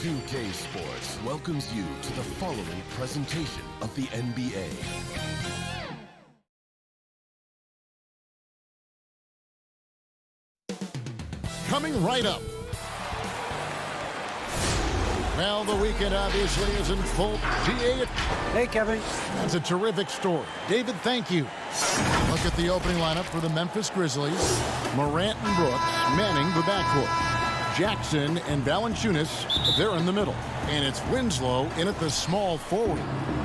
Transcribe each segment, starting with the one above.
2K Sports welcomes you to the following presentation of the NBA. Coming right up. Well, the weekend obviously is in full. GA. Hey, Kevin. That's a terrific story. David, thank you. Look at the opening lineup for the Memphis Grizzlies. Morant and Brooks manning the backcourt. Jackson and Valanciunas, they're in the middle. And it's Winslow in at the small forward.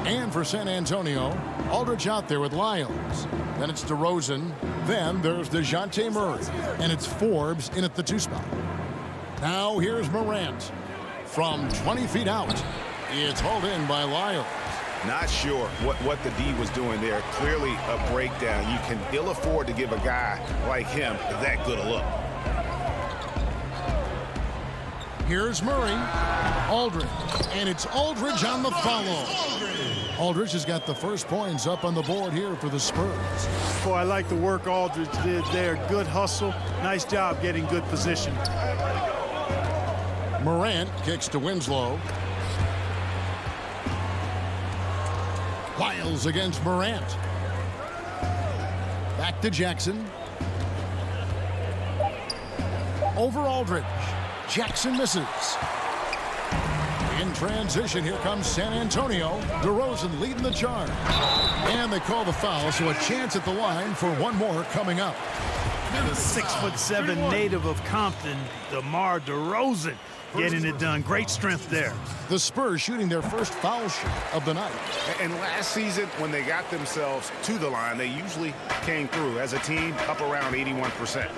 And for San Antonio, Aldridge out there with Lyles. Then it's DeRozan. Then there's DeJounte Murray. And it's Forbes in at the 2 spot. Now here's Morant. From 20 feet out, it's hauled in by Lyles. Not sure what the D was doing there. Clearly a breakdown. You can ill afford to give a guy like him that good a look. Here's Murray. Aldridge. And it's Aldridge on the follow. Aldridge has got the first points up on the board here for the Spurs. Boy, I like the work Aldridge did there. Good hustle. Nice job getting good position. Morant kicks to Winslow. Lyles against Morant. Back to Jackson. Over Aldridge. Jackson misses. In transition, here comes San Antonio. DeRozan leading the charge. And they call the foul, so a chance at the line for one more coming up. And the 6'7" native of Compton, DeMar DeRozan, getting it done. Great strength there. The Spurs shooting their first foul shot of the night. And last season, when they got themselves to the line, they usually came through as a team up around 81%.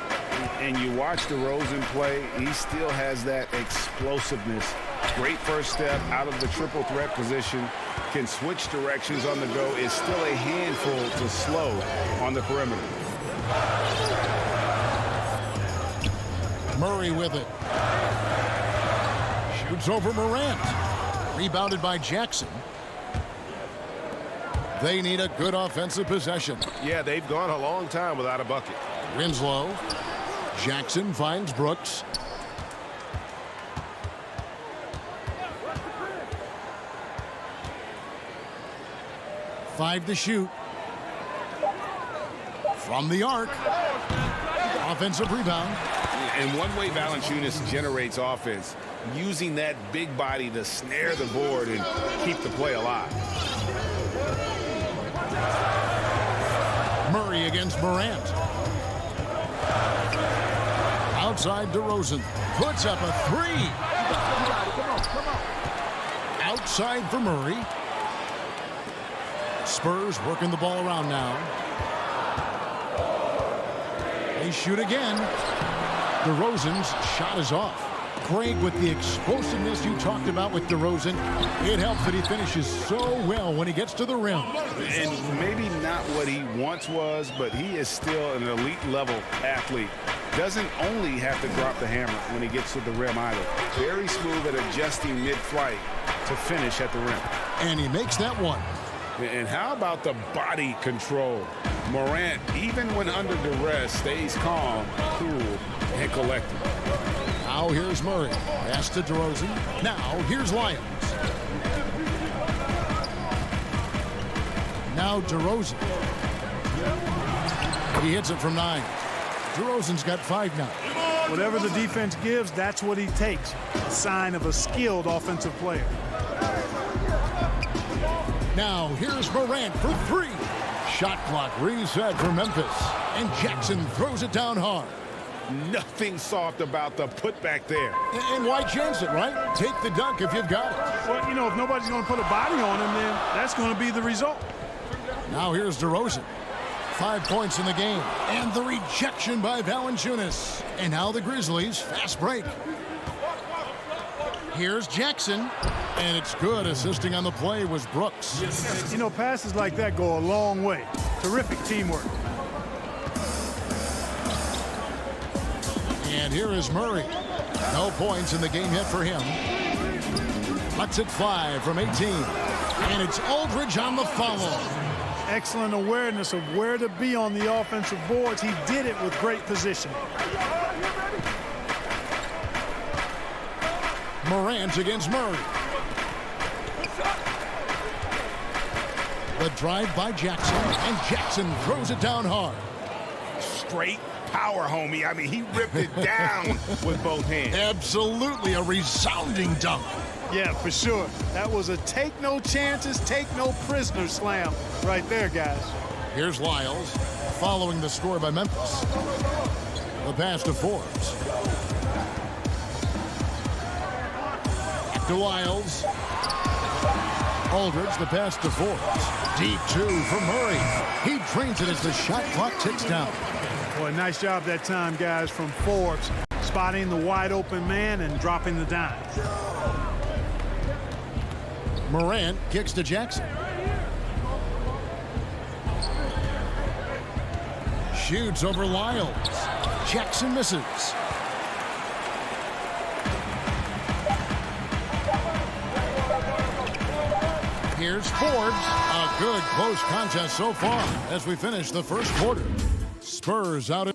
And you watch DeRozan play, he still has that explosiveness. Great first step out of the triple threat position. Can switch directions on the go. Is still a handful to slow on the perimeter. Murray with it. Shoots over Morant. Rebounded by Jackson. They need a good offensive possession. Yeah, they've gone a long time without a bucket. Winslow. Jackson finds Brooks. Five to shoot. From the arc. Offensive rebound. And one way Valanciunas generates offense, using that big body to snare the board and keep the play alive. Murray against Morant. Outside DeRozan. Puts up a three. Outside for Murray. Spurs working the ball around now. They shoot again. DeRozan's shot is off. Craig, with the explosiveness you talked about with DeRozan, it helps that he finishes so well when he gets to the rim. And maybe not what he once was, but he is still an elite level athlete. Doesn't only have to drop the hammer when he gets to the rim either. Very smooth at adjusting mid-flight to finish at the rim. And he makes that one. And how about the body control? Morant, even when under duress, stays calm, cool, and collected. Now here's Murray. Pass to DeRozan. Now here's Lyles. Now DeRozan. He hits it from 9. DeRozan's got 5 now. Whatever the defense gives, that's what he takes. A sign of a skilled offensive player. Now here's Morant for 3. Shot clock reset for Memphis. And Jackson throws it down hard. Nothing soft about the putback there. And why chance it, right? Take the dunk if you've got it. Well, you know, if nobody's going to put a body on him, then that's going to be the result. Now here's DeRozan. 5 points in the game. And the rejection by Valanciunas. And now the Grizzlies fast break. Here's Jackson. And it's good. Assisting on the play was Brooks. You know, passes like that go a long way. Terrific teamwork. And here is Murray. No points in the game yet for him. Lets it fly from 18. And it's Aldridge on the follow. Excellent awareness of where to be on the offensive boards. He did it with great position. Morant against Murray. The drive by Jackson, and Jackson throws it down hard. Straight power, homie. I mean, he ripped it down with both hands. Absolutely a resounding dunk. Yeah, for sure. That was a take no chances, take no prisoners slam right there, guys. Here's Lyles following the score by Memphis. The pass to Forbes. Back to Lyles. Aldridge, the pass to Forbes. Deep two for Murray. He drains it as the shot clock ticks down. Boy, nice job that time, guys, from Forbes. Spotting the wide open man and dropping the dime. Morant kicks to Jackson. Shoots over Lyles. Jackson misses. Here's Forbes. A good close contest so far as we finish the first quarter. Spurs out.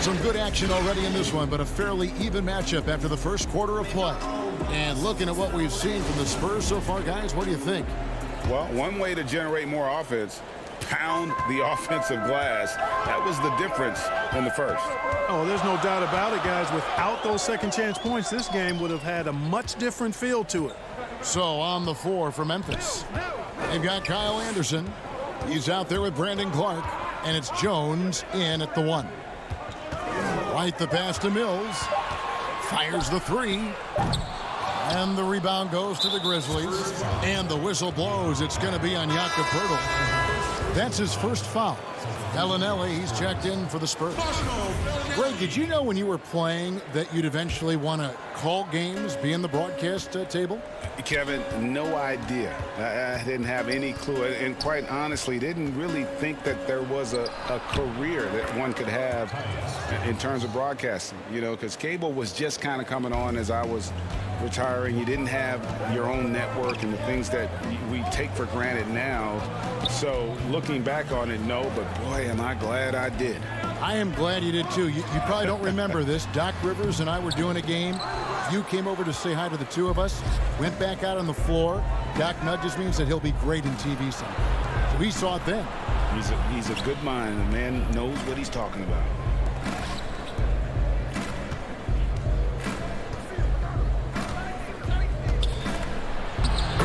Some good action already in this one, but a fairly even matchup after the first quarter of play. And looking at what we've seen from the Spurs so far, guys, what do you think? Well, one way to generate more offense, pound the offensive glass. That was the difference in the first. Oh, there's no doubt about it, guys. Without those second chance points, this game would have had a much different feel to it. So on the floor for Memphis, they've got Kyle Anderson. He's out there with Brandon Clark, and it's Jones in at the 1. Right, the pass to Mills. Fires the 3. And the rebound goes to the Grizzlies. And the whistle blows. It's going to be on Jakob Poeltl. That's his first foul. Bellinelli, he's checked in for the Spurs. Greg, did you know when you were playing that you'd eventually want to call games, be in the broadcast table? Kevin, no idea. I didn't have any clue. And quite honestly, didn't really think that there was a career that one could have in terms of broadcasting. You know, because cable was just kind of coming on as I was retiring. You didn't have your own network and the things that we take for granted now. So looking back on it, no, but boy, am I glad I did. I am glad you did too. You probably don't remember this. Doc Rivers and I were doing a game. You came over to say hi to the two of us, went back out on the floor. Doc nudges me and said he'll be great in TV someday. So we saw it then. He's a good mind. The man knows what he's talking about.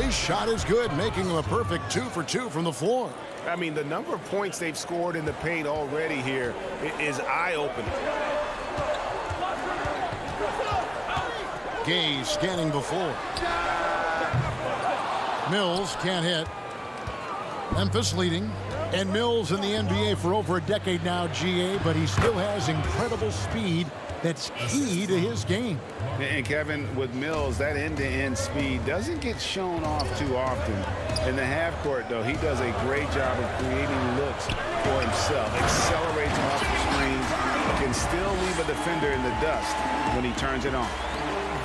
His shot is good, making him a perfect 2 for 2 from the floor. I mean, the number of points they've scored in the paint already here is eye-opening. Gay scanning the floor. Mills can't hit. Memphis leading. And Mills in the NBA for over a decade now, GA, but he still has incredible speed that's key to his game. And Kevin, with Mills, that end-to-end speed doesn't get shown off too often. In the half court, though, he does a great job of creating looks for himself. Accelerates off the screens, can still leave a defender in the dust when he turns it on.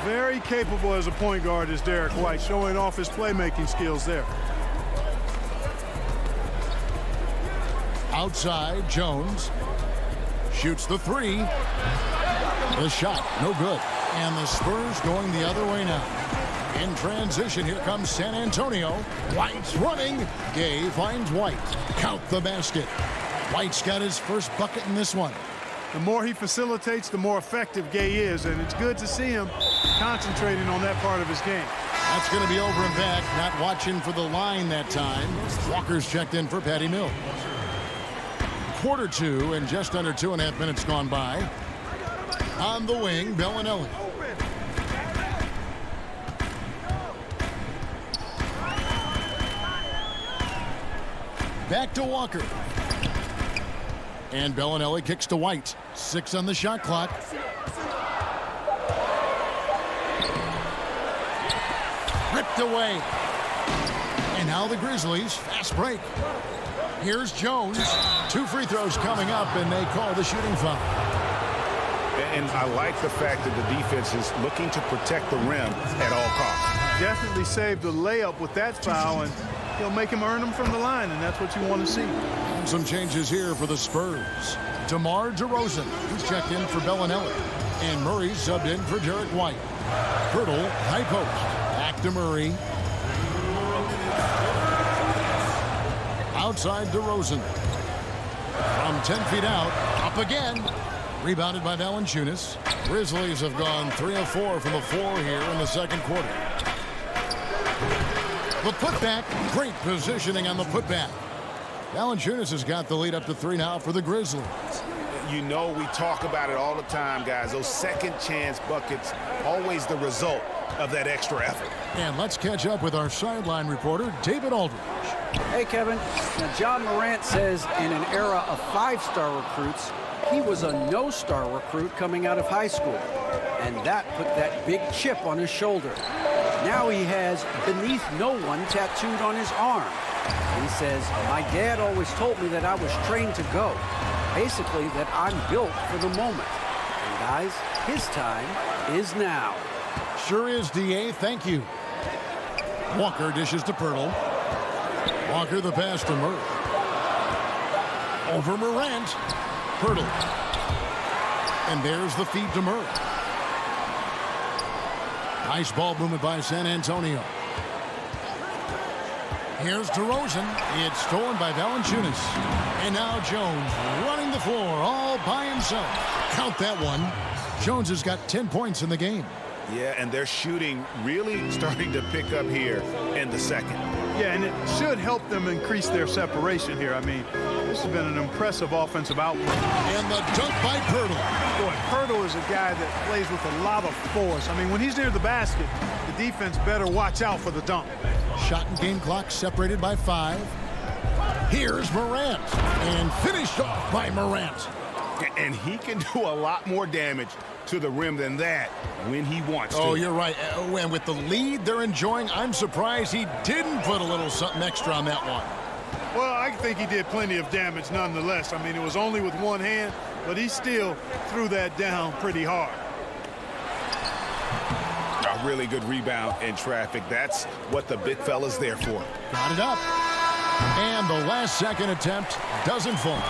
Very capable as a point guard is Derek White, showing off his playmaking skills there. Outside, Jones shoots the 3. The shot, no good. And the Spurs going the other way now. In transition, here comes San Antonio. White's running. Gay finds White. Count the basket. White's got his first bucket in this one. The more he facilitates, the more effective Gay is, and it's good to see him concentrating on that part of his game. That's going to be over and back. Not watching for the line that time. Walker's checked in for Patty Mills. Quarter 2 and just under 2.5 minutes gone by. On the wing, Bellinelli. Back to Walker. And Bellinelli kicks to White. 6 on the shot clock. Ripped away. And now the Grizzlies, fast break. Here's Jones. 2 free throws coming up, and they call the shooting foul. And I like the fact that the defense is looking to protect the rim at all costs. Definitely saved the layup with that foul, and he'll make him earn them from the line, and that's what you want to see. And some changes here for the Spurs. DeMar DeRozan. He's checked in for Bellinelli. And Murray subbed in for Derek White. Pirtle, high post. Back to Murray. Outside DeRozan. From 10 feet out. Up again. Rebounded by Valanciunas. Grizzlies have gone 3 of 4 from the floor here in the second quarter. The putback. Great positioning on the putback. Valanciunas has got the lead up to 3 now for the Grizzlies. You know, we talk about it all the time, guys. Those second chance buckets, always the result of that extra effort. And let's catch up with our sideline reporter, David Aldridge. Hey, Kevin. Now, John Morant says in an era of 5-star recruits, he was a no-star recruit coming out of high school. And that put that big chip on his shoulder. Now he has beneath no one tattooed on his arm. He says, my dad always told me that I was trained to go. Basically, that I'm built for the moment. And guys, his time is now. Sure is, D.A. Thank you. Walker dishes to Pirtle. Walker the pass to Murray. Over Morant. Pirtle. And there's the feed to Murray. Nice ball movement by San Antonio. Here's DeRozan. It's stolen by Valanciunas. And now Jones running the floor all by himself. Count that one. Jones has got 10 points in the game. Yeah, and their shooting really starting to pick up here in the second. Yeah, and it should help them increase their separation here. I mean, this has been an impressive offensive output. And the dunk by Pirtle. Boy, Pirtle is a guy that plays with a lot of force. I mean, when he's near the basket, the defense better watch out for the dunk. Shot and game clock separated by 5. Here's Morant. And finished off by Morant. And he can do a lot more damage to the rim than that when he wants to. Oh, you're right. And with the lead they're enjoying, I'm surprised he didn't put a little something extra on that one. Well, I think he did plenty of damage nonetheless. I mean, it was only with one hand, but he still threw that down pretty hard. A really good rebound in traffic. That's what the big fella's there for. Got it up. And the last second attempt doesn't fall.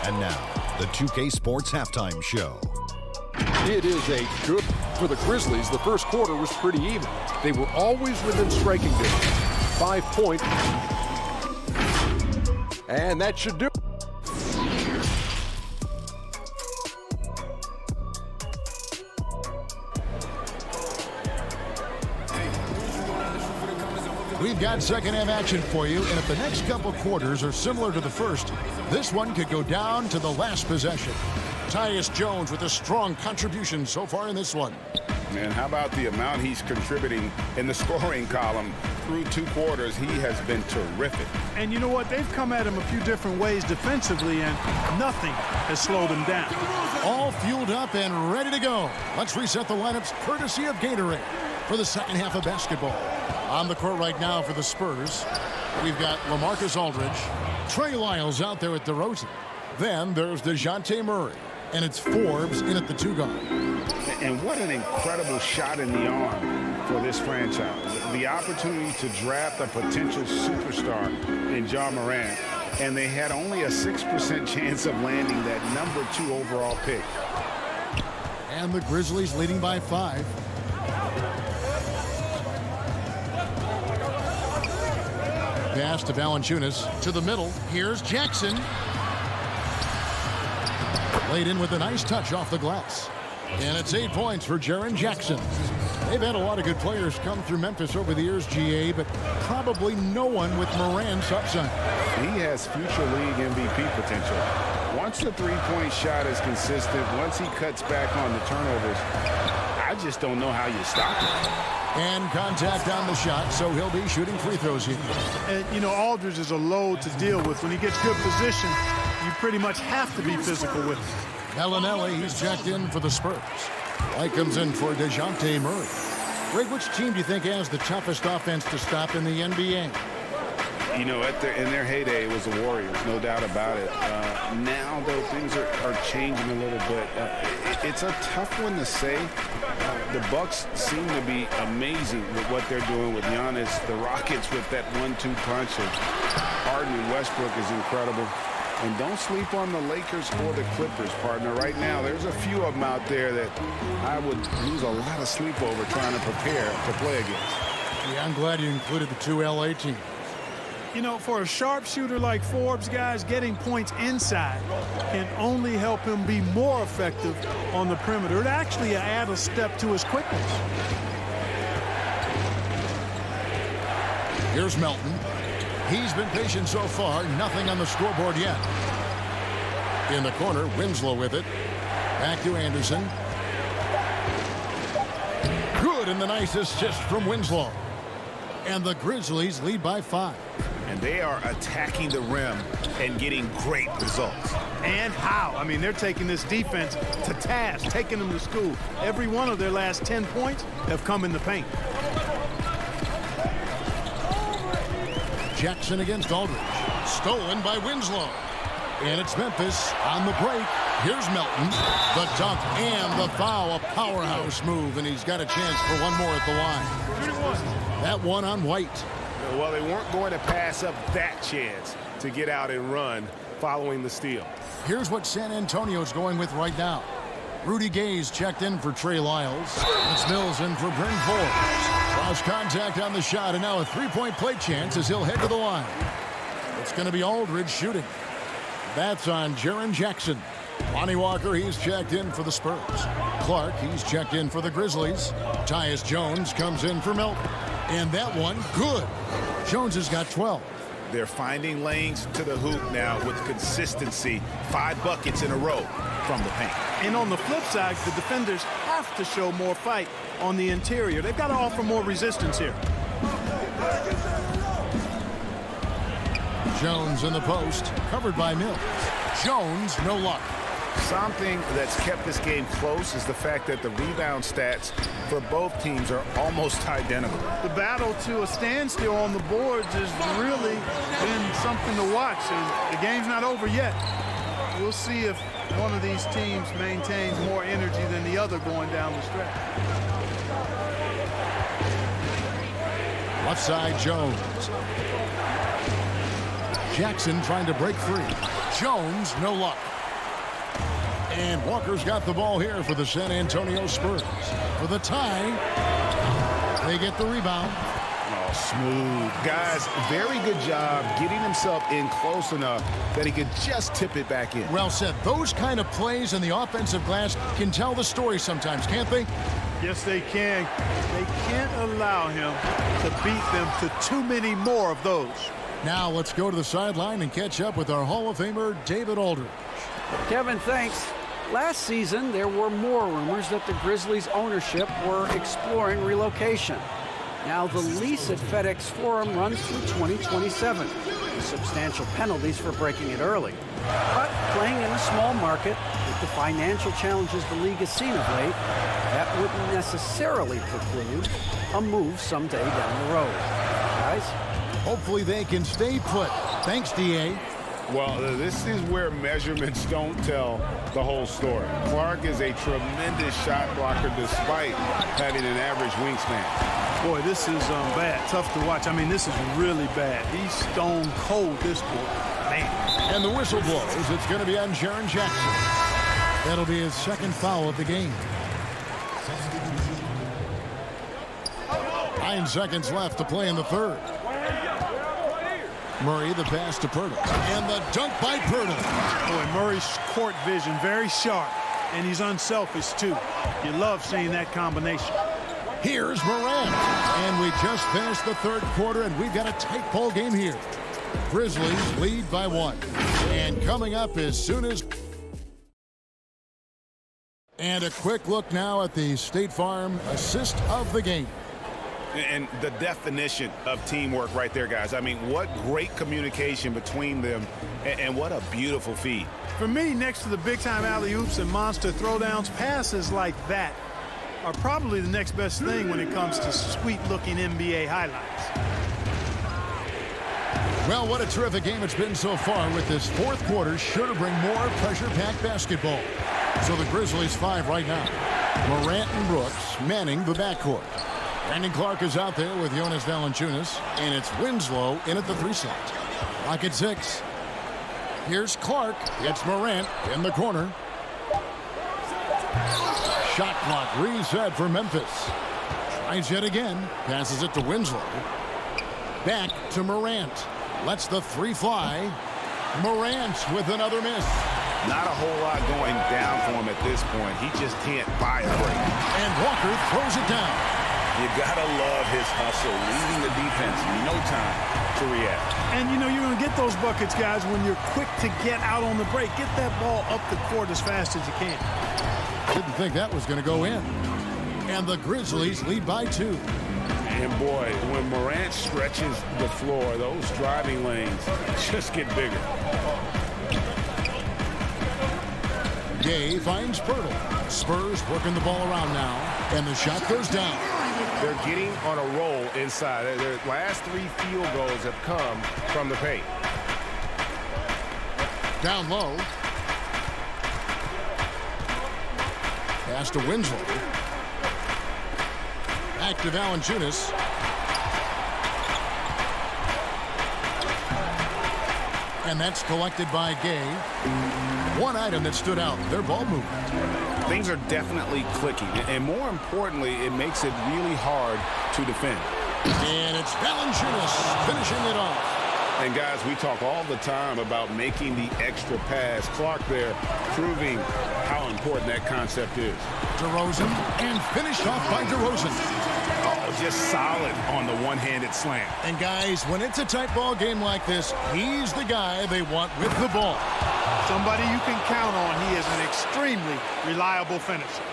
And now, the 2K Sports Halftime Show. It is a good for the Grizzlies. The first quarter was pretty even. They were always within striking distance. 5 points. And that should do it. We've got second half action for you, and if the next couple quarters are similar to the first, this one could go down to the last possession. Tyus Jones with a strong contribution so far in this one. And how about the amount he's contributing in the scoring column through 2 quarters? He has been terrific. And you know what? They've come at him a few different ways defensively, and nothing has slowed him down. All fueled up and ready to go. Let's reset the lineups courtesy of Gatorade for the second half of basketball. On the court right now for the Spurs, we've got LaMarcus Aldridge. Trey Lyles out there at DeRozan. Then there's DeJounte Murray. And it's Forbes in at the 2 guard. And what an incredible shot in the arm for this franchise. The opportunity to draft a potential superstar in John Morant, and they had only a 6% chance of landing that number 2 overall pick. And the Grizzlies leading by 5. Pass to Valanciunas to the middle. Here's Jackson. Laid in with a nice touch off the glass. And it's 8 points for Jaren Jackson. They've had a lot of good players come through Memphis over the years, GA, but probably no one with Morant's upside. He has future league MVP potential. Once the three-point shot is consistent, once he cuts back on the turnovers, I just don't know how you stop it. And contact on the shot, so he'll be shooting free throws here. And, you know, Aldridge is a load to deal with. When he gets good position, you pretty much have to be physical with him. Bellinelli, he's checked in for the Spurs. White comes in for DeJounte Murray. Greg, which team do you think has the toughest offense to stop in the NBA? You know, in their heyday, it was the Warriors, no doubt about it. Now, though, things are changing a little bit. It's a tough one to say. The Bucks seem to be amazing with what they're doing with Giannis. The Rockets with that 1-2 punch of Harden and Westbrook is incredible. And don't sleep on the Lakers or the Clippers, partner. Right now, there's a few of them out there that I would lose a lot of sleep over trying to prepare to play against. Yeah, I'm glad you included the two LA teams. You know, for a sharpshooter like Forbes, guys, getting points inside can only help him be more effective on the perimeter. It actually add a step to his quickness. Here's Melton. He's been patient so far. Nothing on the scoreboard yet. In the corner, Winslow with it. Back to Anderson. Good, and the nice assist from Winslow. And the Grizzlies lead by 5. And they are attacking the rim and getting great results. And how? I mean, they're taking this defense to task, taking them to school. Every one of their last 10 points have come in the paint. Jackson against Aldridge. Stolen by Winslow. And it's Memphis on the break. Here's Melton. The dunk and the foul. A powerhouse move, and he's got a chance for one more at the line. That one on White. Well, they weren't going to pass up that chance to get out and run following the steal. Here's what San Antonio's going with right now. Rudy Gay's checked in for Trey Lyles. It's Mills in for Bryn Forbes. Cross contact on the shot, and now a three-point play chance as he'll head to the line. It's going to be Aldridge shooting. That's on Jaren Jackson. Lonnie Walker, he's checked in for the Spurs. Clark, he's checked in for the Grizzlies. Tyus Jones comes in for Melton. And that one, good. Jones has got 12. They're finding lanes to the hoop now with consistency. 5 buckets in a row from the paint. And on the flip side, the defenders have to show more fight on the interior. They've got to offer more resistance here. Jones in the post, covered by Mills. Jones, no luck. Something that's kept this game close is the fact that the rebound stats for both teams are almost identical. The battle to a standstill on the boards has really been something to watch, and the game's not over yet. We'll see if one of these teams maintains more energy than the other going down the stretch. Left side, Jones. Jackson trying to break free. Jones, no luck. And Walker's got the ball here for the San Antonio Spurs. For the tie, they get the rebound. Oh, smooth. Guys, very good job getting himself in close enough that he could just tip it back in. Well said. Those kind of plays in the offensive glass can tell the story sometimes, can't they? Yes, they can. They can't allow him to beat them to too many more of those. Now let's go to the sideline and catch up with our Hall of Famer, David Aldridge. Kevin, thanks. Last season, there were more rumors that the Grizzlies ownership were exploring relocation. Now the lease at FedEx Forum runs through 2027. Substantial penalties for breaking it early. But playing in a small market with the financial challenges the league has seen of late, that wouldn't necessarily preclude a move someday down the road. Guys? Hopefully they can stay put. Thanks, D.A. Well, this is where measurements don't tell the whole story. Clark is a tremendous shot blocker despite having an average wingspan. Boy, this is bad. Tough to watch. I mean, this is really bad. He's stone cold this quarter. Man. And the whistle blows. It's going to be on Jaren Jackson. That'll be his second foul of the game. 9 seconds left to play in the third. Murray, the pass to Pirtle. And the dunk by Pirtle. Boy, Murray's court vision very sharp, and he's unselfish, too. You love seeing that combination. Here's Morant. And we just finished the third quarter, and we've got a tight ball game here. Grizzlies lead by 1. And coming up as soon as... And a quick look now at the State Farm assist of the game. And the definition of teamwork right there, guys. I mean, what great communication between them, and what a beautiful feed. For me, next to the big-time alley-oops and monster throwdowns, passes like that are probably the next best thing when it comes to sweet-looking NBA highlights. Well, what a terrific game it's been so far, with this fourth quarter sure to bring more pressure-packed basketball. So the Grizzlies 5 right now. Morant and Brooks manning the backcourt. Brandon Clark is out there with Jonas Valanciunas, and it's Winslow in at the 3 slot. Clock at 6. Here's Clark. It's Morant in the corner. Shot clock reset for Memphis. Tries yet again. Passes it to Winslow. Back to Morant. Lets the three fly. Morant with another miss. Not a whole lot going down for him at this point. He just can't buy a break. And Walker throws it down. You gotta love his hustle, leaving the defense no time to react. And you know you're going to get those buckets, guys, when you're quick to get out on the break. Get that ball up the court as fast as you can. Didn't think that was going to go in. And the Grizzlies lead by 2. And boy, when Morant stretches the floor, those driving lanes just get bigger. Gay finds Pirtle. Spurs working the ball around now. And the shot goes down. They're getting on a roll inside. Their last 3 field goals have come from the paint. Down low. Pass to Winslow. Back to Valanciunas. And that's collected by Gay. One item that stood out, their ball movement. Things are definitely clicking, and more importantly, it makes it really hard to defend. And it's Valanciunas finishing it off. And guys, we talk all the time about making the extra pass. Clark there proving how important that concept is. DeRozan, and finished off by DeRozan. Oh, just solid on the one-handed slam. And guys, when it's a tight ball game like this, he's the guy they want with the ball. Somebody you can count on. He is an extremely reliable finisher.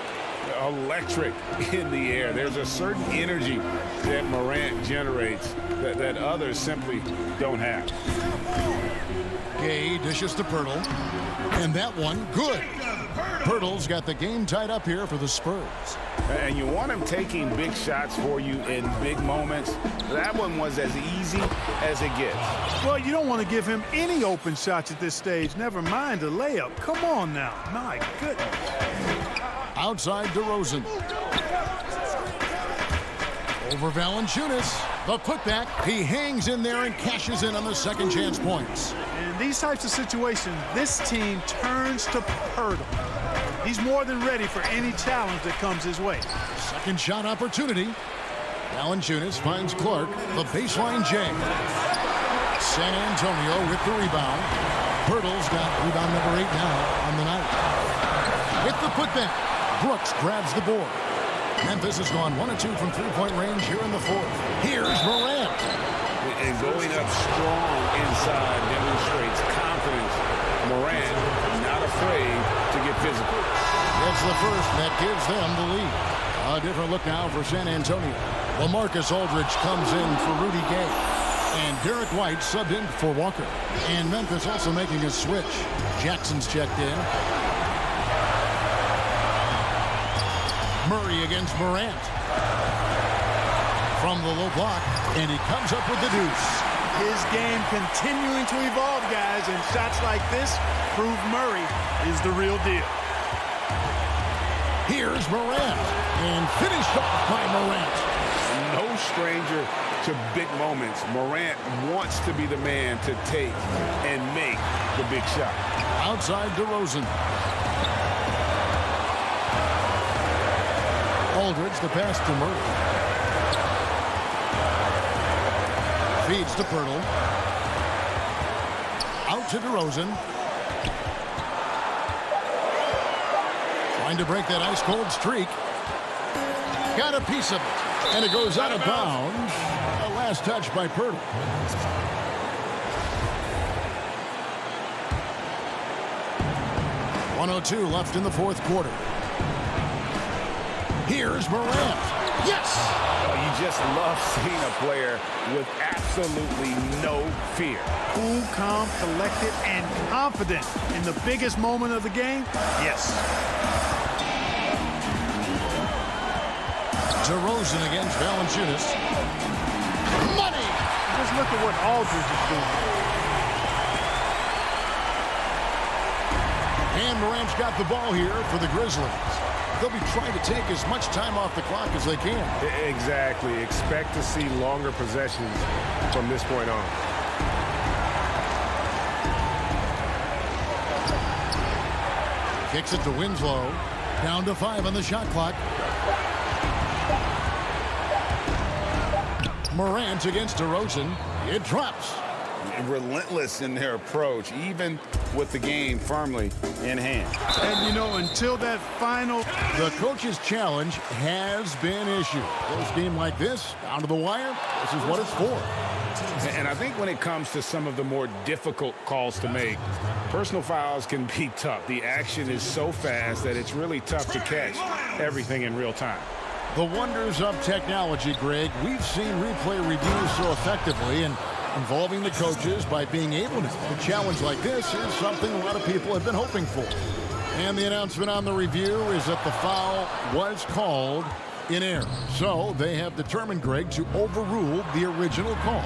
Electric in the air. There's a certain energy that Morant generates that others simply don't have. Gay dishes to Pirtle. And that one, good. Pirtle's got the game tied up here for the Spurs. And you want him taking big shots for you in big moments. That one was as easy as it gets. Well, you don't want to give him any open shots at this stage. Never mind a layup. Come on now. My goodness. Outside DeRozan. Over Valanciunas. The putback. He hangs in there and cashes in on the second chance points. In these types of situations, this team turns to Pirtle. He's more than ready for any challenge that comes his way. Second shot opportunity. Valanciunas finds Clark. The baseline J. San Antonio with the rebound. Pirtle's got rebound number 8 now on the night. With the putback. Brooks grabs the board. Memphis has gone 1 of 2 from three-point range here in the fourth. Here's Morant. And going up strong inside demonstrates confidence. Morant not afraid to get physical. It's the first that gives them the lead. A different look now for San Antonio. LaMarcus Aldridge comes in for Rudy Gay. And Derek White subbed in for Walker. And Memphis also making a switch. Jackson's checked in. Murray against Morant. From the low block, and he comes up with the deuce. His game continuing to evolve, guys, and shots like this prove Murray is the real deal. Here's Morant, and finished off by Morant. No stranger to big moments. Morant wants to be the man to take and make the big shot. Outside DeRozan. Aldridge, the pass to Murray. Feeds to Pirtle. Out to DeRozan. Trying to break that ice-cold streak. Got a piece of it. And it goes out of bounds. A last touch by Pirtle. .102 left in the fourth quarter. Here's Morant. Yes! Oh, you just love seeing a player with absolutely no fear. Cool, calm, collected, and confident in the biggest moment of the game. Yes. DeRozan against Valanciunas. Money! Just look at what Aldridge is doing. And Morant's got the ball here for the Grizzlies. They'll be trying to take as much time off the clock as they can. Exactly. Expect to see longer possessions from this point on. Kicks it to Winslow. Down to 5 on the shot clock. Morant against DeRozan. It drops. Relentless in their approach, even with the game firmly in hand. And, you know, until that final... The coach's challenge has been issued. Close game like this, down to the wire, this is what it's for. And I think when it comes to some of the more difficult calls to make, personal fouls can be tough. The action is so fast that it's really tough to catch everything in real time. The wonders of technology, Greg. We've seen replay reviews so effectively, and involving the coaches by being able to. A challenge like this is something a lot of people have been hoping for. And the announcement on the review is that the foul was called in error. So they have determined, Greg, to overrule the original call.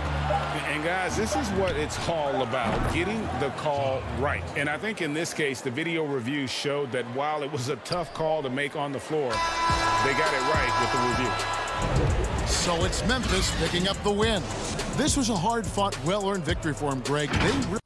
And guys, this is what it's all about, getting the call right. And I think in this case, the video review showed that while it was a tough call to make on the floor, they got it right with the review. So it's Memphis picking up the win. This was a hard-fought, well-earned victory for him, Greg. They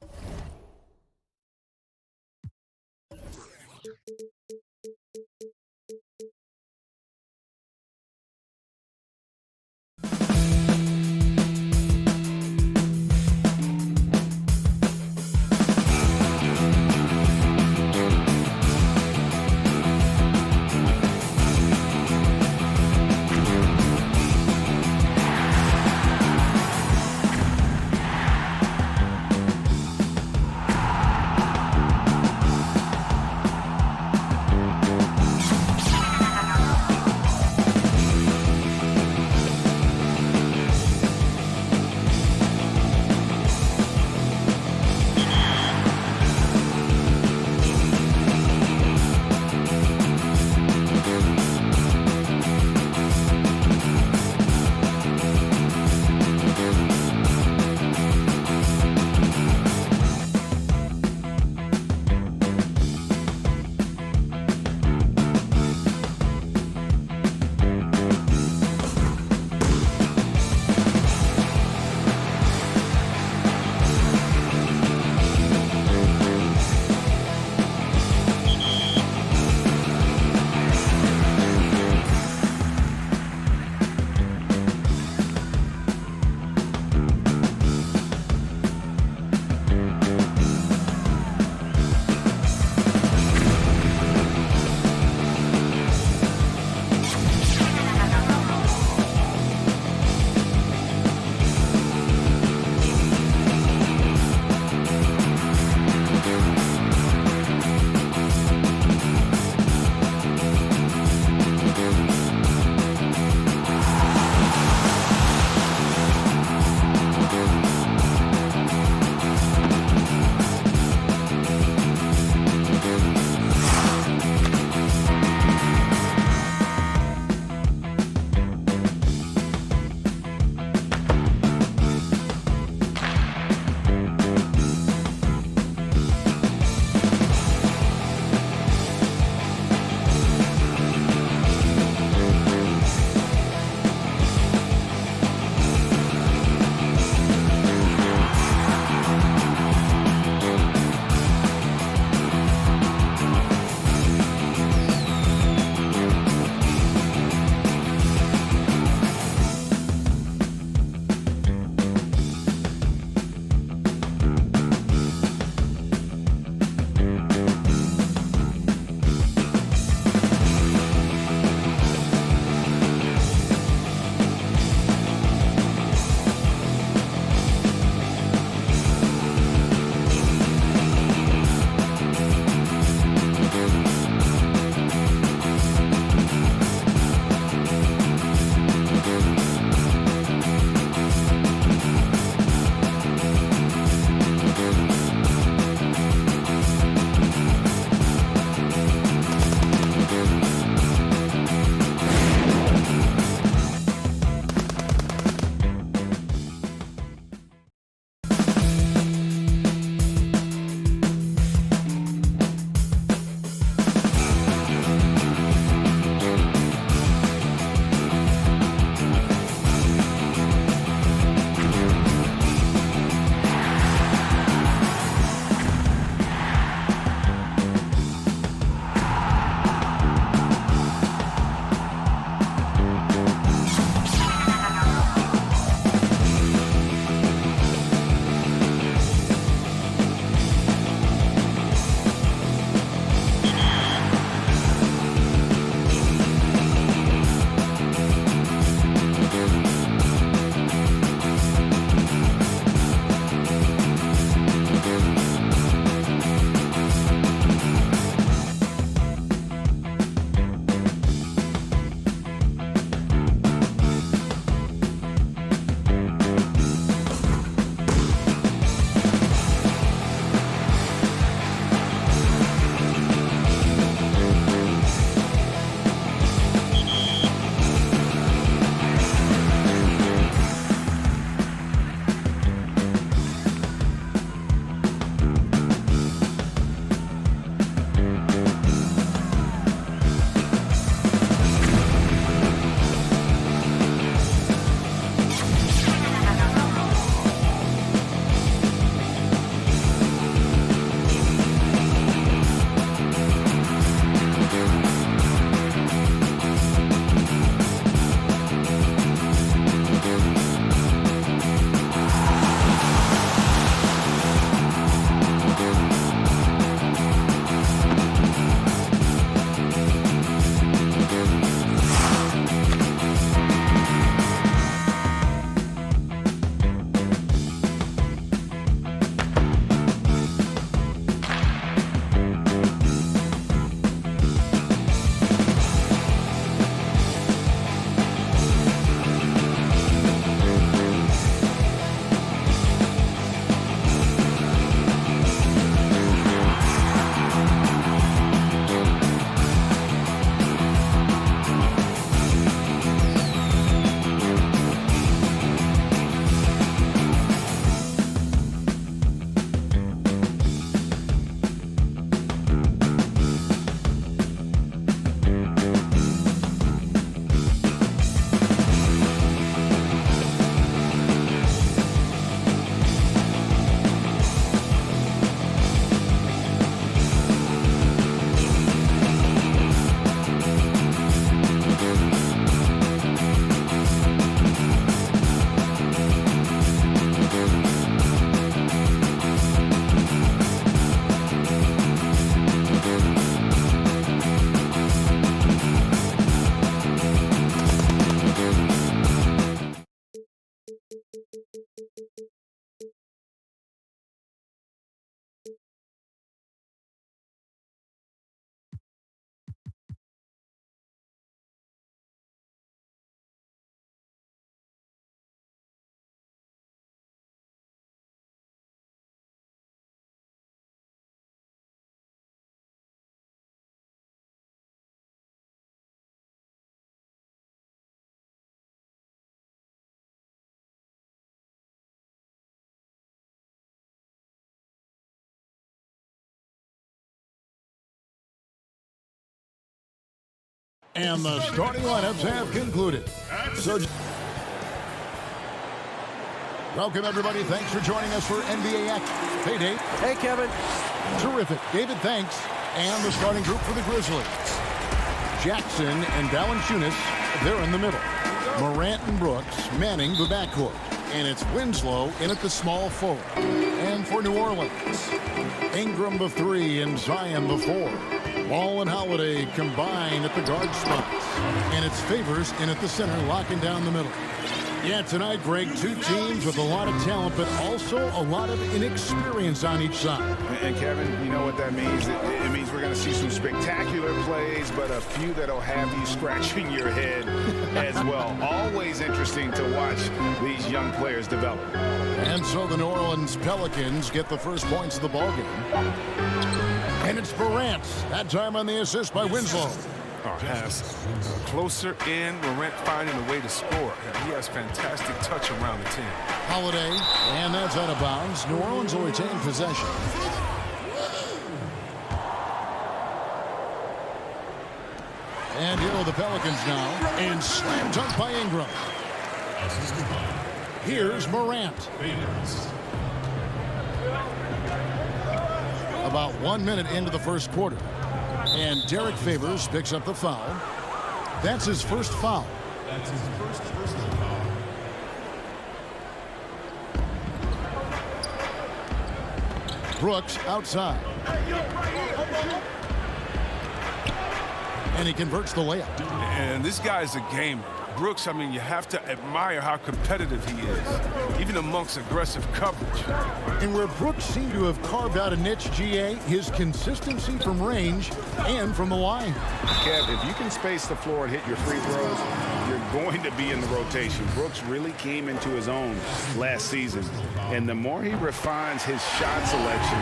And the starting lineups have concluded. So, welcome, everybody. Thanks for joining us for NBA Action. Hey, Dave. Hey, Kevin. Terrific. David, thanks. And the starting group for the Grizzlies. Jackson and Valanciunas, they're in the middle. Morant and Brooks manning the backcourt. And it's Winslow in at the small forward. And for New Orleans, Ingram the 3 and Zion the 4. Ball and Holiday combine at the guard spots. And it's Favors in at the center, locking down the middle. Yeah, tonight, Greg, two teams with a lot of talent, but also a lot of inexperience on each side. And Kevin, you know what that means? It means we're going to see some spectacular plays, but a few that'll have you scratching your head as well. Always interesting to watch these young players develop. And so the New Orleans Pelicans get the first points of the ballgame. And it's Morant, that time on the assist by Winslow. Pass closer in, Morant finding a way to score. He has fantastic touch around the 10. Holiday, and that's out of bounds. New Orleans will retain possession. And here are the Pelicans now, and slam dunk by Ingram. Here's Morant. About 1 minute into the first quarter. And Derek Favors picks up the foul. That's his first foul. That's his first foul. Brooks outside. And he converts the layup. And this guy's a gamer. Brooks, I mean, you have to admire how competitive he is, even amongst aggressive coverage. And where Brooks seemed to have carved out a niche, GA, his consistency from range and from the line. Kev, if you can space the floor and hit your free throws, you're going to be in the rotation. Brooks really came into his own last season. And the more he refines his shot selection,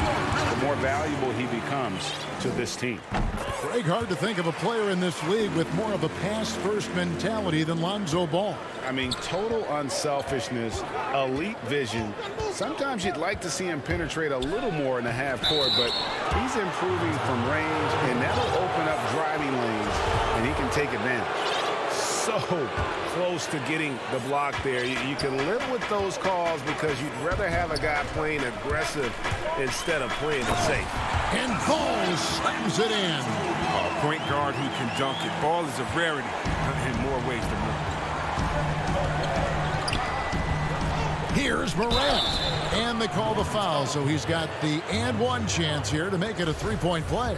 the more valuable he becomes to this team. Greg, hard to think of a player in this league with more of a pass-first mentality than Lonzo Ball. I mean, total unselfishness, elite vision. Sometimes you'd like to see him penetrate a little more in the half court, but he's improving from range, and that'll open up driving lanes, and he can take advantage. So close to getting the block there. You can live with those calls because you'd rather have a guy playing aggressive instead of playing it safe. And Ball slams it in. A point guard who can dunk it. Ball is a rarity in more ways than one. Here's Morant. And they call the foul, so he's got the and one chance here to make it a three-point play.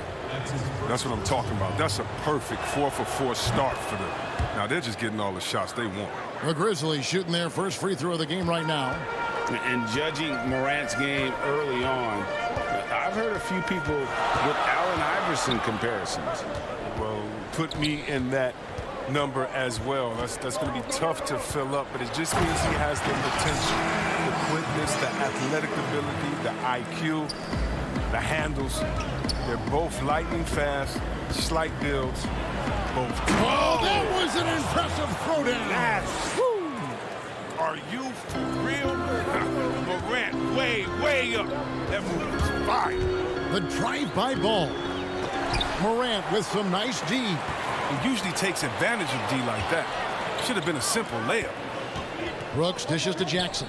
That's what I'm talking about. That's a perfect 4-for-4 start for them. Now they're just getting all the shots they want. The Grizzlies shooting their first free throw of the game right now. And judging Morant's game early on, I've heard a few people with Allen Iverson comparisons. Well, put me in that number as well. That's going to be tough to fill up, but it just means he has the potential, the quickness, the athletic ability, the IQ, the handles. They're both lightning fast, slight builds, both. Oh, that was an impressive throwdown. Are you for real? Morant, way up. That move is fire. The drive-by ball. Morant with some nice D. He usually takes advantage of D like that. Should have been a simple layup. Brooks dishes to Jackson.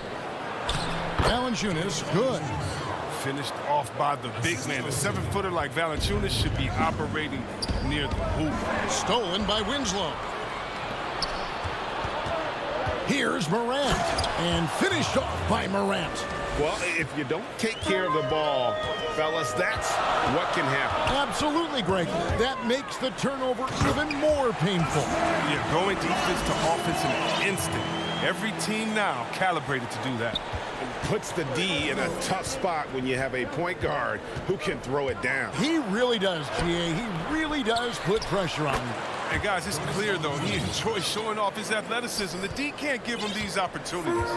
Valanciunas, good. Finished off by the big man. A 7-footer like Valanciunas should be operating near the hoop. Stolen by Winslow. Here's Morant. And finished off by Morant. Well, if you don't take care of the ball, fellas, that's what can happen. Absolutely, Greg. That makes the turnover even more painful. Yeah, going defense to offense in an instant. Every team now calibrated to do that. Puts the D in a tough spot when you have a point guard who can throw it down. He really does, GA. He really does put pressure on him. And guys, it's clear, though, he enjoys showing off his athleticism. The D can't give him these opportunities.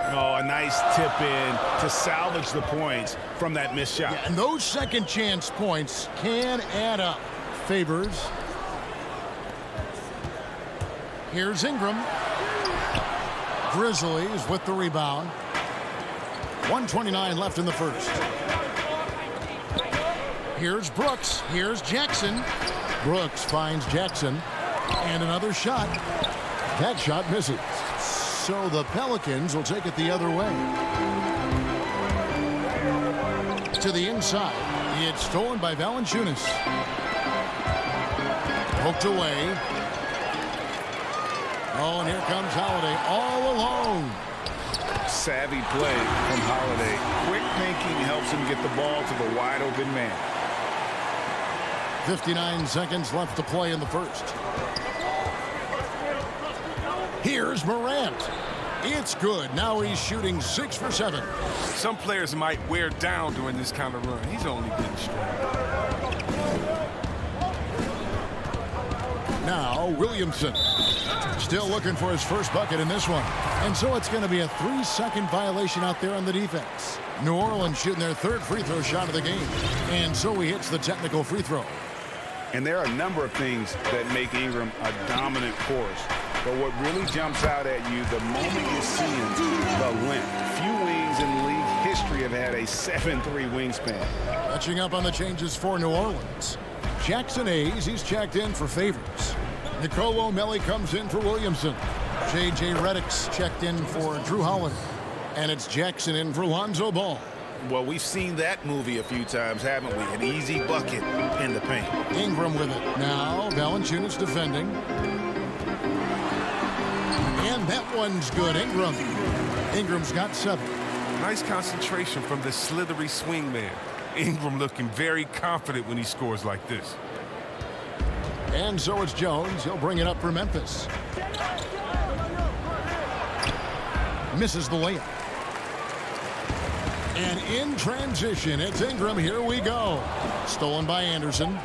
Oh, a nice tip in to salvage the points from that missed shot. Yeah, and those second chance points can add up. Favors. Here's Ingram. Grizzlies with the rebound. 1:29 left in the first. Here's Brooks. Here's Jackson. Brooks finds Jackson. And another shot. That shot misses. So the Pelicans will take it the other way. To the inside. It's stolen by Valanciunas. Poked away. Oh, and here comes Holiday all alone. Savvy play from Holiday. Quick thinking helps him get the ball to the wide open man. 59 seconds left to play in the first. Here's Morant. It's good. Now he's shooting 6 for 7. Some players might wear down during this kind of run. He's only getting strong. Now Williamson. Still looking for his first bucket in this one. And so it's going to be a 3-second violation out there on the defense. New Orleans shooting their third free throw shot of the game. And so he hits the technical free throw. And there are a number of things that make Ingram a dominant force. But what really jumps out at you the moment you see him, the length. Few wings in league history have had a 7'3" wingspan. Catching up on the changes for New Orleans. Jackson Hayes, he's checked in for Favors. Nicolo Melli comes in for Williamson. J.J. Redick's checked in for Drew Holiday. And it's Jackson in for Lonzo Ball. Well, we've seen that movie a few times, haven't we? An easy bucket in the paint. Ingram with it. Now Valanciunas defending. And that one's good. Ingram's got 7. Nice concentration from the slithery swing man. Ingram looking very confident when he scores like this. And so it's Jones. He'll bring it up for Memphis. Misses the layup. And in transition, it's Ingram. Here we go. Stolen by Anderson.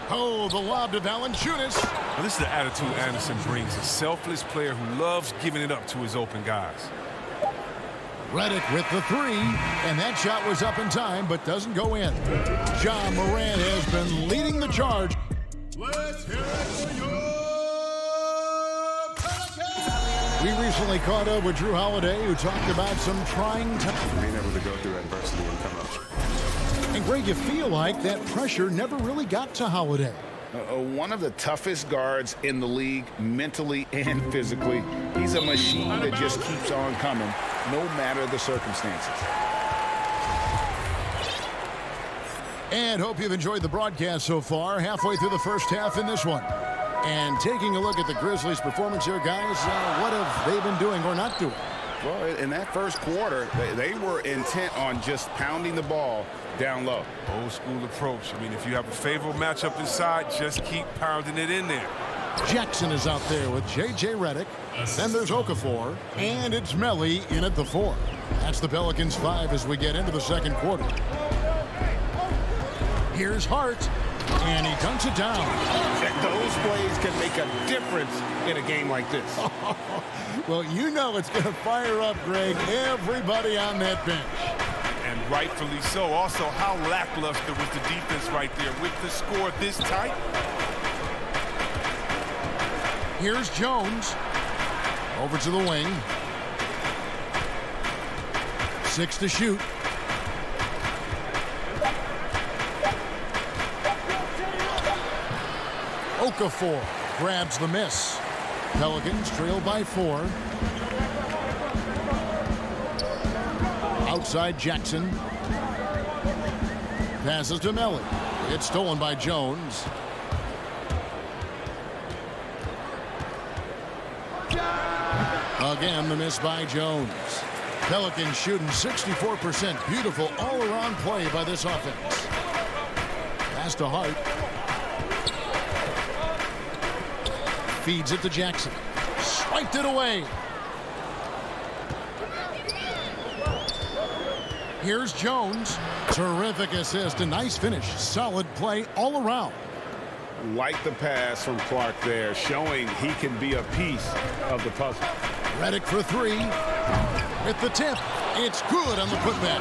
Oh, the lob to Valanciunas. Well, this is the attitude Anderson brings. A selfless player who loves giving it up to his open guys. Redick with the 3. And that shot was up in time, but doesn't go in. John Morant has been leading the charge. Let's hear it for you, Pelicans! We recently caught up with Drew Holiday, who talked about some trying times. Being able to go through adversity and come up. And Greg, you feel like that pressure never really got to Holiday. One of the toughest guards in the league, mentally and physically. He's a machine that just keeps on coming, no matter the circumstances. And hope you've enjoyed the broadcast so far. Halfway through the first half in this one. And taking a look at the Grizzlies' performance here, guys, what have they been doing or not doing? Well, in that first quarter, they were intent on just pounding the ball down low. Old school approach. I mean, if you have a favorable matchup inside, just keep pounding it in there. Jackson is out there with J.J. Redick. Then there's Okafor. And it's Melli in at the 4. That's the Pelicans 5 as we get into the second quarter. Here's Hart. And he dunks it down. Those plays can make a difference in a game like this. Well, you know it's going to fire up, Greg, everybody on that bench. And rightfully so. Also, how lackluster was the defense right there with the score this tight? Here's Jones. Over to the wing. 6 to shoot. Okafor grabs the miss. Pelicans trail by 4. Outside Jackson. Passes to Melli. It's stolen by Jones. Again, the miss by Jones. Pelicans shooting 64%. Beautiful all-around play by this offense. Pass to Hart. Feeds it to Jackson. Swiped it away. Here's Jones. Terrific assist. A nice finish. Solid play all around. Like the pass from Clark there, showing he can be a piece of the puzzle. Redick for 3. With the tip. It's good on the putback.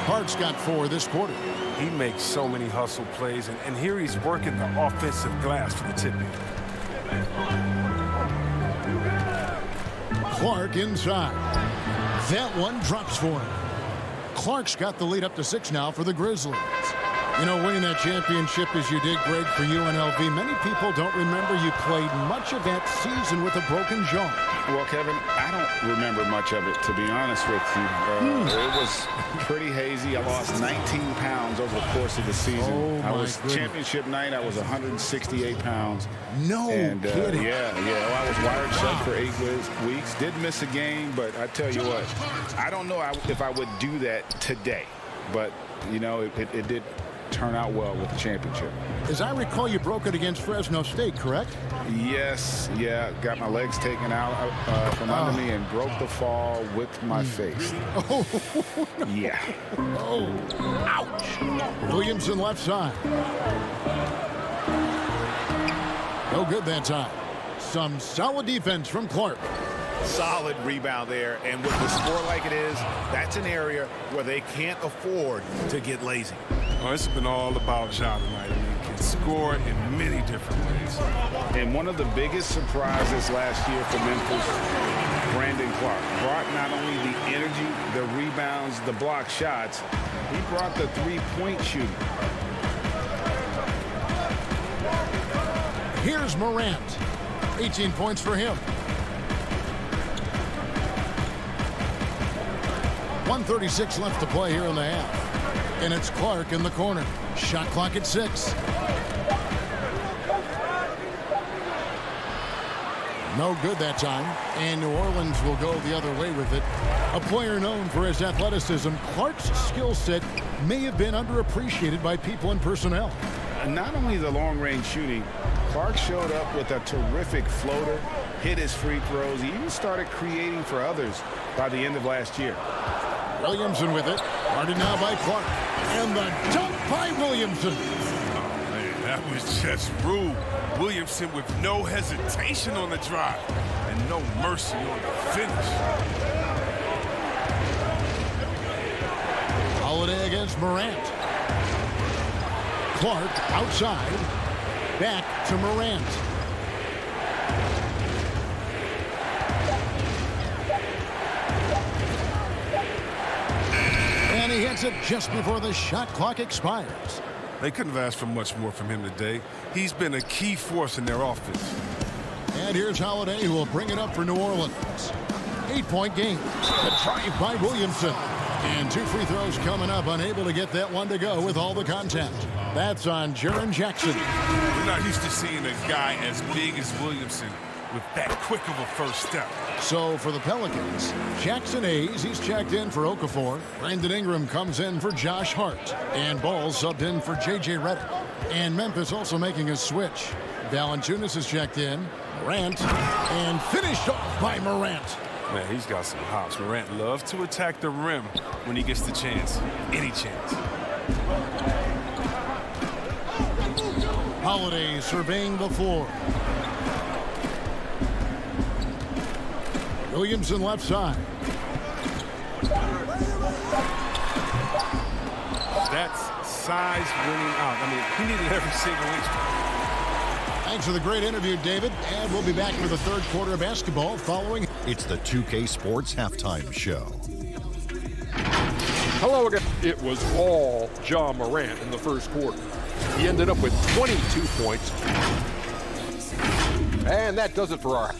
Hart's got 4 this quarter. He makes so many hustle plays, and here he's working the offensive glass for the tip-in. Clark inside. That one drops for him. Clark's got the lead up to 6 now for the Grizzlies. You know, winning that championship as you did, Greg, for UNLV, many people don't remember you played much of that season with a broken jaw. Well, Kevin, I don't remember much of it, to be honest with you. It was pretty hazy. I lost 19 pounds over the course of the season. Oh, championship night, I was 168 pounds. No kidding. Yeah. Well, I was wired shut for 8 weeks. Did miss a game, but I tell you what, I don't know if I would do that today. But, you know, it did turn out well with the championship. As I recall, you broke it against Fresno State, correct? Yes, yeah. Got my legs taken out from under me and broke the fall with my face. Oh, yeah. Oh, ouch. Williamson left side. No good that time. Some solid defense from Clark. Solid rebound there, and with the score like it is, that's an area where they can't afford to get lazy. Oh, it's been all about Ja tonight. I mean, he can score in many different ways. And one of the biggest surprises last year for Memphis, Brandon Clark, brought not only the energy, the rebounds, the block shots, he brought the three-point shooting. Here's Morant. 18 points for him. 1:36 left to play here in the half. And it's Clark in the corner. Shot clock at 6. No good that time. And New Orleans will go the other way with it. A player known for his athleticism, Clark's skill set may have been underappreciated by people and personnel. Not only the long-range shooting, Clark showed up with a terrific floater, hit his free throws. He even started creating for others by the end of last year. Williamson with it. Guarded now by Clark. And the dunk by Williamson. Oh, man, that was just rude. Williamson with no hesitation on the drive and no mercy on the finish. Holiday against Morant. Clark outside. Back to Morant. And he hits it just before the shot clock expires. They couldn't have asked for much more from him today. He's been a key force in their offense. And here's Holiday, who will bring it up for New Orleans. 8-point game. The drive by Williamson. And 2 free throws coming up, unable to get that one to go with all the contact. That's on Jaren Jackson. We're not used to seeing a guy as big as Williamson with that quick of a first step. So for the Pelicans, Jackson Hayes, he's checked in for Okafor. Brandon Ingram comes in for Josh Hart. And Ball subbed in for J.J. Redick. And Memphis also making a switch. Valanciunas is checked in. Morant. And finished off by Morant. Man, he's got some hops. Morant loves to attack the rim when he gets the chance. Any chance. Holiday surveying the floor. Williamson left side. That's size winning out. I mean, he needed every single inch. Thanks for the great interview, David. And we'll be back for the third quarter of basketball following. It's the 2K Sports Halftime Show. Hello again. It was all Ja Morant in the first quarter. He ended up with 22 points. And that does it for our...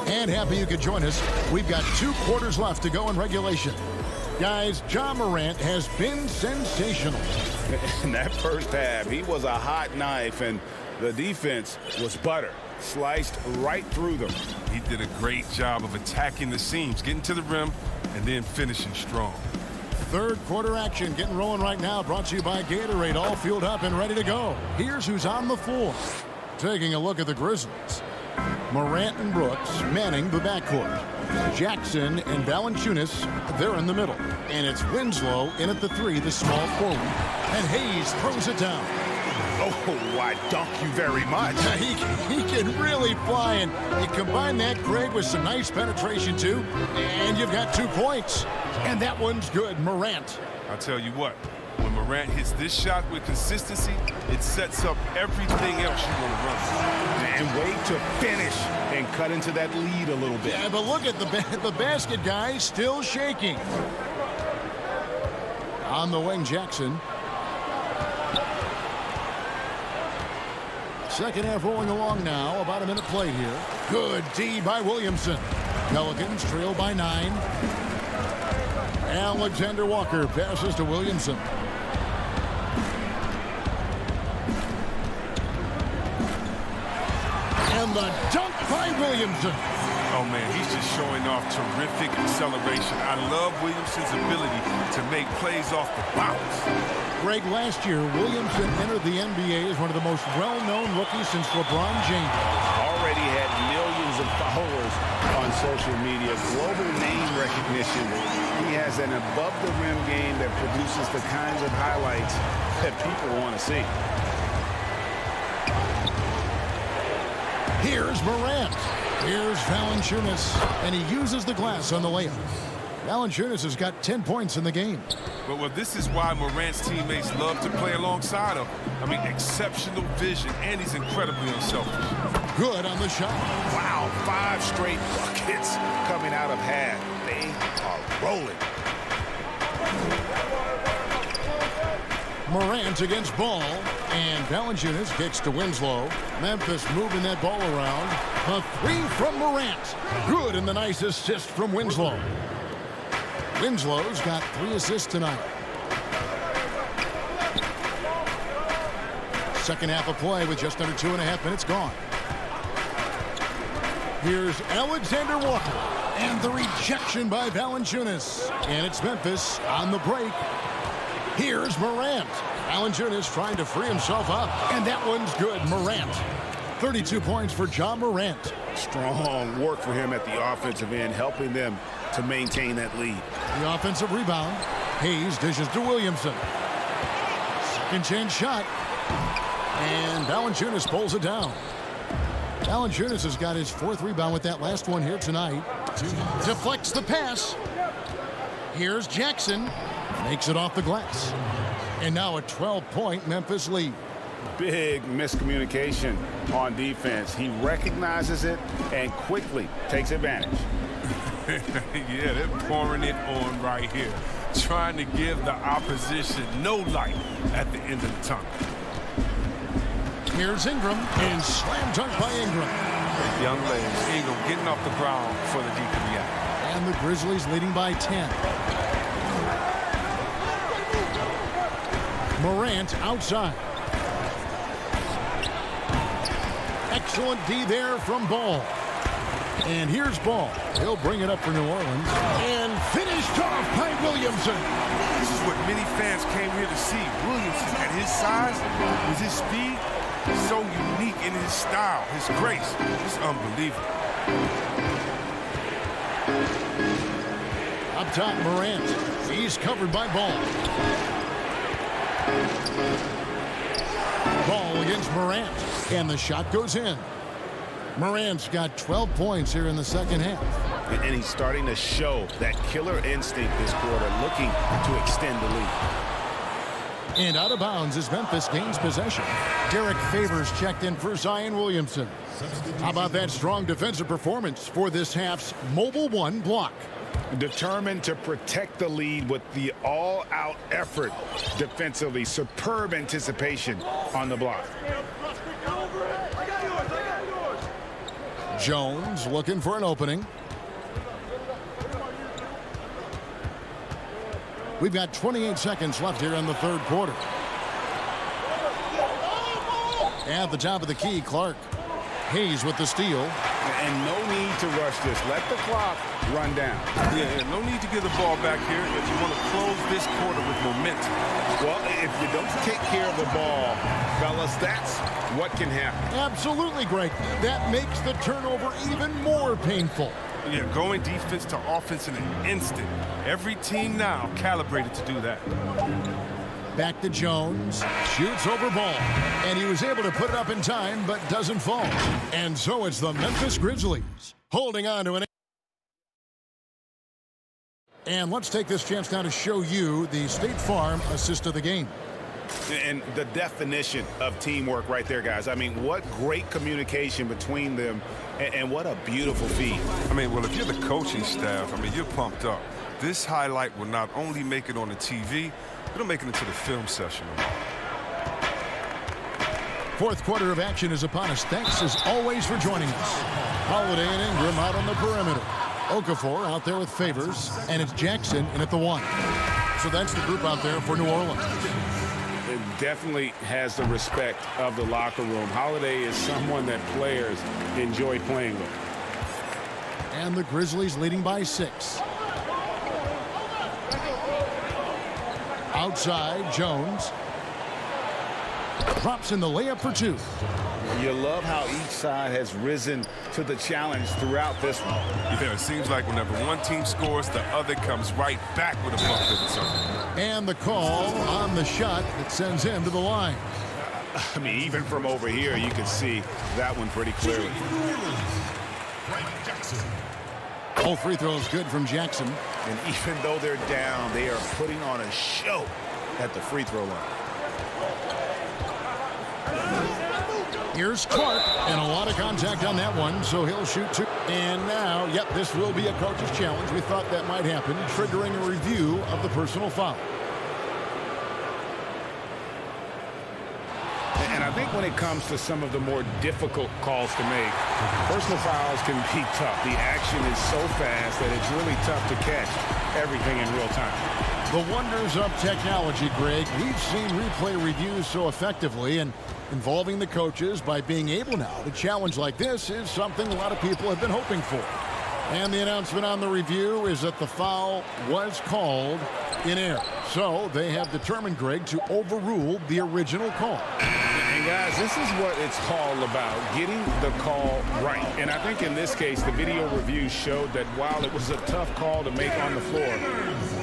And happy you could join us. We've got 2 quarters left to go in regulation. Guys, Ja Morant has been sensational. In that first half, he was a hot knife, and the defense was butter. Sliced right through them. He did a great job of attacking the seams, getting to the rim, and then finishing strong. Third quarter action getting rolling right now. Brought to you by Gatorade. All fueled up and ready to go. Here's who's on the floor. Taking a look at the Grizzlies. Morant and Brooks manning the backcourt. Jackson and Valanciunas, they're in the middle. And it's Winslow in at the 3, the small forward. And Hayes throws it down. Oh, I dunk you very much. He can really fly. And you combine that, Greg, with some nice penetration, too. And you've got 2 points. And that one's good, Morant. I'll tell you what, when Morant hits this shot with consistency, it sets up everything else you want to run. And wait to finish and cut into that lead a little bit. Yeah, but look at the basket, guys, still shaking. On the wing, Jackson. Second half rolling along now. About a minute played here. Good D by Williamson. Pelicans trail by 9. Alexander Walker passes to Williamson. And the dunk by Williamson. Oh, man, he's just showing off terrific acceleration. I love Williamson's ability to make plays off the bounce. Greg, last year, Williamson entered the NBA as one of the most well-known rookies since LeBron James. Already had millions of followers on social media, global name recognition. He has an above-the-rim game that produces the kinds of highlights that people want to see. Here's Morant. Here's Valanciunas, and he uses the glass on the layup. Valanciunas has got 10 points in the game. Well, this is why Morant's teammates love to play alongside him. I mean, exceptional vision, and he's incredibly unselfish. Good on the shot. Wow, 5 straight buckets coming out of half. They are rolling. Morant against Ball, and Valanciunas kicks to Winslow. Memphis moving that ball around. A 3 from Morant. Good, and the nice assist from Winslow. Winslow's got 3 assists tonight. Second half of play with just under 2.5 minutes gone. Here's Alexander Walker, and the rejection by Valanciunas. And it's Memphis on the break. Here's Morant. Valanciunas trying to free himself up, and that one's good. Morant. 32 points for Ja Morant. Strong work for him at the offensive end, helping them to maintain that lead. The offensive rebound. Hayes dishes to Williamson. Second chance shot. And Valanciunas pulls it down. Valanciunas has got his 4th rebound with that last one here tonight. Deflects the pass. Here's Jackson. Makes it off the glass. And now a 12-point Memphis lead. Big miscommunication on defense. He recognizes it and quickly takes advantage. Yeah, they're pouring it on right here. Trying to give the opposition no light at the end of the tunnel. Here's Ingram, and slam dunk by Ingram. Young legs. Ingram getting off the ground for the D to react. And the Grizzlies leading by 10. Morant outside. Excellent D there from Ball. And here's Ball. He'll bring it up for New Orleans. And finished off by Williamson. This is what many fans came here to see. Williamson at his size, with his speed, so unique in his style, his grace. It's unbelievable. Up top, Morant. He's covered by Ball. Ball against Morant. And the shot goes in. Morant's got 12 points here in the second half. And he's starting to show that killer instinct this quarter, looking to extend the lead. And out of bounds as Memphis gains possession. Derek Favors checked in for Zion Williamson. How about that strong defensive performance for this half's Mobile One block? Determined to protect the lead with the all-out effort defensively. Superb anticipation on the block. Jones looking for an opening. We've got 28 seconds left here in the third quarter. At the top of the key, Clark. Hayes with the steal. And no need to rush this. Let the clock run down. Yeah, no need to give the ball back here if you want to close this quarter with momentum. Well, if you don't take care of the ball, fellas, that's what can happen. Absolutely, Greg. That makes the turnover even more painful. Yeah, going defense to offense in an instant. Every team now calibrated to do that. Back to Jones. Shoots over Ball. And he was able to put it up in time, but doesn't fall. And so it's the Memphis Grizzlies holding on to an And let's take this chance now to show you the State Farm assist of the game. And the definition of teamwork right there, guys. I mean, what great communication between them, and what a beautiful feed. I mean, well, if you're the coaching staff, I mean, you're pumped up. This highlight will not only make it on the TV, it'll make it into the film session. Fourth quarter of action is upon us. Thanks, as always, for joining us. Holiday and Ingram out on the perimeter. Okafor out there with Favors, and it's Jackson in at the 1. So that's the group out there for New Orleans. It definitely has the respect of the locker room. Holiday is someone that players enjoy playing with. And the Grizzlies leading by 6. Outside, Jones. Drops in the layup for 2. You love how each side has risen to the challenge throughout this one. Yeah, it seems like whenever one team scores, the other comes right back with a bucket or something. And the call on the shot that sends him to the line. I mean, even from over here, you can see that one pretty clearly. All free throws good from Jackson. And even though they're down, they are putting on a show at the free throw line. Here's Clark, and a lot of contact on that one, so he'll shoot 2. And now, yep, this will be a coach's challenge. We thought that might happen, triggering a review of the personal foul. And I think when it comes to some of the more difficult calls to make, personal fouls can be tough. The action is so fast that it's really tough to catch everything in real time. The wonders of technology, Greg. We've seen replay reviews so effectively, and involving the coaches by being able now to challenge like this is something a lot of people have been hoping for. And the announcement on the review is that the foul was called in error. So they have determined, Greg, to overrule the original call. And guys, this is what it's all about, getting the call right. And I think in this case, the video review showed that while it was a tough call to make on the floor,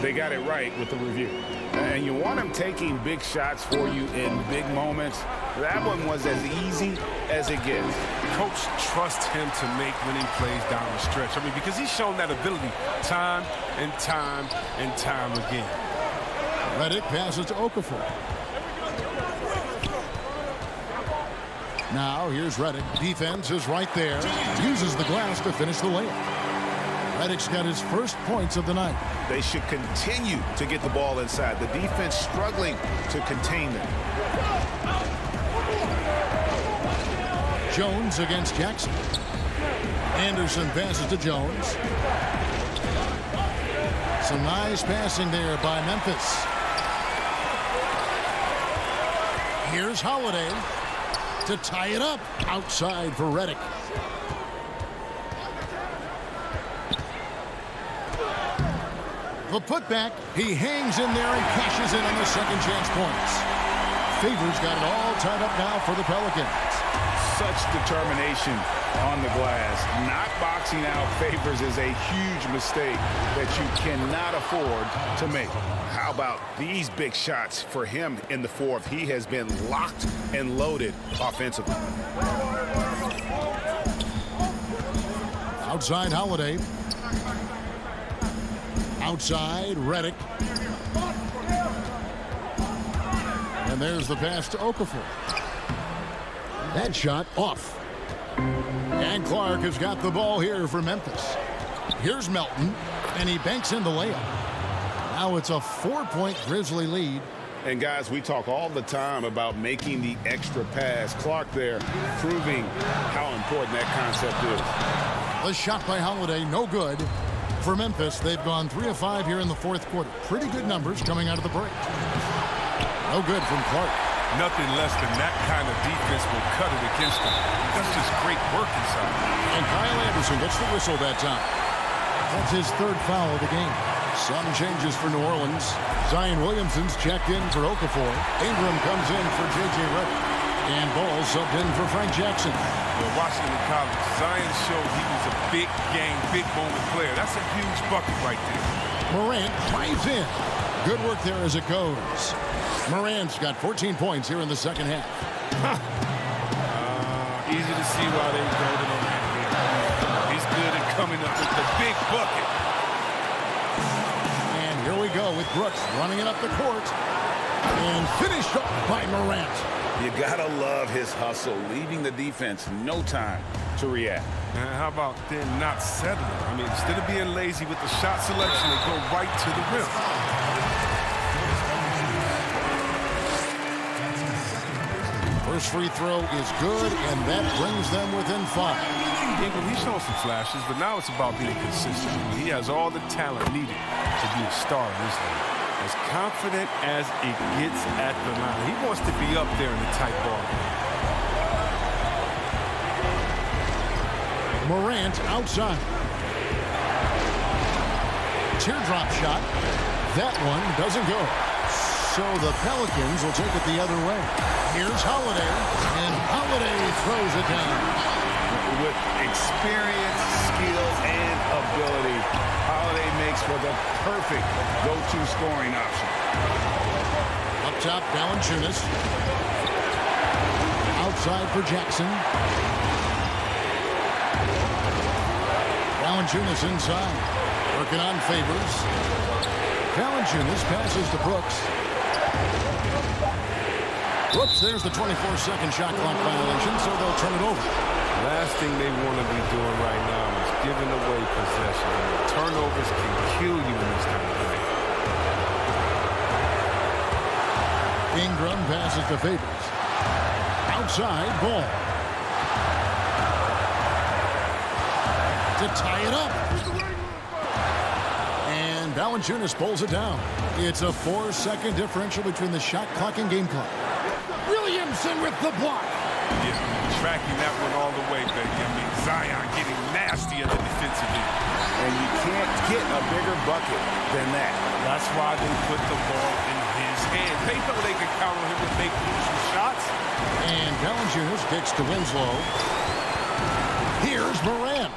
they got it right with the review. And you want them taking big shots for you in big moments. That one was as easy as it gets. Coach trusts him to make winning plays down the stretch. I mean, because he's shown that ability time and time and time again. Redick passes to Okafor. Now here's Redick. Defense is right there. Uses the glass to finish the layup. Redick's got his first points of the night. They should continue to get the ball inside. The defense struggling to contain them. Jones against Jackson. Anderson passes to Jones. Some nice passing there by Memphis. Here's Holiday to tie it up. Outside for Redick. The putback. He hangs in there and cashes in on the second chance points. Favors got it all tied up now for the Pelicans. Such determination on the glass. Not boxing out Favors is a huge mistake that you cannot afford to make. How about these big shots for him in the fourth? He has been locked and loaded offensively. Outside Holiday. Outside Redick. And there's the pass to Okafor. That shot off. And Clark has got the ball here for Memphis. Here's Melton, and he banks in the layup. Now it's a 4-point Grizzly lead. And guys, we talk all the time about making the extra pass. Clark there proving how important that concept is. The shot by Holiday, no good. For Memphis, they've gone 3 of 5 here in the fourth quarter. Pretty good numbers coming out of the break. No good from Clark. Nothing less than that kind of defense will cut it against them. That's just great work inside. And Kyle Anderson gets the whistle that time. That's his third foul of the game. Some changes for New Orleans. Zion Williamson's checked in for Okafor. Ingram comes in for J.J. Redick. And Ball subbed in for Frank Jackson. Well, watching in college, Zion showed he was a big game, big moment player. That's a huge bucket right there. Morant drives in. Good work there as it goes. Morant's got 14 points here in the second half. Easy to see why they voted on that here. He's good at coming up with the big bucket. Brooks running it up the court. And finished off by Morant. You gotta love his hustle, leaving the defense no time to react. And how about then not settling? I mean, instead of being lazy with the shot selection, they go right to the rim. First free throw is good, and that brings them within 5. Ingram, he's shown some flashes, but now it's about being consistent. He has all the talent needed to be a star in this league. As confident as it gets at the line. He wants to be up there in the tight ball game. Morant outside. Teardrop shot. That one doesn't go. So the Pelicans will take it the other way. Here's Holiday, and Holiday throws it down. With experience, skill, and ability, Holiday makes for the perfect go-to scoring option. Up top, Valanciunas. Outside for Jackson. Valanciunas inside. Working on Favors. Valanciunas passes to Brooks. Whoops, there's the 24-second shot clock violation, so they'll turn it over. Last thing they want to be doing right now is giving away possession. Turnovers can kill you in this kind of game. Ingram passes to Favors. Outside, Ball. To tie it up. And Valanciunas pulls it down. It's a 4-second differential between the shot clock and game clock. Williamson with the block. Yeah, tracking that one all the way, baby. I mean, Zion getting nasty at the defensive end. And you can't get a bigger bucket than that. That's why they put the ball in his hand. They know they can count on him to make some shots. And Valanciunas kicks to Winslow. Here's Morant.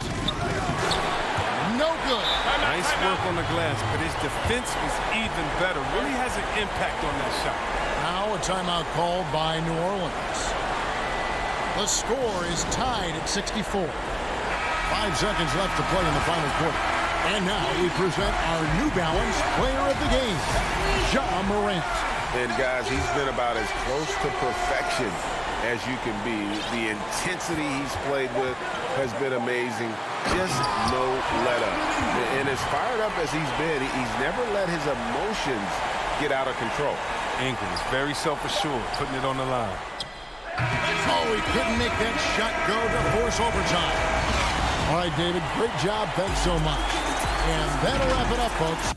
No good. Nice work on the glass, but his defense was even better. Really has an impact on that shot. Now a timeout called by New Orleans. The score is tied at 64. 5 seconds left to play in the final quarter. And now we present our New Balance player of the game, Ja Morant. And guys, he's been about as close to perfection as you can be. The intensity he's played with has been amazing. Just no let up. And as fired up as he's been, he's never let his emotions get out of control. Ingram is very self-assured, putting it on the line. Oh, he couldn't make that shot go to force overtime. All right, David, great job. Thanks so much. And that'll wrap it up, folks.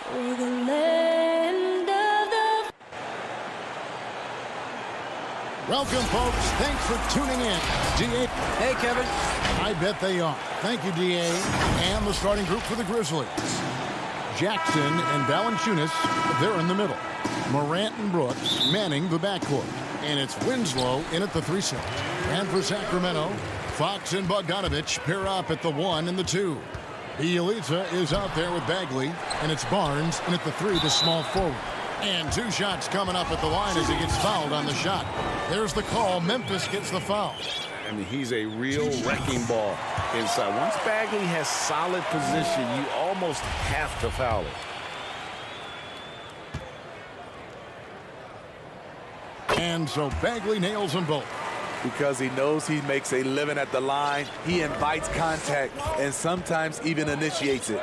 for the land of the... Welcome, folks. Thanks for tuning in. D.A. Hey, Kevin. I bet they are. Thank you, D.A. And the starting group for the Grizzlies. Jackson and Valanciunas, they're in the middle. Morant and Brooks manning the backcourt. And it's Winslow in at the 3 slot. And for Sacramento, Fox and Bogdanovich pair up at the 1 and the 2. Bielitsa is out there with Bagley, and it's Barnes in at the 3, the small forward. And 2 shots coming up at the line as he gets fouled on the shot. There's the call. Memphis gets the foul. I mean, he's a real wrecking ball inside. Once Bagley has solid position, you almost have to foul it. And so Bagley nails them both. Because he knows he makes a living at the line, he invites contact and sometimes even initiates it.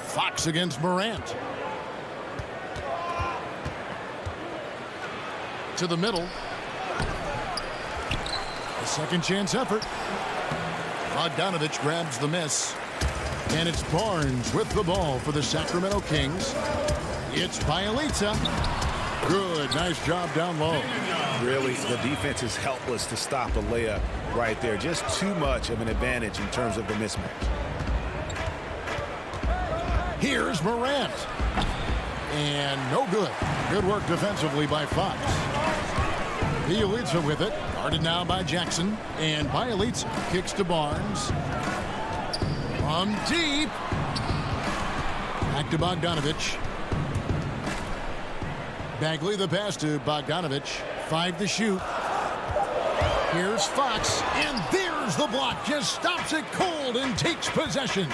Fox against Morant. To the middle. A second chance effort. Bogdanovich grabs the miss. And it's Barnes with the ball for the Sacramento Kings. It's Bielitsa. Good, nice job down low. Really, the defense is helpless to stop a layup right there. Just too much of an advantage in terms of the mismatch. Here's Morant. And no good. Good work defensively by Fox. Bielitsa with it. Guarded now by Jackson. And Bielitsa kicks to Barnes. From deep. Back to Bogdanovich. Bagley the pass to Bogdanovich. 5 to shoot. Here's Fox. And there's the block. Just stops it cold and takes possession.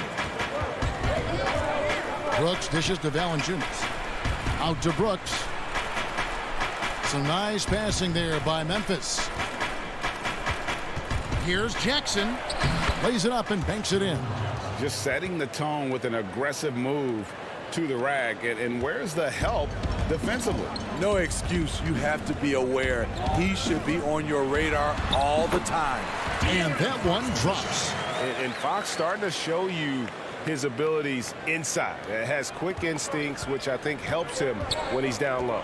Brooks dishes to Valanciunas. Out to Brooks. Some nice passing there by Memphis. Here's Jackson. Lays it up and banks it in. Just setting the tone with an aggressive move to the rack. And where's the help defensively? No excuse. You have to be aware. He should be on your radar all the time. And that one drops. And Fox starting to show you his abilities inside. It has quick instincts, which I think helps him when he's down low.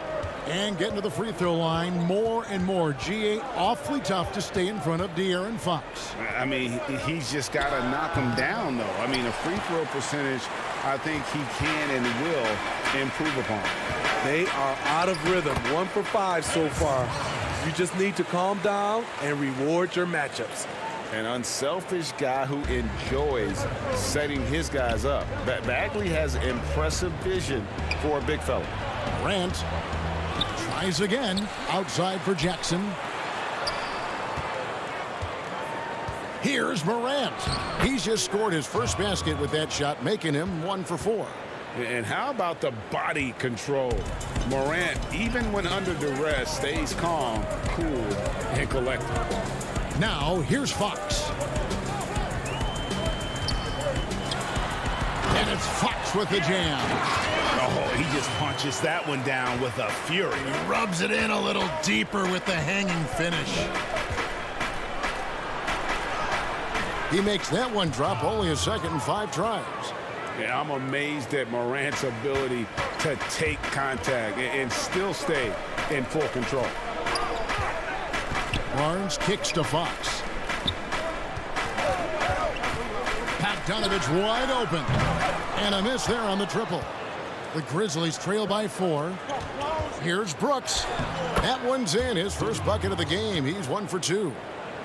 And getting to the free throw line more and more. GA awfully tough to stay in front of De'Aaron Fox. I mean, he's just got to knock him down, though. I mean, a free throw percentage, I think he can and will improve upon. They are out of rhythm. 1 for 5 so far. You just need to calm down and reward your matchups. An unselfish guy who enjoys setting his guys up. Bagley has impressive vision for a big fella. Grant tries again. Outside for Jackson. Here's Morant. He's just scored his first basket with that shot, making him 1 for 4. And how about the body control? Morant, even when under duress, stays calm, cool, and collected. Now, here's Fox. And it's Fox with the jam. Oh, he just punches that one down with a fury. He rubs it in a little deeper with the hanging finish. He makes that one drop only a second and 5 tries. Yeah, I'm amazed at Morant's ability to take contact and still stay in full control. Barnes kicks to Fox. Bogdanovich wide open. And a miss there on the triple. The Grizzlies trail by 4. Here's Brooks. That one's in. His first bucket of the game. He's 1 for 2.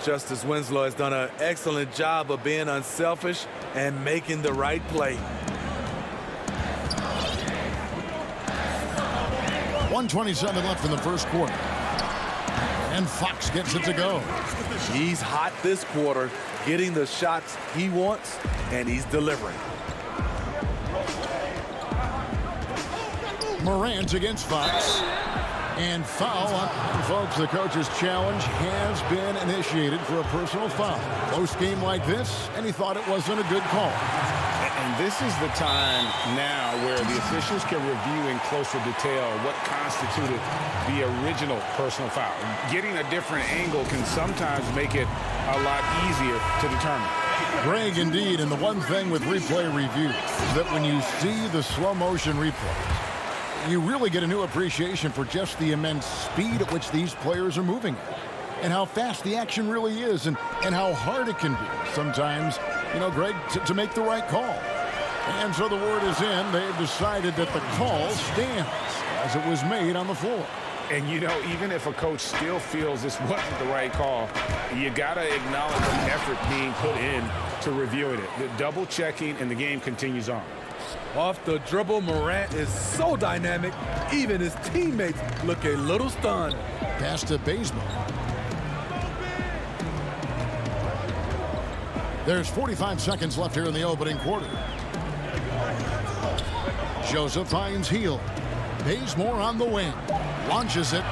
Justice Winslow has done an excellent job of being unselfish and making the right play. 1:27 left in the first quarter. And Fox gets it to go. He's hot this quarter, getting the shots he wants, and he's delivering. Morant against Fox. And foul. Folks, the coach's challenge has been initiated for a personal foul. Close game like this, and he thought it wasn't a good call. And this is the time now where the officials can review in closer detail what constituted the original personal foul. Getting a different angle can sometimes make it a lot easier to determine. Greg, indeed, and the one thing with replay review is that when you see the slow motion replays, you really get a new appreciation for just the immense speed at which these players are moving and how fast the action really is and how hard it can be sometimes, Greg, to make the right call. And so the word is in. They've decided that the call stands as it was made on the floor. And, even if a coach still feels this wasn't the right call, you got to acknowledge the effort being put in to reviewing it. The double checking, and the game continues on. Off the dribble, Morant is so dynamic, even his teammates look a little stunned. Pass to Bazemore. There's 45 seconds left here in the opening quarter. Joseph finds Hield. Bazemore on the wing. Launches it.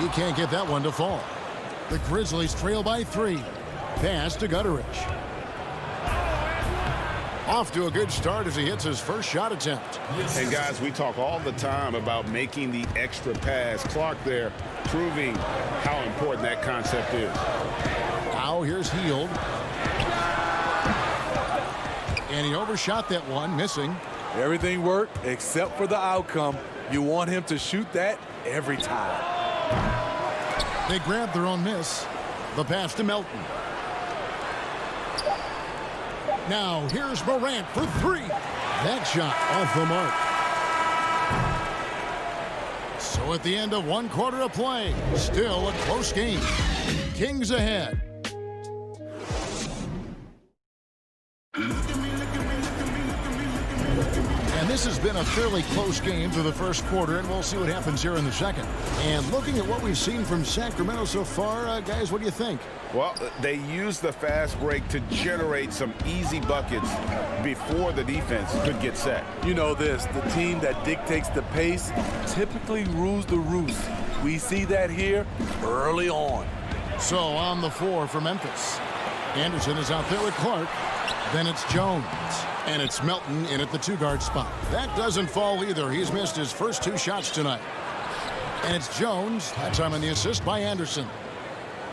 He can't get that one to fall. The Grizzlies trail by 3. Pass to Gutteridge. Off to a good start as he hits his first shot attempt. And guys, we talk all the time about making the extra pass. Clark there proving how important that concept is. Now here's Hield. And he overshot that one, missing. Everything worked except for the outcome. You want him to shoot that every time. They grab their own miss. The pass to Melton. Now here's Morant for 3. That shot off the mark. So at the end of one quarter of play, still a close game. Kings ahead. This has been a fairly close game through the first quarter, and we'll see what happens here in the second. And looking at what we've seen from Sacramento so far, guys, what do you think? Well, they used the fast break to generate some easy buckets before the defense could get set. You know this, the team that dictates the pace typically rules the roost. We see that here early on. So on the floor for Memphis. Anderson is out there with Clark. Then it's Jones. And it's Melton in at the 2-guard spot. That doesn't fall either. He's missed his first 2 shots tonight. And it's Jones. That time on the assist by Anderson.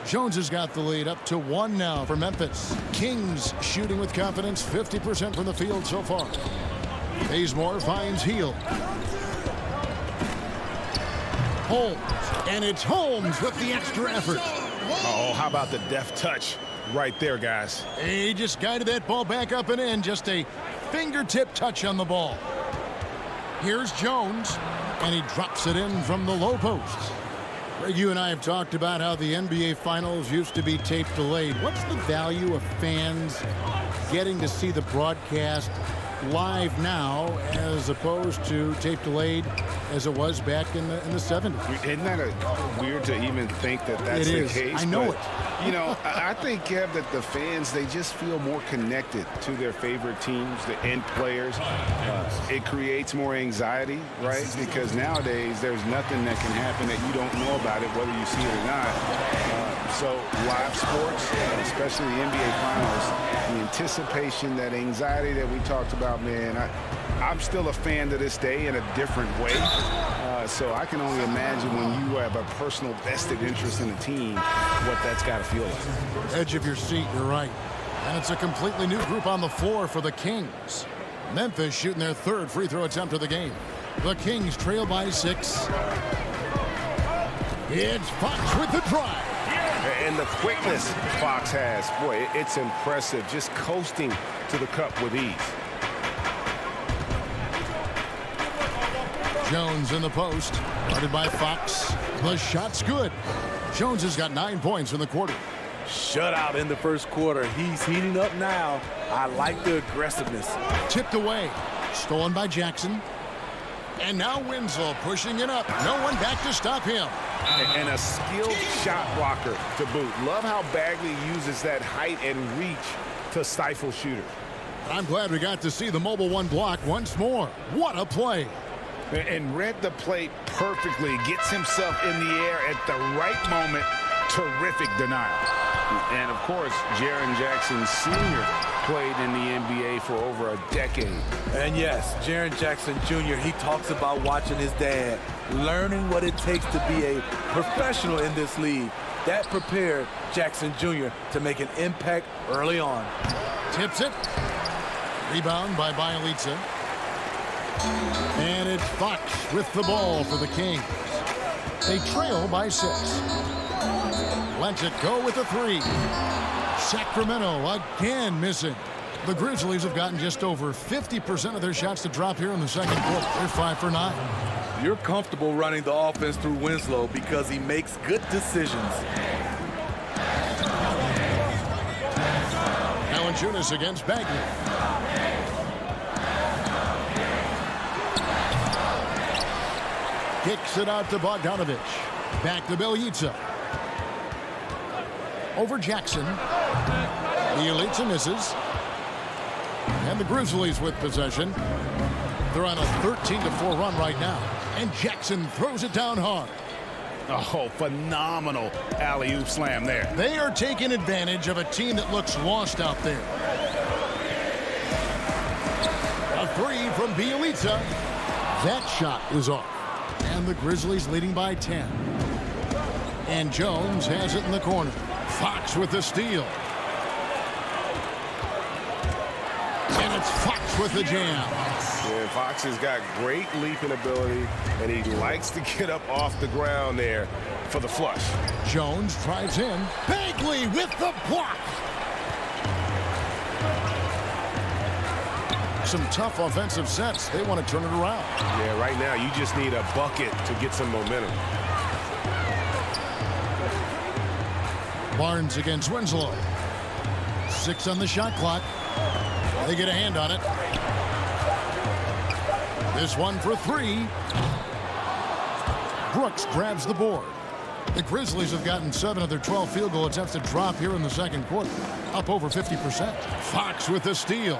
Jones has got the lead up to 1 now for Memphis. Kings shooting with confidence, 50% from the field so far. Bazemore finds Hield. Holmes. And it's Holmes with the extra effort. Oh, how about the deft touch right there, guys? He just guided that ball back up and in. Just a fingertip touch on the ball. Here's Jones, and he drops it in from the low post. Greg, you and I have talked about how the NBA Finals used to be tape delayed. What's the value of fans getting to see the broadcast live now as opposed to tape delayed as it was back in the 70s? Isn't that weird to even think that that's the case? I know it. I think, Kev, that the fans, they just feel more connected to their favorite teams, the end players. It creates more anxiety, right? Because nowadays there's nothing that can happen that you don't know about it, whether you see it or not. So live sports, especially the NBA Finals, the anticipation, that anxiety that we talked about, man, I'm still a fan to this day in a different way. So I can only imagine when you have a personal vested interest in a team, what that's got to feel like. Edge of your seat, you're right. And it's a completely new group on the floor for the Kings. Memphis shooting their 3rd free throw attempt of the game. The Kings trail by 6. It's Fox with the drive. And the quickness Fox has, boy, it's impressive. Just coasting to the cup with ease. Jones in the post, guarded by Fox. The shot's good. Jones has got 9 points in the quarter. Shutout in the first quarter. He's heating up now. I like the aggressiveness. Tipped away. Stolen by Jackson. And now Winslow pushing it up. No one back to stop him. And a skilled shot blocker to boot. Love how Bagley uses that height and reach to stifle shooters. I'm glad we got to see the mobile 1 block once more. What a play. And read the play perfectly. Gets himself in the air at the right moment. Terrific denial. And, of course, Jaren Jackson Sr. played in the NBA for over a decade. And, yes, Jaren Jackson Jr., he talks about watching his dad, learning what it takes to be a professional in this league. That prepared Jackson Jr. to make an impact early on. Tips it. Rebound by Bielitsa. And it's Fox with the ball for the Kings. They trail by 6. Lets it go with a 3. Sacramento again missing. The Grizzlies have gotten just over 50% of their shots to drop here in the second quarter. They're 5 for 9. You're comfortable running the offense through Winslow because he makes good decisions. Valanciunas against Bagley. Kicks it out to Bogdanovich. Back to Bielitsa. Over Jackson. Bielitsa misses. And the Grizzlies with possession. They're on a 13-4 run right now. And Jackson throws it down hard. Oh, phenomenal alley-oop slam there. They are taking advantage of a team that looks lost out there. A 3 from Bielitsa. That shot is off. And the Grizzlies leading by 10. And Jones has it in the corner. Fox with the steal. And it's Fox with the jam. Yeah, Fox has got great leaping ability, and he likes to get up off the ground there for the flush. Jones drives in. Bagley with the block. Some tough offensive sets. They want to turn it around. Yeah, right now you just need a bucket to get some momentum. Barnes against Winslow. 6 on the shot clock. They get a hand on it. This one for 3. Brooks grabs the board. The Grizzlies have gotten 7 of their 12 field goal attempts to drop here in the second quarter. Up over 50%. Fox with the steal.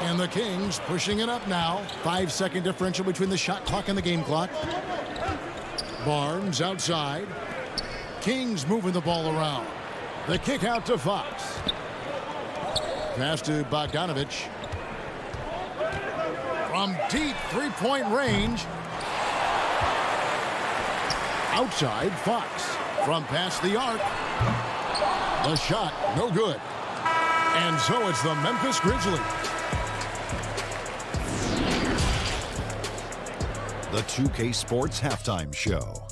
And the Kings pushing it up now. 5-second differential between the shot clock and the game clock. Barnes outside. Kings moving the ball around. The kick out to Fox. Pass to Bogdanovich. From deep three-point range. Outside, Fox. From past the arc. The shot, no good. And so it's the Memphis Grizzlies. The 2K Sports Halftime Show.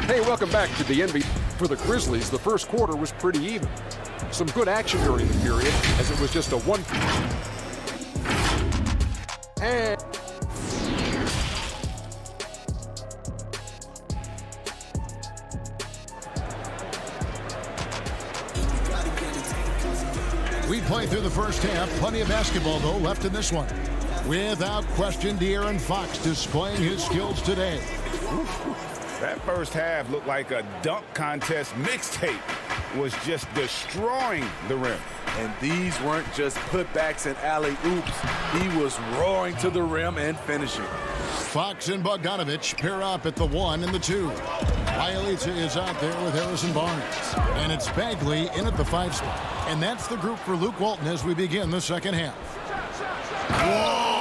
Hey, welcome back to the NBA. For the Grizzlies, the first quarter was pretty even. Some good action during the period, as it was just a 1. And we played through the first half. Plenty of basketball, though, left in this one. Without question, De'Aaron Fox displaying his skills today. That first half looked like a dunk contest mixtape. Was just destroying the rim. And these weren't just putbacks and alley-oops. He was roaring to the rim and finishing. Fox and Bogdanovich pair up at the 1 and the 2. Bielitsa is out there with Harrison Barnes. And it's Bagley in at the 5 spot. And that's the group for Luke Walton as we begin the second half. Whoa!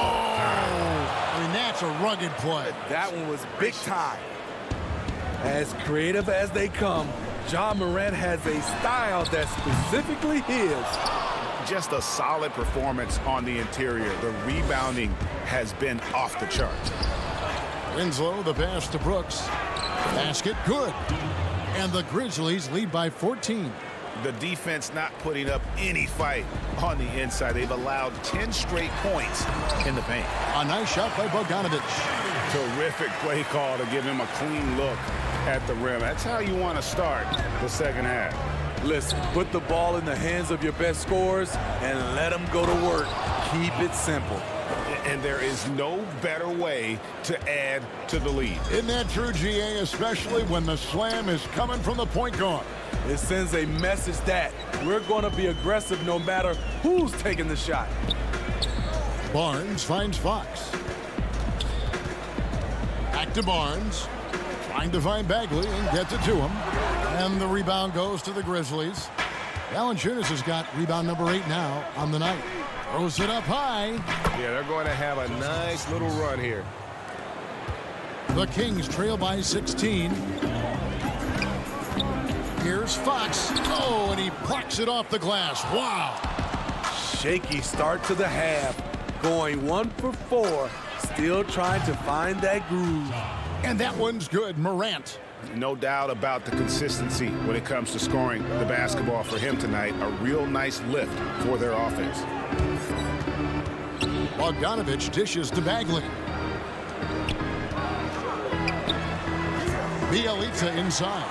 I mean, that's a rugged play. That one was big time. As creative as they come, Ja Morant has a style that's specifically his. Just a solid performance on the interior. The rebounding has been off the charts. Winslow, the pass to Brooks. Basket, good. And the Grizzlies lead by 14. The defense not putting up any fight on the inside. They've allowed 10 straight points in the paint. A nice shot by Bogdanovich. Terrific play call to give him a clean look at the rim. That's how you want to start the second half. Listen, put the ball in the hands of your best scorers and let them go to work. Keep it simple. And there is no better way to add to the lead. Isn't that true, GA, especially when the slam is coming from the point guard? It sends a message that we're going to be aggressive no matter who's taking the shot. Barnes finds Fox. Back to Barnes. Trying to find Bagley and gets it to him. And the rebound goes to the Grizzlies. Valanciunas has got rebound number 8 now on the night. Throws it up high. Yeah, they're going to have a nice little run here. The Kings trail by 16. Here's Fox. Oh, and he plucks it off the glass. Wow. Shaky start to the half. Going 1 for 4. Still trying to find that groove. And that one's good. Morant. No doubt about the consistency when it comes to scoring the basketball for him tonight. A real nice lift for their offense. Bogdanovich dishes to Bagley. Bielitsa inside.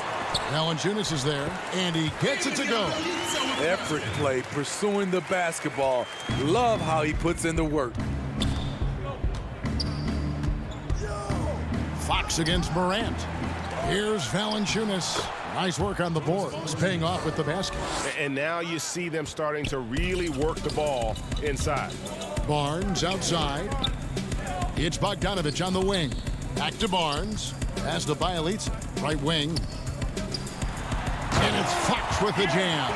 Valanciunas is there, and he gets it to go. Effort play, pursuing the basketball. Love how he puts in the work. Fox against Morant. Here's Valanciunas. Nice work on the board. It's paying off with the basket. And now you see them starting to really work the ball inside. Barnes outside. It's Bogdanovich on the wing. Back to Barnes. Pass to Bielitsa. Right wing. And it's Fox with the jam.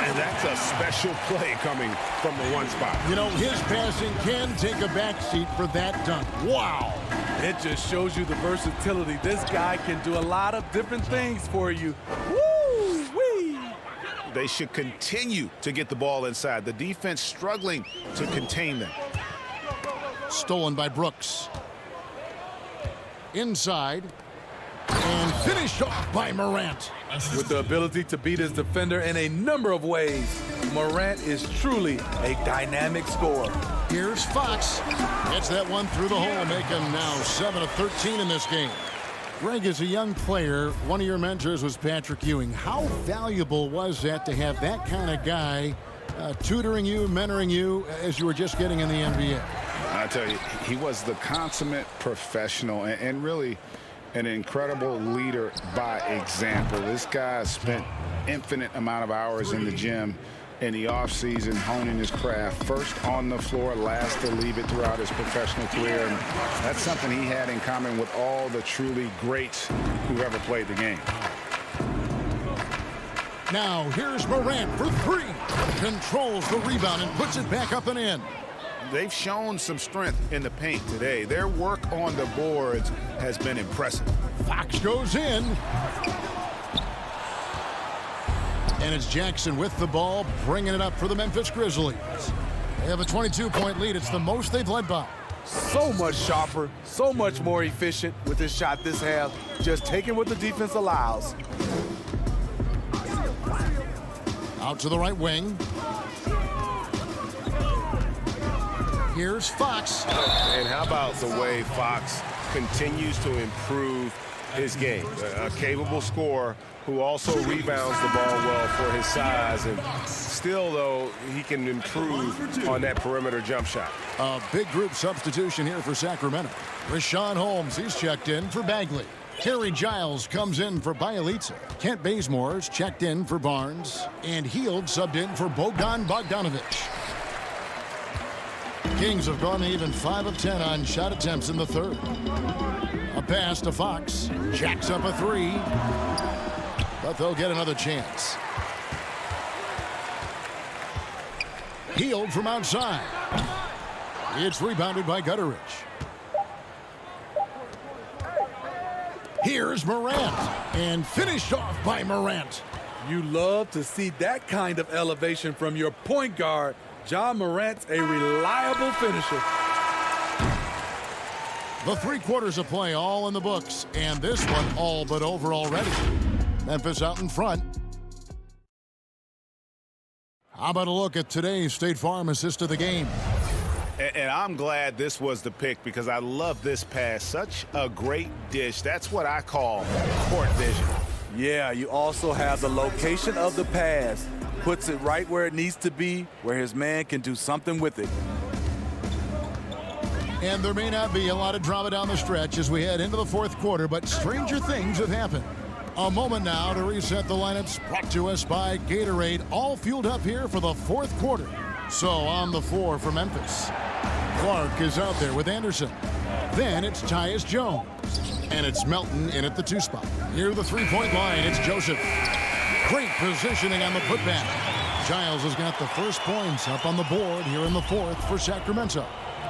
And that's a special play coming from the one spot. You know, his passing can take a backseat for that dunk. Wow. It just shows you the versatility. This guy can do a lot of different things for you. Woo-wee! They should continue to get the ball inside. The defense struggling to contain them. Stolen by Brooks. Inside. And finished off by Morant. With the ability to beat his defender in a number of ways, Morant is truly a dynamic scorer. Here's Fox. Gets that one through the hole, making now 7 of 13 in this game. Greg, as a young player, one of your mentors was Patrick Ewing. How valuable was that to have that kind of guy tutoring you, mentoring you as you were just getting in the NBA? I tell you, he was the consummate professional and really an incredible leader by example. This guy spent infinite amount of hours in the gym in the offseason honing his craft. First on the floor, last to leave it throughout his professional career. And that's something he had in common with all the truly greats who ever played the game. Now here's Morant for 3. Controls the rebound and puts it back up and in. They've shown some strength in the paint today. Their work on the boards has been impressive. Fox goes in. And it's Jackson with the ball, bringing it up for the Memphis Grizzlies. They have a 22-point lead. It's the most they've led by. So much sharper, so much more efficient with his shot this half. Just taking what the defense allows. Out to the right wing. Here's Fox. And how about the way Fox continues to improve his game? A capable scorer who also rebounds the ball well for his size. And still, though, he can improve on that perimeter jump shot. A big group substitution here for Sacramento. Rashawn Holmes, he's checked in for Bagley. Terry Giles comes in for Bielitsa. Kent Bazemore's checked in for Barnes. And Hield subbed in for Bogdanovich. Kings have gone even 5 of 10 on shot attempts in the third. A pass to Fox. Jacks up a 3. But they'll get another chance. Hield from outside. It's rebounded by Gutteridge. Here's Morant. And finished off by Morant. You love to see that kind of elevation from your point guard. Ja Morant's a reliable finisher. The 3 quarters of play all in the books, and this one all but over already. Memphis out in front. How about a look at today's State Farm assist of the game? And I'm glad this was the pick because I love this pass. Such a great dish. That's what I call court vision. Yeah, you also have the location of the pass. Puts it right where it needs to be, where his man can do something with it. And there may not be a lot of drama down the stretch as we head into the 4th quarter, but stranger things have happened. A moment now to reset the lineups, brought to us by Gatorade, all fueled up here for the 4th quarter. So on the floor for Memphis, Clark is out there with Anderson. Then it's Tyus Jones. And it's Melton in at the 2 spot. Near the 3-point line, it's Joseph. Great positioning on the putback. Giles has got the first points up on the board here in the 4th for Sacramento.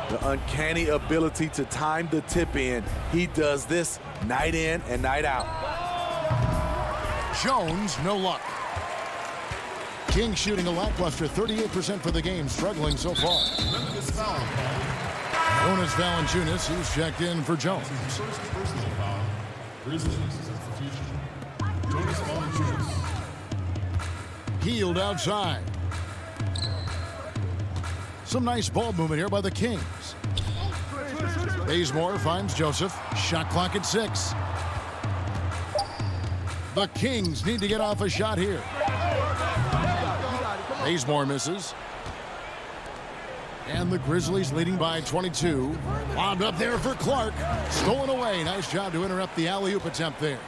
The uncanny ability to time the tip in. He does this night in and night out. Jones, no luck. King shooting a lackluster 38% for the game, struggling so far. Jonas Valanciunas, he's checked in for Jones. Healed outside. Some nice ball movement here by the Kings. Bazemore finds Joseph. Shot clock at 6. The Kings need to get off a shot here. Bazemore misses. And the Grizzlies leading by 22. Lobbed up there for Clark. Stolen away. Nice job to interrupt the alley-oop attempt there.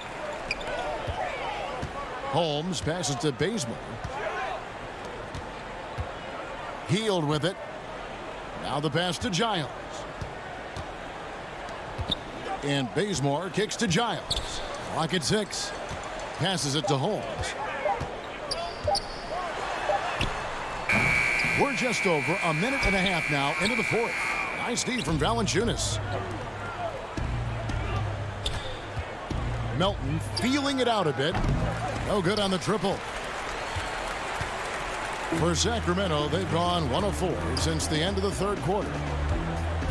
Holmes passes to Bazemore. Healed with it. Now the pass to Giles. And Bazemore kicks to Giles. Clock at 6. Passes it to Holmes. We're just over a minute and a half now into the fourth. Nice D from Valanciunas. Melton feeling it out a bit. No good on the triple. For Sacramento, they've gone 1 of 4 since the end of the third quarter.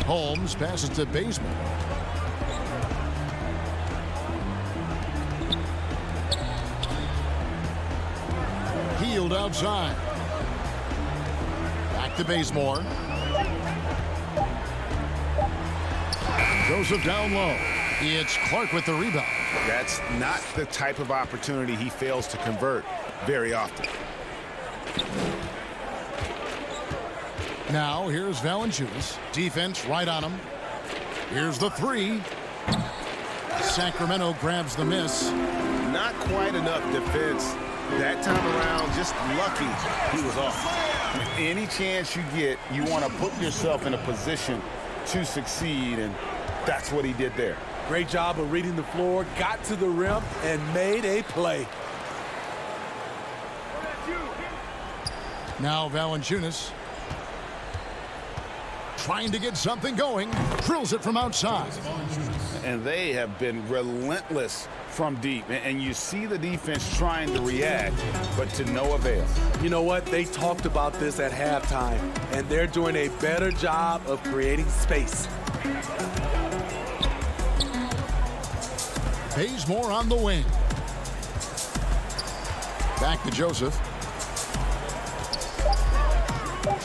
Holmes passes to Bazemore. Healed outside. Back to Bazemore. Joseph down low. It's Clark with the rebound. That's not the type of opportunity he fails to convert very often. Now here's Valanciunas. Defense right on him. Here's the 3. Sacramento grabs the miss. Not quite enough defense that time around. Just lucky he was off. Any chance you get, you want to put yourself in a position to succeed, and that's what he did there. Great job of reading the floor, got to the rim, and made a play. Now Valanciunas trying to get something going. Drills it from outside. And they have been relentless from deep. And you see the defense trying to react, but to no avail. You know what? They talked about this at halftime, and they're doing a better job of creating space. Bazemore on the wing. Back to Joseph.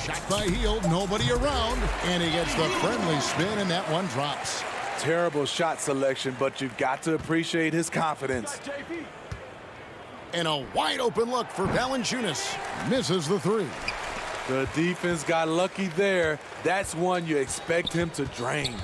Shot by Hield, nobody around, and he gets the friendly spin, and that one drops. Terrible shot selection, but you've got to appreciate his confidence. And a wide open look for Valanciunas. Misses the 3. The defense got lucky there. That's one you expect him to drain.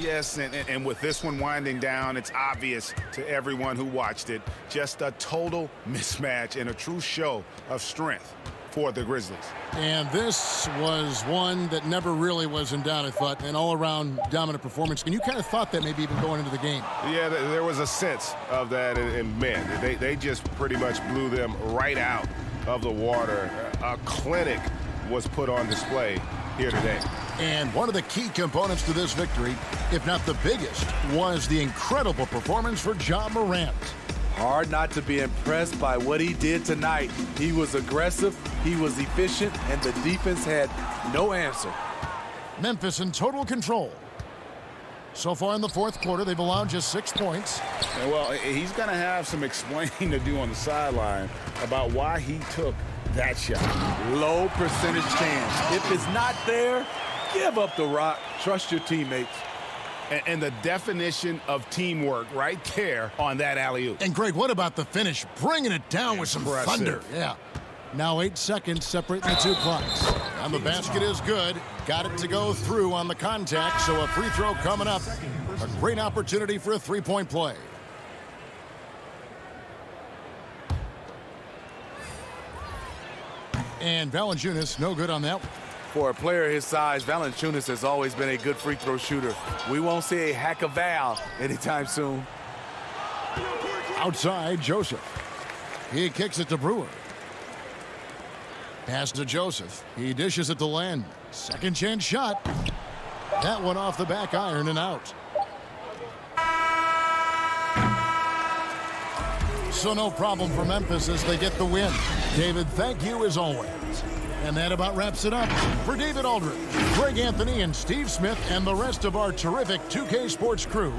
Yes, and with this one winding down, it's obvious to everyone who watched it. Just a total mismatch and a true show of strength for the Grizzlies. And this was one that never really was in doubt, I thought, an all-around dominant performance. And you kind of thought that maybe even going into the game. Yeah, there was a sense of that, and man, they just pretty much blew them right out of the water. A clinic was put on display here today. And one of the key components to this victory, if not the biggest, was the incredible performance for Ja Morant. Hard not to be impressed by what he did tonight. He was aggressive, he was efficient, and the defense had no answer. Memphis in total control. So far in the fourth quarter, they've allowed just 6 points. And well, he's going to have some explaining to do on the sideline about why he took that shot. Low percentage chance. If it's not there, give up the rock. Trust your teammates. And the definition of teamwork right there on that alley-oop. And Greg, what about the finish? Bringing it down with some thunder. Yeah. Now 8 seconds separating the 2 clocks. And the basket is good. Got it to go through on the contact, so a free throw coming up. A great opportunity for a three-point play. And Valanciunas, no good on that one. For a player his size, Valanciunas has always been a good free throw shooter. We won't see a hack of Val anytime soon. Outside, Joseph. He kicks it to Brewer. Pass to Joseph. He dishes it to Len. Second chance shot. That one off the back iron and out. So no problem for Memphis as they get the win. David, thank you as always. And that about wraps it up. For David Aldridge, Greg Anthony, and Steve Smith, and the rest of our terrific 2K Sports crew,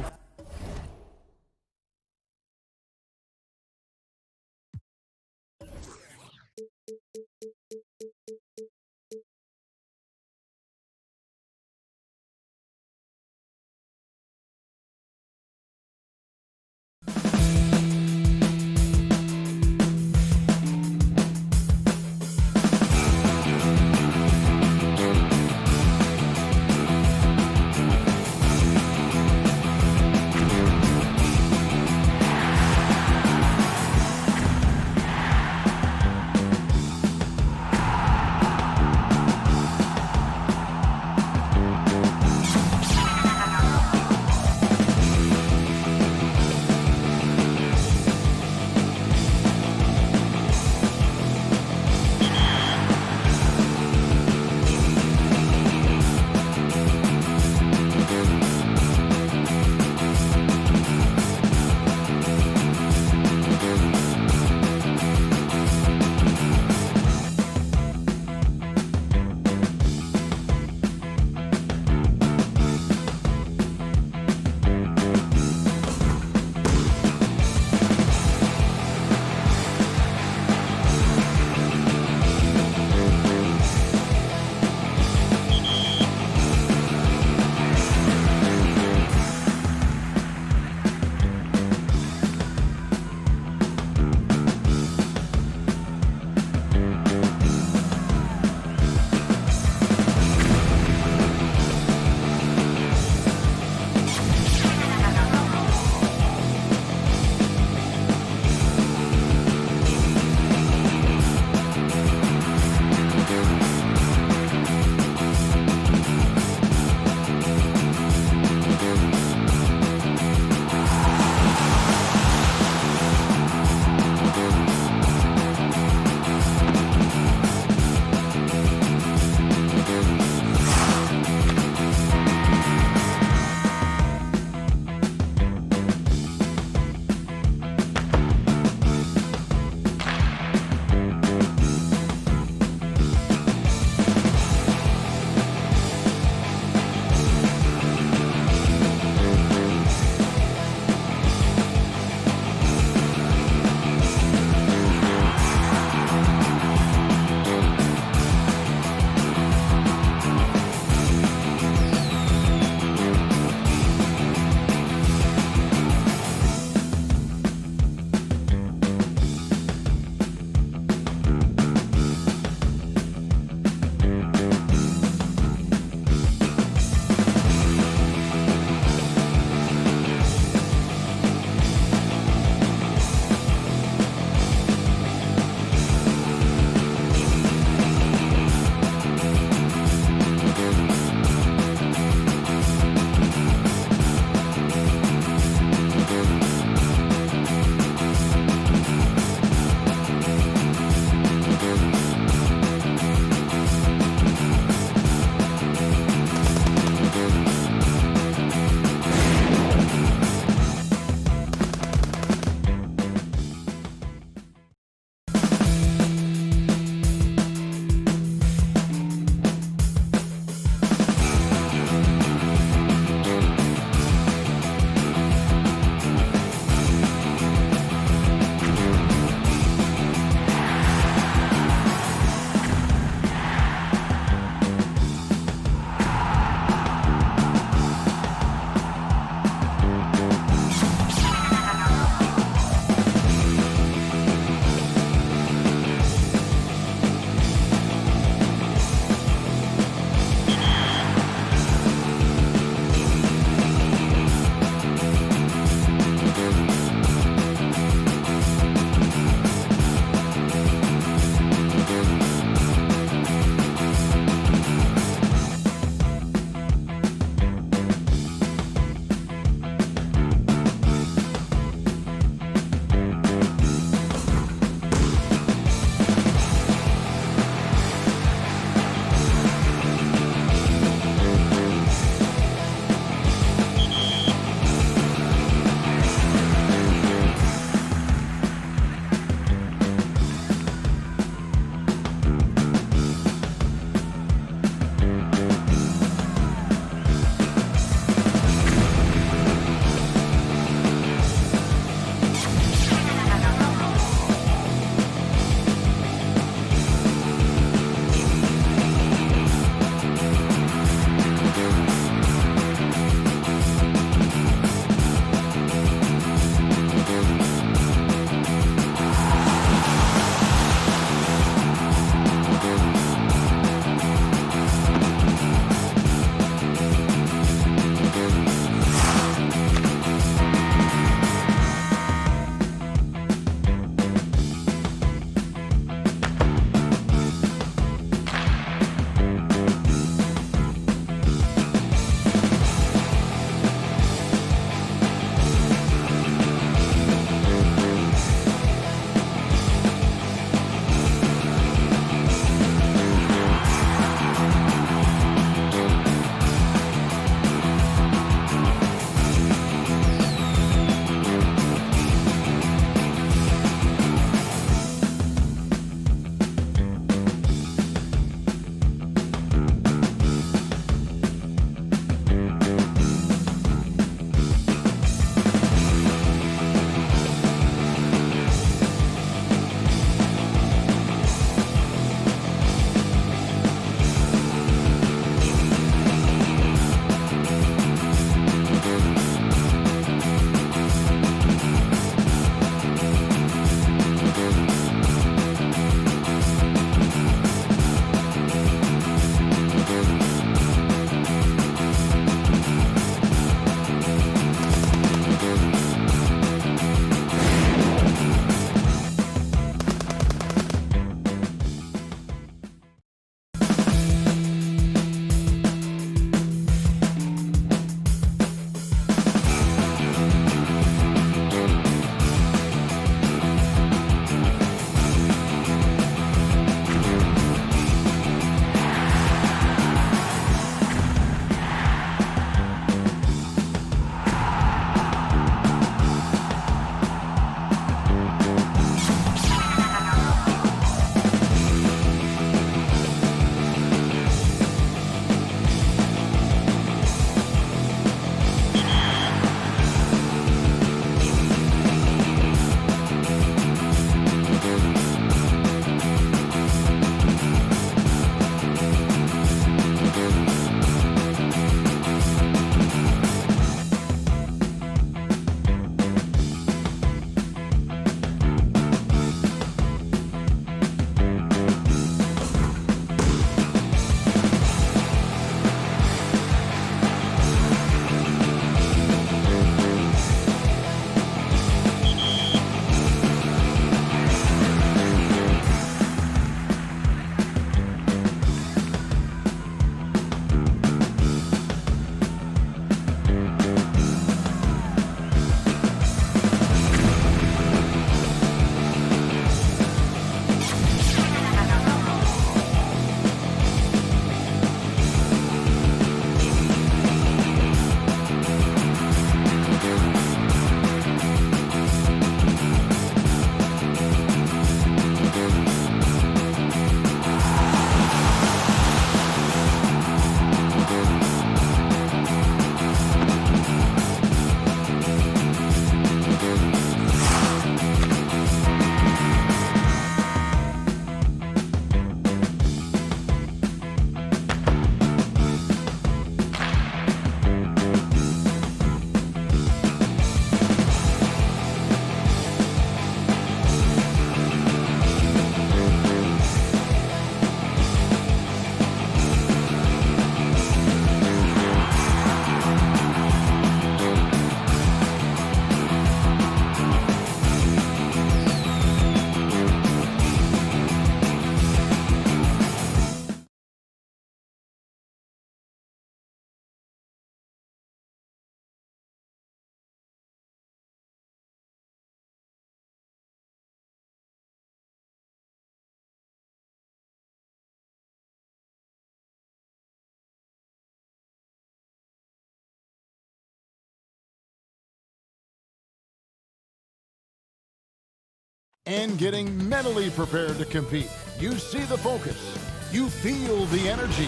and getting mentally prepared to compete. You see the focus. You feel the energy.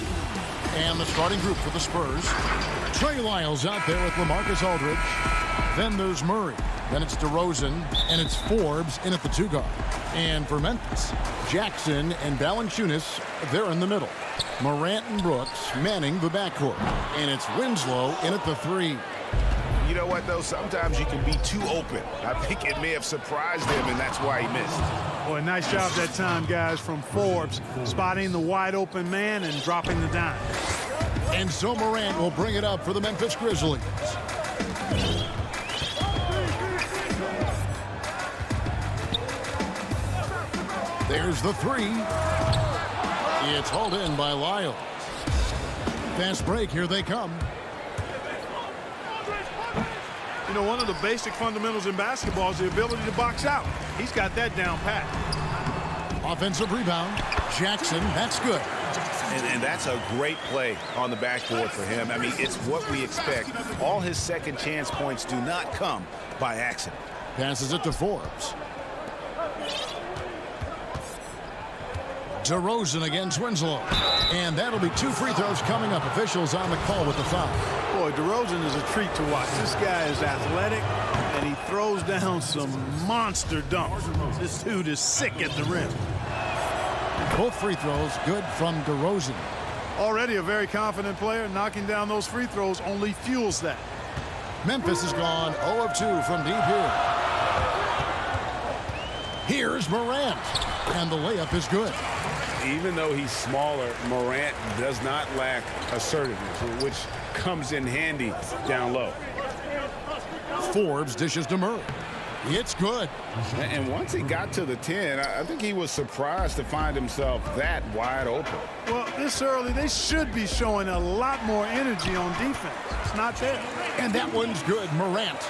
And the starting group for the Spurs. Trey Lyles out there with LaMarcus Aldridge. Then there's Murray. Then it's DeRozan. And it's Forbes in at the 2 guard. And for Memphis, Jackson and Valanciunas, they're in the middle. Morant and Brooks manning the backcourt. And it's Winslow in at the 3. You know what, though? Sometimes you can be too open. I think it may have surprised him, and that's why he missed. Boy, nice job that time, guys, from Forbes, spotting the wide-open man and dropping the dime. And so Morant will bring it up for the Memphis Grizzlies. There's the 3. It's hauled in by Lyles. Fast break, here they come. You know, one of the basic fundamentals in basketball is the ability to box out. He's got that down pat. Offensive rebound. Jackson, that's good. And that's a great play on the backboard for him. I mean, it's what we expect. All his second chance points do not come by accident. Passes it to Forbes. DeRozan against Winslow. And that'll be 2 free throws coming up. Officials on the call with the foul. Boy, DeRozan is a treat to watch. This guy is athletic, and he throws down some monster dunks. This dude is sick at the rim. Both free throws good from DeRozan. Already a very confident player. Knocking down those free throws only fuels that. Memphis has gone 0 of 2 from deep here. Here's Morant. And the layup is good. Even though he's smaller, Morant does not lack assertiveness, which comes in handy down low. Forbes dishes to Murray. It's good. And once he got to the 10, I think he was surprised to find himself that wide open. Well, this early, they should be showing a lot more energy on defense. It's not there. And that one's good, Morant.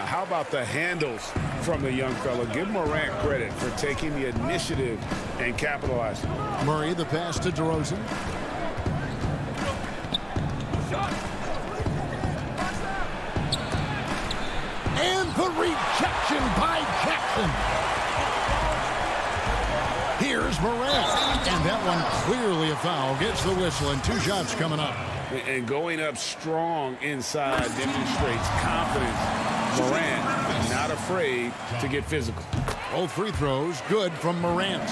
How about the handles from the young fella? Give Morant credit for taking the initiative and capitalizing. Murray, the pass to DeRozan. And the rejection by Jackson. Here's Morant. And that one clearly a foul. Gets the whistle and 2 shots coming up. And going up strong inside demonstrates confidence. Morant not afraid to get physical. Both free throws good from Morant.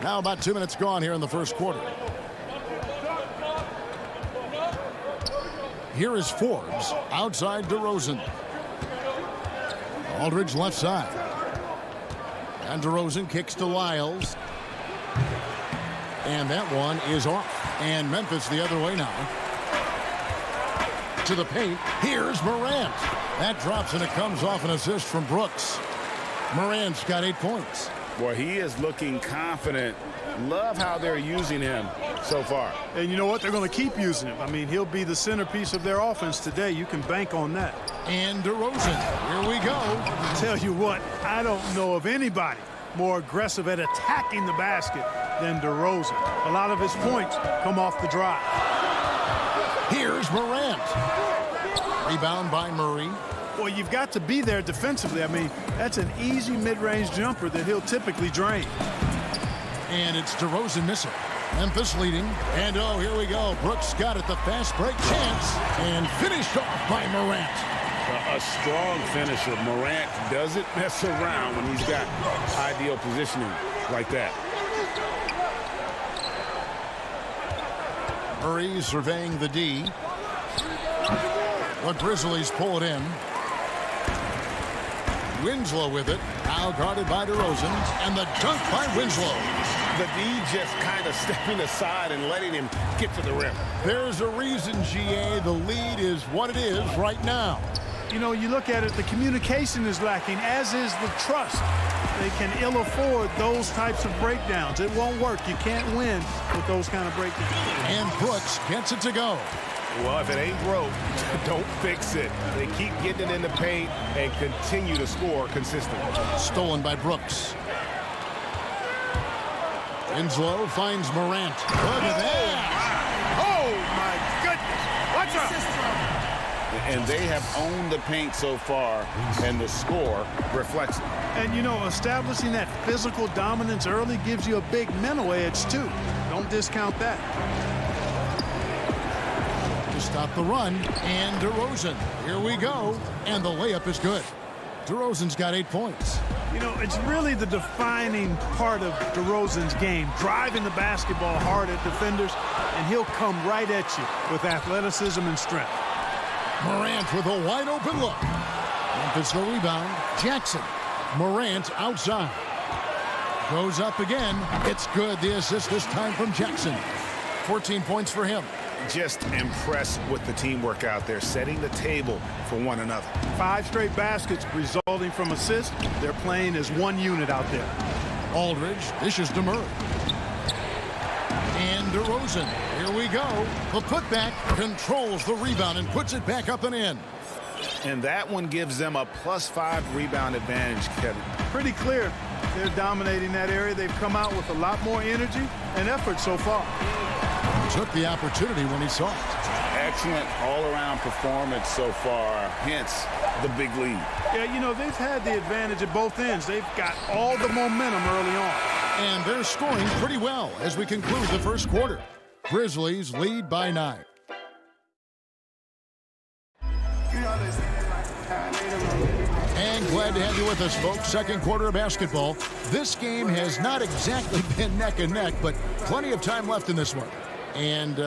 Now about 2 minutes gone here in the first quarter. Here is Forbes outside DeRozan. Aldridge left side. And DeRozan kicks to Lyles. And that one is off. And Memphis the other way now. To the paint. Here's Morant. That drops and it comes off an assist from Brooks. Morant's got 8 points. Boy, he is looking confident. Love how they're using him so far. And you know what? They're going to keep using him. I mean, he'll be the centerpiece of their offense today. You can bank on that. And DeRozan. Here we go. I tell you what, I don't know of anybody more aggressive at attacking the basket than DeRozan. A lot of his points come off the drive. Here's Morant. Rebound by Murray. Well, you've got to be there defensively. I mean, that's an easy mid-range jumper that he'll typically drain. And it's DeRozan missing. Memphis leading. And oh, here we go. Brooks got it. The fast break chance. And finished off by Morant. A strong finisher. Morant doesn't mess around when he's got ideal positioning like that. Murray surveying the D. The Grizzlies pull it in. Winslow with it. Now guarded by DeRozan. And the dunk by Winslow. The D just kind of stepping aside and letting him get to the rim. There's a reason, GA, the lead is what it is right now. You know, you look at it, the communication is lacking, as is the trust. They can ill afford those types of breakdowns. It won't work. You can't win with those kind of breakdowns. And Brooks gets it to go. Well, if it ain't broke, don't fix it. They keep getting it in the paint and continue to score consistently. Stolen by Brooks. Winslow finds Morant. Look at that. Oh, my goodness. Watch out. And they have owned the paint so far, and the score reflects it. And, you know, establishing that physical dominance early gives you a big mental edge, too. Don't discount that. To stop the run, and DeRozan. Here we go. And the layup is good. DeRozan's got 8 points. You know, it's really the defining part of DeRozan's game, driving the basketball hard at defenders, and he'll come right at you with athleticism and strength. Morant with a wide open look. Memphis the rebound. Jackson. Morant outside. Goes up again. It's good. The assist this time from Jackson. 14 points for him. Just impressed with the teamwork out there, setting the table for one another. 5 straight baskets resulting from assists. They're playing as one unit out there. Aldridge dishes to Murray. And DeRozan. Here we go. The putback controls the rebound and puts it back up and in. And that one gives them a +5 rebound advantage, Kevin. Pretty clear. They're dominating that area. They've come out with a lot more energy and effort so far. Took the opportunity when he saw it. Excellent all-around performance so far, hence the big lead. Yeah, you know, they've had the advantage at both ends. They've got all the momentum early on. And they're scoring pretty well as we conclude the first quarter. Grizzlies lead by 9. And glad to have you with us, folks. Second quarter of basketball. This game has not exactly been neck and neck, but plenty of time left in this one. And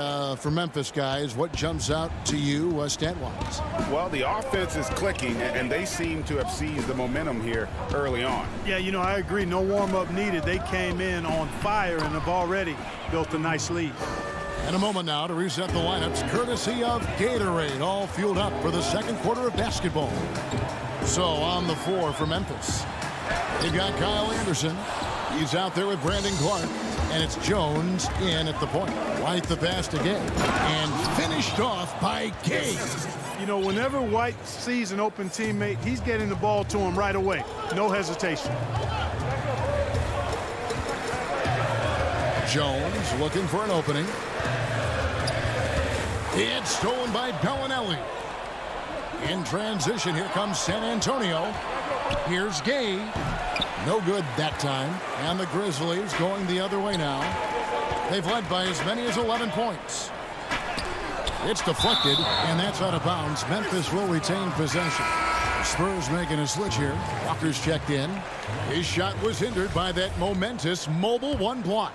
for Memphis, guys, what jumps out to you stat-wise? Well, the offense is clicking, and they seem to have seized the momentum here early on. Yeah, you know, I agree. No warm-up needed. They came in on fire and have already built a nice lead. And a moment now to reset the lineups, courtesy of Gatorade, all fueled up for the second quarter of basketball. So on the floor for Memphis, they've got Kyle Anderson. He's out there with Brandon Clark. And it's Jones in at the point. White the pass to Gay. And finished off by Gay. You know, whenever White sees an open teammate, he's getting the ball to him right away. No hesitation. Jones looking for an opening. It's stolen by Bellinelli. In transition, here comes San Antonio. Here's Gay. No good that time. And the Grizzlies going the other way now. They've led by as many as 11 points. It's deflected, and that's out of bounds. Memphis will retain possession. Spurs making a switch here. Walker's checked in. His shot was hindered by that momentous mobile one block.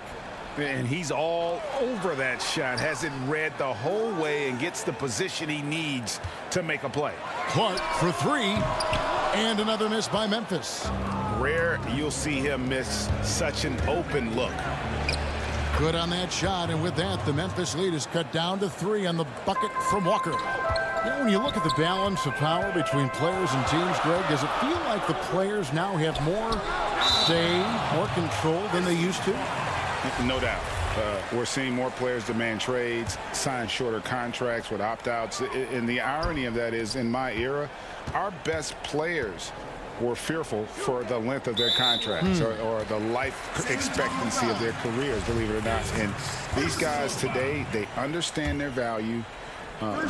And he's all over that shot. Has it read the whole way and gets the position he needs to make a play. Clark for 3. And another miss by Memphis. Rare you'll see him miss such an open look. Good on that shot, and with that, the Memphis lead is cut down to 3 on the bucket from Walker. You know, when you look at the balance of power between players and teams, Greg, does it feel like the players now have more say, more control than they used to? No doubt. We're seeing more players demand trades, sign shorter contracts with opt-outs. And the irony of that is, in my era, our best players were fearful for the length of their contracts or the life expectancy of their careers, believe it or not. And these guys today, they understand their value.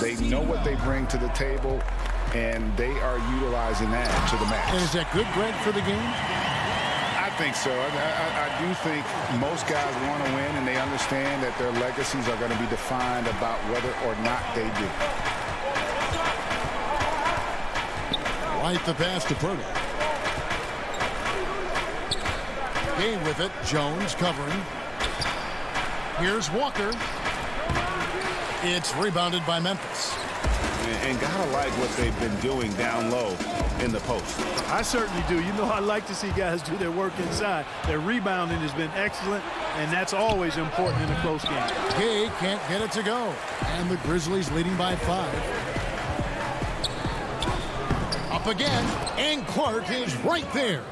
They know what they bring to the table, and they are utilizing that to the max. And is that good, Greg, for the game? I think so. I do think most guys want to win, and they understand that their legacies are going to be defined about whether or not they do. White the pass to Purdy. Gay with it. Jones covering. Here's Walker. It's rebounded by Memphis. And gotta like what they've been doing down low in the post. I certainly do. You know, I like to see guys do their work inside. Their rebounding has been excellent, and that's always important in a close game. Gay can't get it to go. And the Grizzlies leading by 5. Up again, and Clark is right there.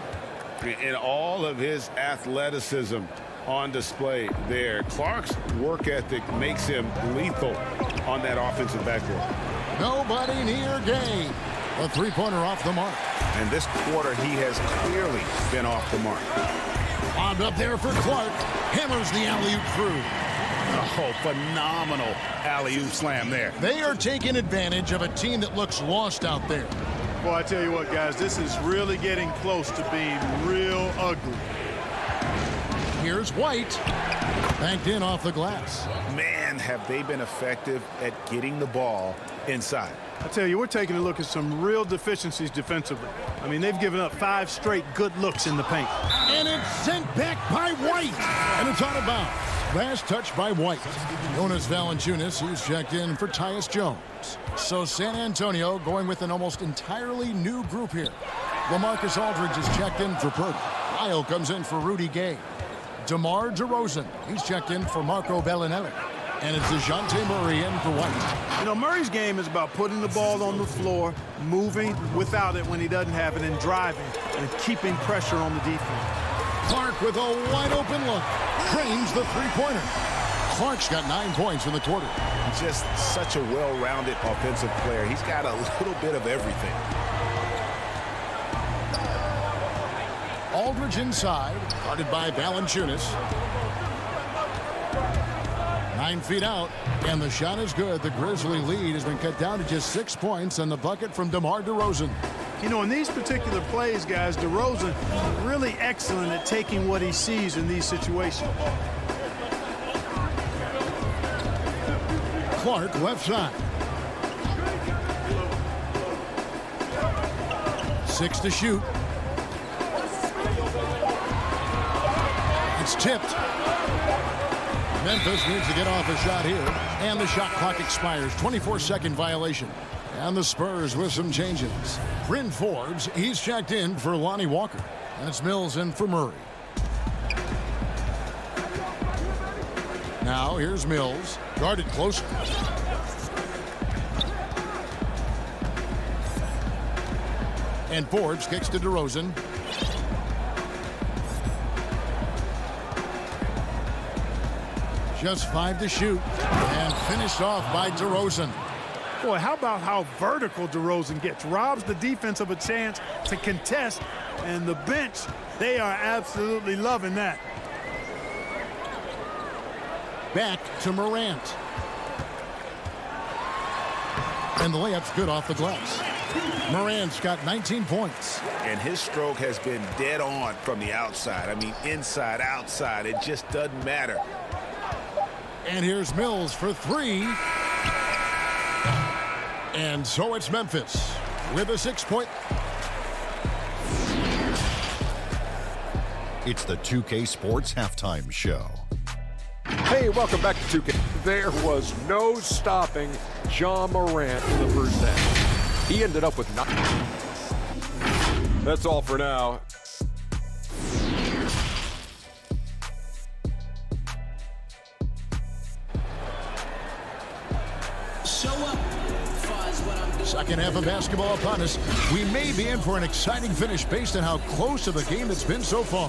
In all of his athleticism on display there, Clark's work ethic makes him lethal on that offensive backboard. Nobody near Gay. A three-pointer off the mark. And this quarter, he has clearly been off the mark. Lobbed up there for Clark. Hammers the alley-oop through. Oh, phenomenal alley-oop slam there. They are taking advantage of a team that looks lost out there. Boy, I tell you what, guys, this is really getting close to being real ugly. Here's White. Banked in off the glass. Man, have they been effective at getting the ball inside. I tell you, we're taking a look at some real deficiencies defensively. I mean, they've given up 5 straight good looks in the paint. And it's sent back by White. And it's out of bounds. Last touch by White. Jonas Valanciunas, who's checked in for Tyus Jones. So San Antonio going with an almost entirely new group here. LaMarcus Aldridge is checked in for Purdy. Lyle comes in for Rudy Gay. DeMar DeRozan, he's checked in for Marco Bellinelli. And it's DeJounte Murray in for White. You know, Murray's game is about putting the ball on the floor, moving without it when he doesn't have it, and driving and keeping pressure on the defense. Clark with a wide open look. Drains the three-pointer. Clark's got 9 points in the quarter. Just such a well-rounded offensive player. He's got a little bit of everything. Aldridge inside, guarded by Valanciunas. 9 feet out, and the shot is good. The Grizzly lead has been cut down to just 6 points, and the bucket from DeMar DeRozan. You know, in these particular plays, guys, DeRozan really excellent at taking what he sees in these situations. Clark left side. 6 to shoot. It's tipped. Memphis needs to get off a shot here, and the shot clock expires. 24-second violation. And the Spurs with some changes. Bryn Forbes, he's checked in for Lonnie Walker. And it's Mills in for Murray. Now here's Mills, guarded closer. And Forbes kicks to DeRozan. Just 5 to shoot, and finished off by DeRozan. Boy, how about how vertical DeRozan gets? Robs the defense of a chance to contest, and the bench, they are absolutely loving that. Back to Morant. And the layup's good off the glass. Morant's got 19 points. And his stroke has been dead on from the outside. I mean, inside, outside, it just doesn't matter. And here's Mills for 3. And so it's Memphis with a 6-point. It's the 2K Sports Halftime Show. Hey, welcome back to 2K. There was no stopping John Morant in the first half. He ended up with 9. That's all for now. Second half of basketball upon us. We may be in for an exciting finish based on how close of a game it's been so far.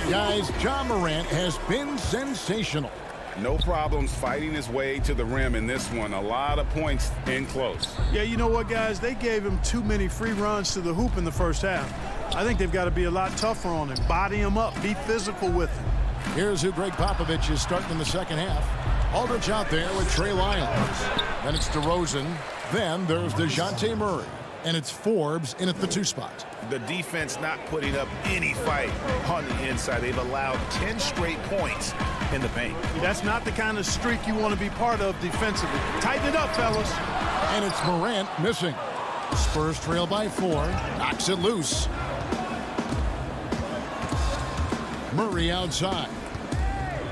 Guys, John Morant has been sensational. No problems fighting his way to the rim in this one. A lot of points in close. Yeah, you know what, guys? They gave him too many free runs to the hoop in the first half. I think they've got to be a lot tougher on him. Body him up. Be physical with him. Here's who Greg Popovich is starting in the second half. Aldridge out there with Trey Lyons. Then it's DeRozan. Then there's DeJounte Murray. And it's Forbes in at the 2 spot. The defense not putting up any fight on the inside. They've allowed 10 straight points in the paint. That's not the kind of streak you want to be part of defensively. Tighten it up, fellas. And it's Morant missing. Spurs trail by 4. Knocks it loose. Murray outside.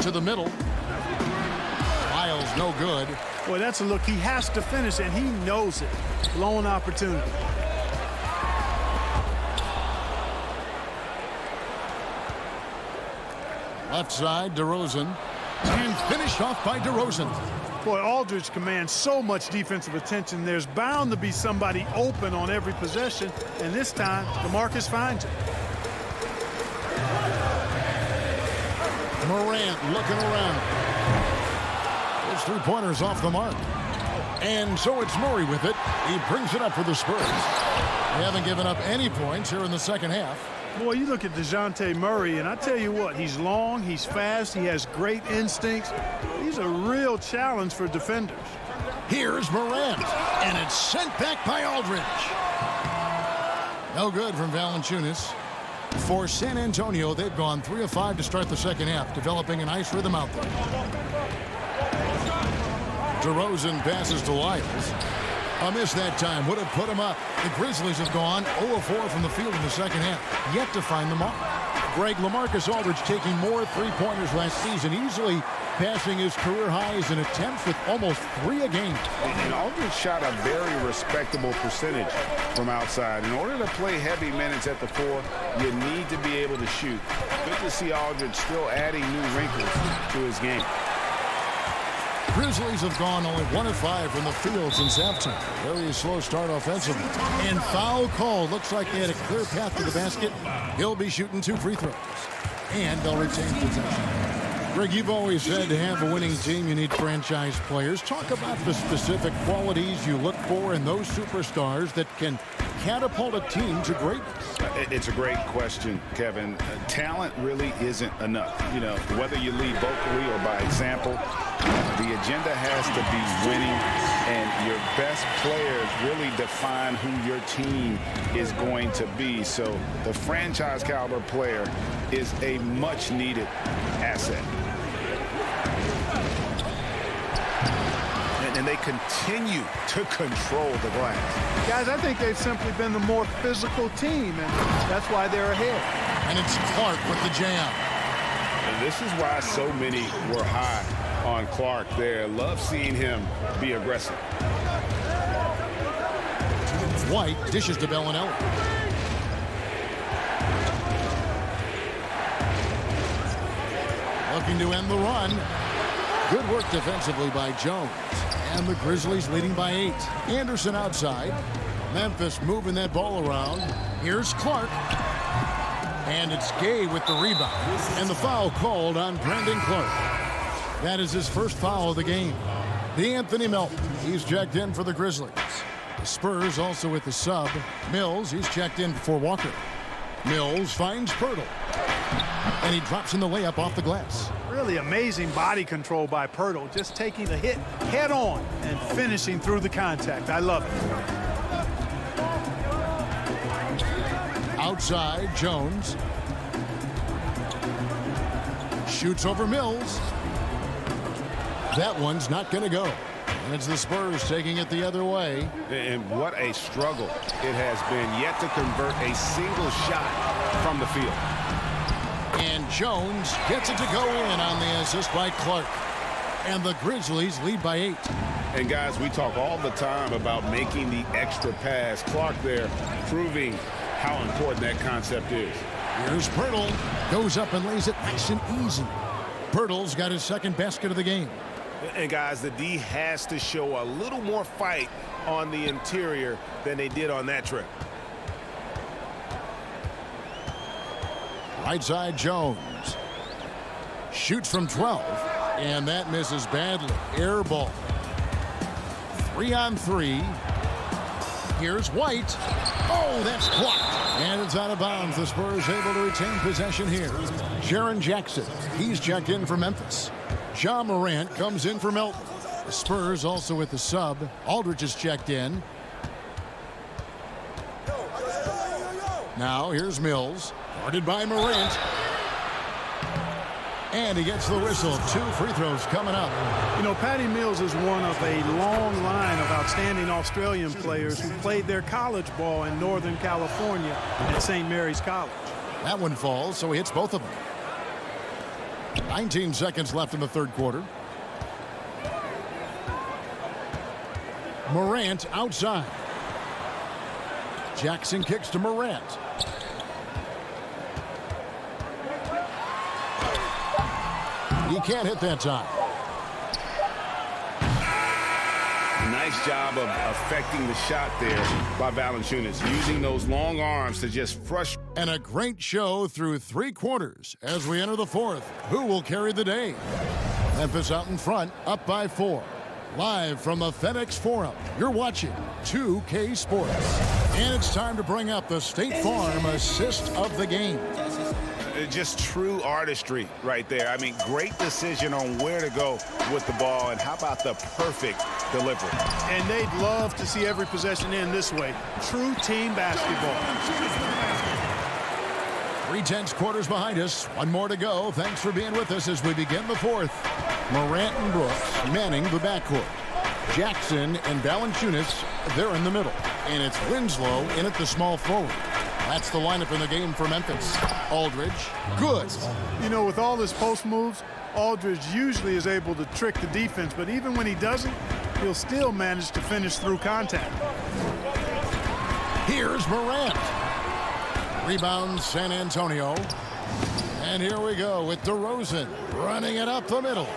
To the middle. Lyles no good. Boy, that's a look he has to finish, and he knows it. Blown opportunity. Left side, DeRozan. And finished off by DeRozan. Boy, Aldridge commands so much defensive attention. There's bound to be somebody open on every possession, and this time, DeMarcus finds it. Morant looking around. His 3-pointers off the mark. And so it's Murray with it. He brings it up for the Spurs. They haven't given up any points here in the second half. Boy, you look at DeJounte Murray, and I tell you what, he's long, he's fast, he has great instincts. These He's a real challenge for defenders. Here's Morant, and it's sent back by Aldridge. No good from Valanciunas. For San Antonio, they've gone 3 of 5 to start the second half, developing a nice rhythm out there. DeRozan passes to Lyles. A miss that time would have put him up. The Grizzlies have gone 0 of 4 from the field in the second half, yet to find the mark. Greg, LaMarcus Aldridge taking more three-pointers last season, easily passing his career highs in attempts with almost 3 a game. And Aldridge shot a very respectable percentage from outside. In order to play heavy minutes at the 4, you need to be able to shoot. Good to see Aldridge still adding new wrinkles to his game. Grizzlies have gone only 1 of 5 from the field since halftime. Very slow start offensively. And foul call. Looks like they had a clear path to the basket. He'll be shooting 2 free throws. And they'll retain possession. Greg, you've always said to have a winning team, you need franchise players. Talk about the specific qualities you look for in those superstars that can catapult a team to greatness. It's a great question, Kevin. Talent really isn't enough. You know, whether you lead vocally or by example, the agenda has to be winning, and your best players really define who your team is going to be. So the franchise caliber player is a much needed asset. And they continue to control the glass. Guys, I think they've simply been the more physical team, and that's why they're ahead. And it's Clark with the jam. And this is why so many were high on Clark there. Love seeing him be aggressive. White dishes to Bellinelli. Looking to end the run. Good work defensively by Jones. And the Grizzlies leading by 8. Anderson outside. Memphis moving that ball around. Here's Clark. And it's Gay with the rebound. And the foul called on Brandon Clark. That is his first foul of the game. D'Anthony Melton, he's checked in for the Grizzlies. The Spurs also with the sub. Mills, he's checked in for Walker. Mills finds Pirtle. And he drops in the layup off the glass. Really amazing body control by Pirtle, just taking the hit head on and finishing through the contact. I love it. Outside, Jones. Shoots over Mills. That one's not going to go. And it's the Spurs taking it the other way. And what a struggle it has been, yet to convert a single shot from the field. And Jones gets it to go in on the assist by Clark. And the Grizzlies lead by 8. And guys, we talk all the time about making the extra pass. Clark there proving how important that concept is. Here's Pirtle. Goes up and lays it nice and easy. Pirtle's got his second basket of the game. And guys, the D has to show a little more fight on the interior than they did on that trip. Right side, Jones. Shoots from 12. And that misses badly. Air ball. 3 on 3. Here's White. Oh, that's blocked. And it's out of bounds. The Spurs able to retain possession here. Jaren Jackson, he's checked in for Memphis. Ja Morant comes in for Melton. The Spurs also with the sub. Aldridge is checked in. Now here's Mills. Guarded by Morant. And he gets the whistle. 2 free throws coming up. You know, Patty Mills is one of a long line of outstanding Australian players who played their college ball in Northern California at St. Mary's College. That one falls, so he hits both of them. 19 seconds left in the third quarter. Morant outside. Jackson kicks to Morant. He can't hit that time. Nice job of affecting the shot there by Valanciunas, using those long arms to just frustrate. And a great show through 3 quarters as we enter the fourth. Who will carry the day? Memphis out in front, up by 4. Live from the FedEx Forum, you're watching 2K Sports. And it's time to bring up the State Farm assist of the game. Just true artistry right there. I mean, great decision on where to go with the ball, and how about the perfect delivery? And they'd love to see every possession end this way. True team basketball. 3/10 quarters behind us. One more to go. Thanks for being with us as we begin the fourth. Morant and Brooks manning the backcourt. Jackson and Valanciunas, they're in the middle. And it's Winslow in at the small forward. That's the lineup in the game for Memphis. Aldridge, good. You know, with all his post moves, Aldridge usually is able to trick the defense, but even when he doesn't, he'll still manage to finish through contact. Here's Morant. Rebound San Antonio. And here we go with DeRozan running it up the middle.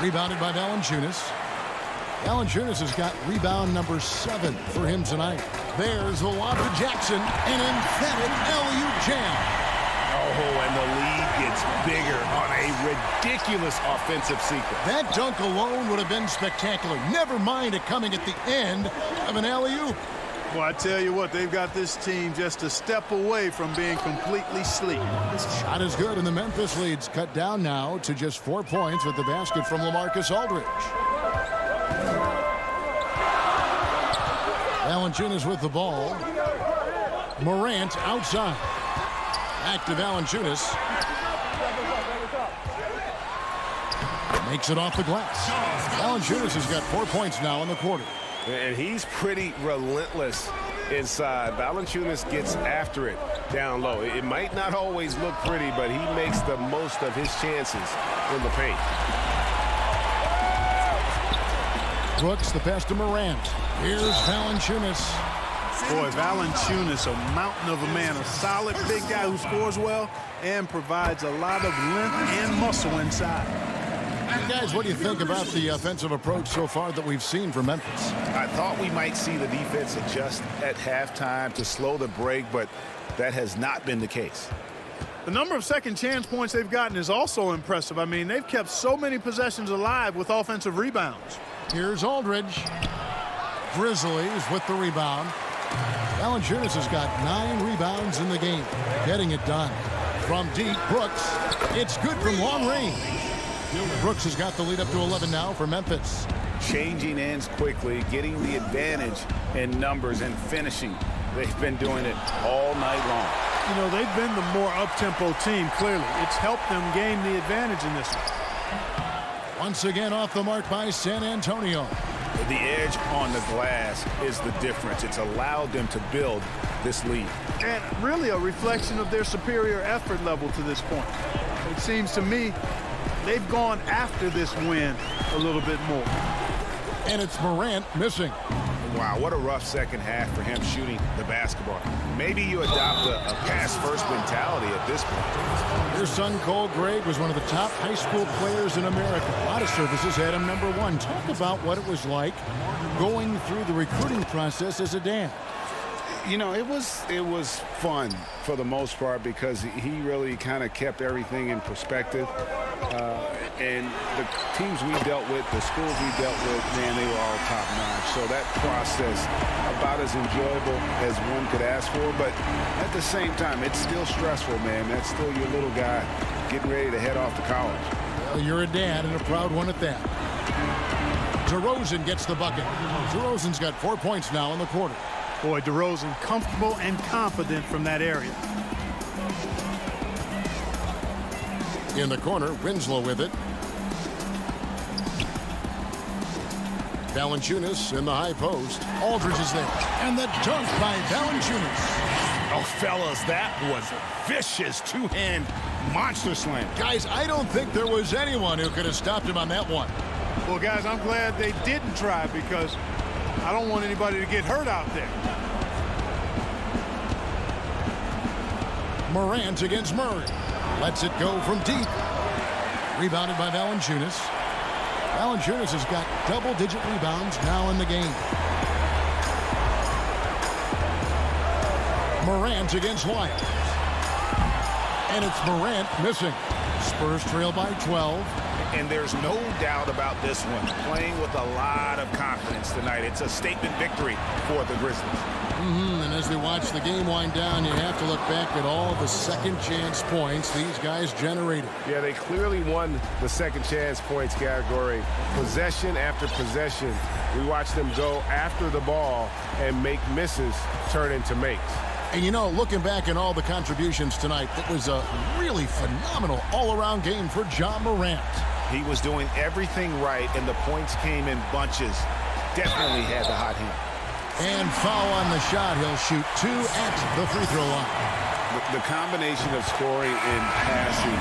Rebounded by Valanciunas. Valanciunas has got rebound number 7 for him tonight. There's the lob to Jackson, an emphatic alley-oop jam. Oh, and the lead gets bigger on a ridiculous offensive sequence. That dunk alone would have been spectacular. Never mind it coming at the end of an alley-oop. Well, I tell you what, they've got this team just a step away from being completely sleep. Shot is good, and the Memphis lead's cut down now to just 4 points with the basket from LaMarcus Aldridge. Valanciunas with the ball. Morant outside. Back to Valanciunas. Makes it off the glass. Valanciunas has got 4 points now in the quarter. And he's pretty relentless inside. Valanciunas gets after it down low. It might not always look pretty, but he makes the most of his chances in the paint. Brooks, the pass to Morant. Here's Valanciunas. Boy, Valanciunas, a mountain of a man, a solid big guy who scores well and provides a lot of length and muscle inside. Guys, what do you think about the offensive approach so far that we've seen from Memphis? I thought we might see the defense adjust at halftime to slow the break, but that has not been the case. The number of second chance points they've gotten is also impressive. I mean, they've kept so many possessions alive with offensive rebounds. Here's Aldridge. Grizzlies with the rebound. Valanciunas has got 9 rebounds in the game. Getting it done. From deep, Brooks. It's good from long range. Brooks has got the lead up to 11 now for Memphis. Changing ends quickly, getting the advantage in numbers and finishing. They've been doing it all night long. You know, they've been the more up-tempo team, clearly. It's helped them gain the advantage in this one. Once again off the mark by San Antonio. The edge on the glass is the difference. It's allowed them to build this lead. And really a reflection of their superior effort level to this point. It seems to me they've gone after this win a little bit more. And it's Morant missing. Wow, what a rough second half for him shooting the basketball. Maybe you adopt a pass-first mentality at this point. Your son, Cole Gregg, was one of the top high school players in America. A lot of services had him number 1. Talk about what it was like going through the recruiting process as a dad. You know, it was fun for the most part because he really kind of kept everything in perspective. And the teams we dealt with, the schools we dealt with, man, they were all top-notch. So that process, about as enjoyable as one could ask for. But at the same time, it's still stressful, man. That's still your little guy getting ready to head off to college. Well, you're a dad and a proud one at that. DeRozan gets the bucket. DeRozan's got 4 points now in the quarter. Boy, DeRozan comfortable and confident from that area. In the corner, Winslow with it. Valanciunas in the high post. Aldridge is there. And the dunk by Valanciunas. Oh, fellas, that was a vicious two-hand monster slam. Guys, I don't think there was anyone who could have stopped him on that one. Well, guys, I'm glad they didn't try because I don't want anybody to get hurt out there. Morant against Murray. Lets it go from deep. Rebounded by Valanciunas. Valanciunas has got double-digit rebounds now in the game. Morant against Wyatt. And it's Morant missing. Spurs trail by 12. And there's no doubt about this one. Playing with a lot of confidence tonight. It's a statement victory for the Grizzlies. And as we watch the game wind down, you have to look back at all the second chance points these guys generated. Yeah, they clearly won the second chance points category. Possession after possession, we watched them go after the ball and make misses turn into makes. And you know, looking back at all the contributions tonight, it was a really phenomenal all-around game for Ja Morant. He was doing everything right, and the points came in bunches. Definitely had the hot hand. And foul on the shot. He'll shoot 2 at the free throw line. The combination of scoring and passing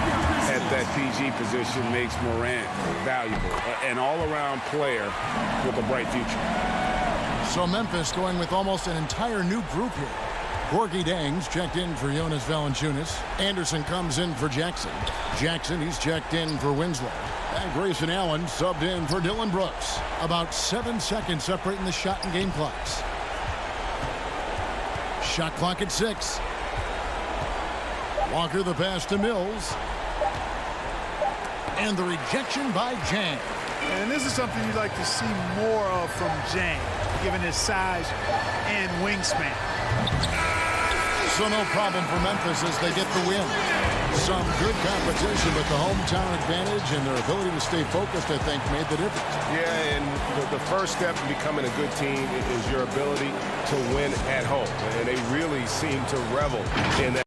at that PG position makes Morant valuable. An all-around player with a bright future. So Memphis going with almost an entire new group here. Gorgie Dangs checked in for Jonas Valanciunas. Anderson comes in for Jackson. Jackson, he's checked in for Winslow. And Grayson Allen subbed in for Dylan Brooks. About 7 seconds separating the shot and game clocks. Shot clock at 6. Walker the pass to Mills. And the rejection by Jang. And this is something you'd like to see more of from Jang, given his size and wingspan. So no problem for Memphis as they get the win. Some good competition, but the hometown advantage and their ability to stay focused, I think, made the difference. Yeah, and the first step in becoming a good team is your ability to win at home. And they really seem to revel in that.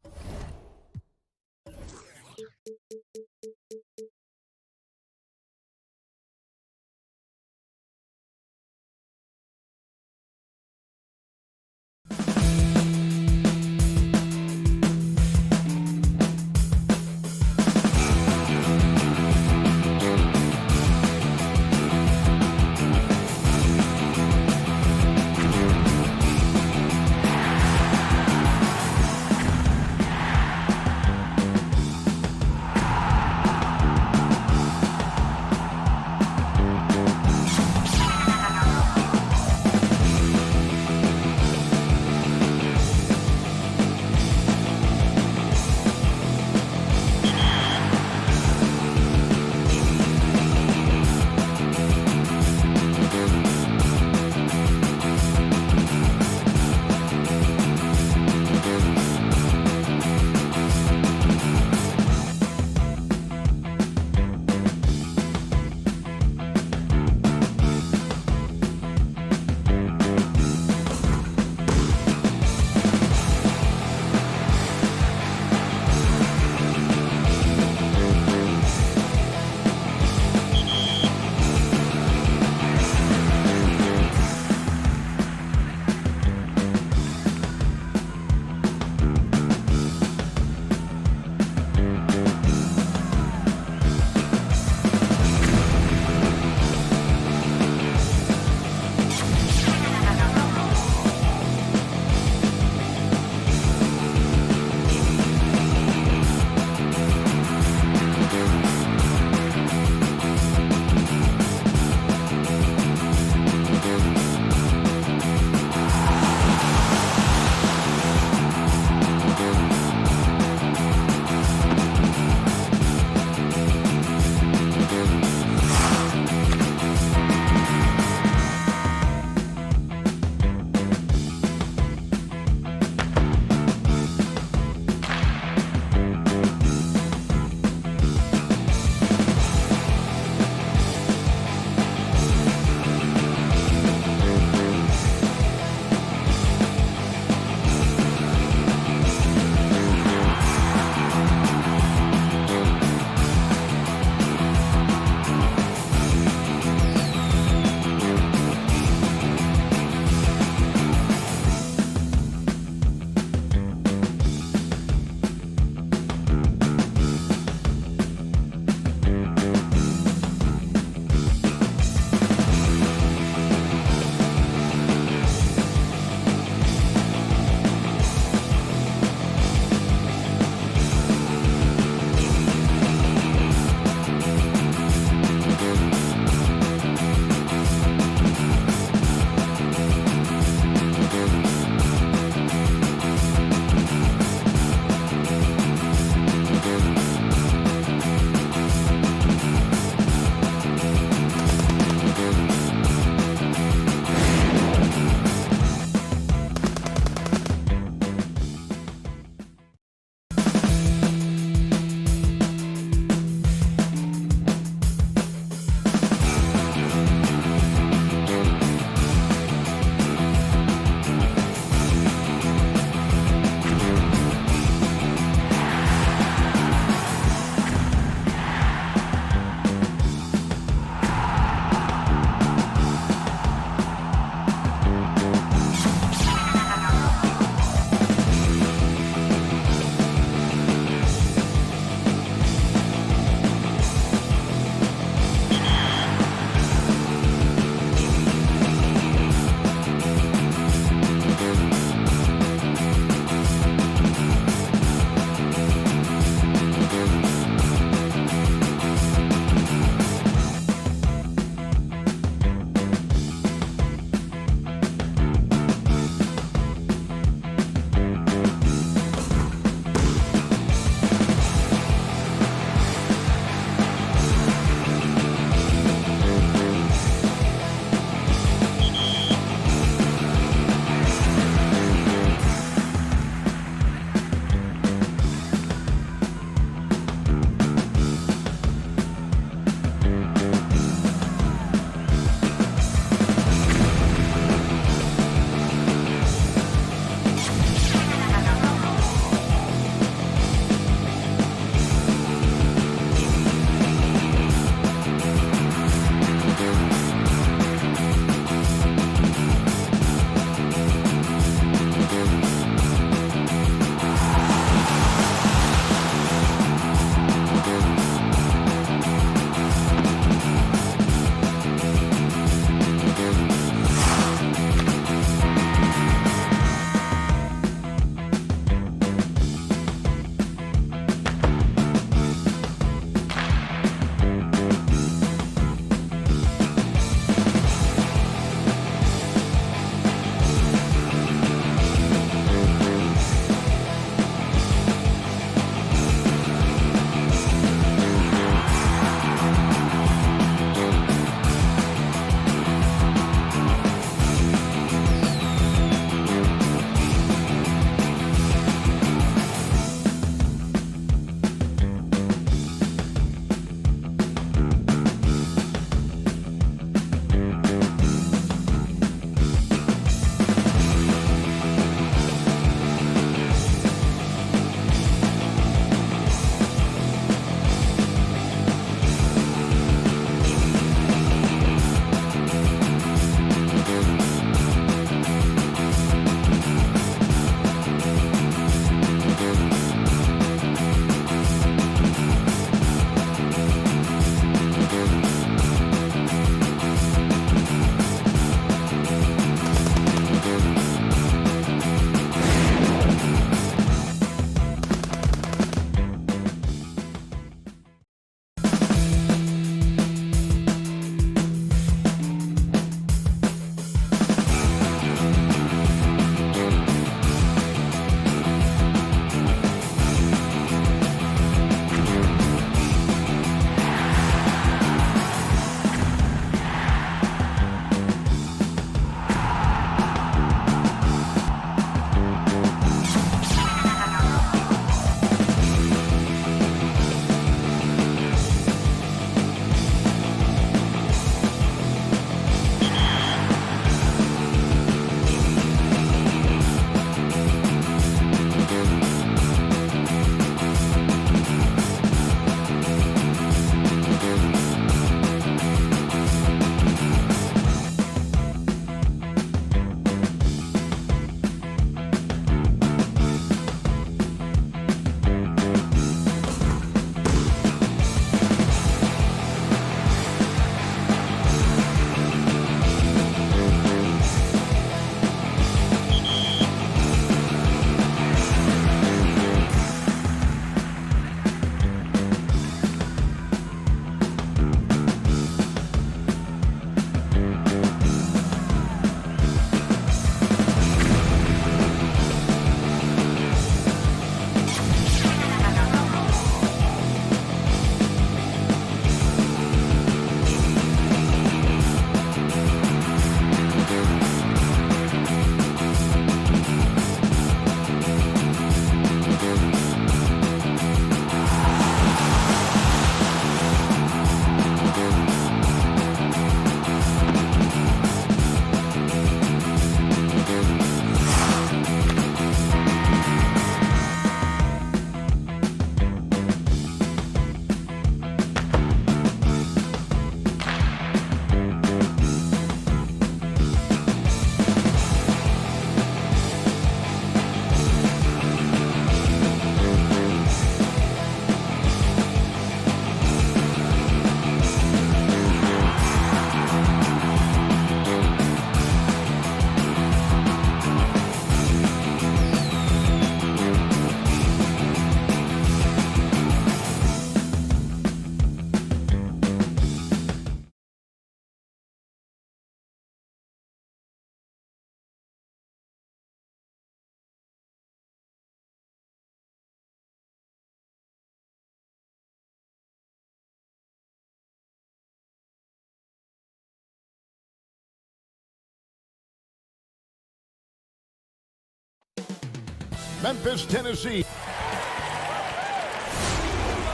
Memphis, Tennessee.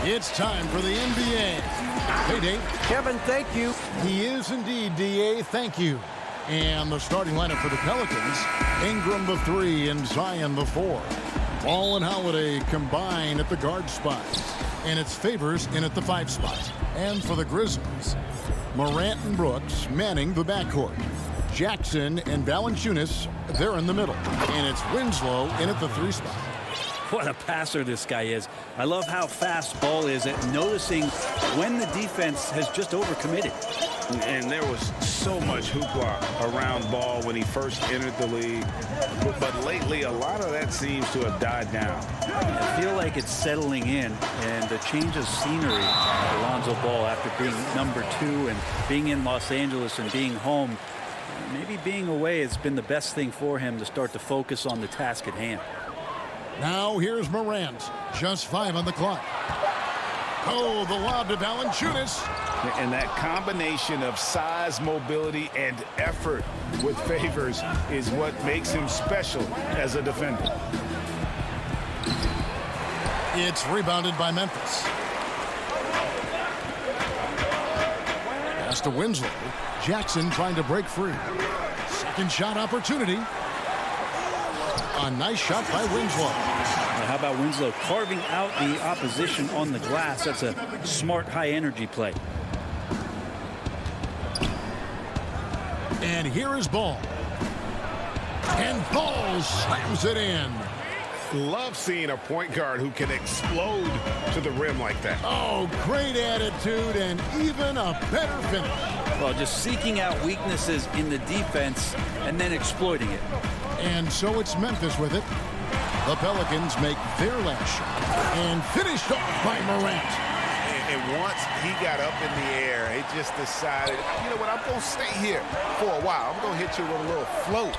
It's time for the NBA. Hey, Dave. Kevin, thank you. He is indeed, D.A. Thank you. And the starting lineup for the Pelicans, Ingram the 3 and Zion the 4. Ball and Holiday combine at the guard spots. And it's Favors in at the 5 spot. And for the Grizzlies, Morant and Brooks manning the backcourt. Jackson and Valanciunas, they're in the middle. And it's Winslow in at the 3 spot. What a passer this guy is. I love how fast Ball is at noticing when the defense has just overcommitted. And there was so much hoopla around Ball when he first entered the league. But lately, a lot of that seems to have died down. I feel like it's settling in, and the change of scenery for Lonzo Ball after being number 2 and being in Los Angeles and being home. Maybe being away has been the best thing for him to start to focus on the task at hand. Now here's Morant. Just 5 on the clock. Oh, the lob to Valanciunas. And that combination of size, mobility, and effort with Favors is what makes him special as a defender. It's rebounded by Memphis. Pass to Winslow. Jackson trying to break free. Second shot opportunity. A nice shot by Winslow. How about Winslow carving out the opposition on the glass? That's a smart, high-energy play. And here is Ball. And Ball slams it in. Love seeing a point guard who can explode to the rim like that. Oh, great attitude and even a better finish. Well, just seeking out weaknesses in the defense and then exploiting it. And so it's Memphis with it. The Pelicans make their last shot and finished off by Morant. And once he got up in the air, he just decided, you know what, I'm going to stay here for a while. I'm going to hit you with a little float.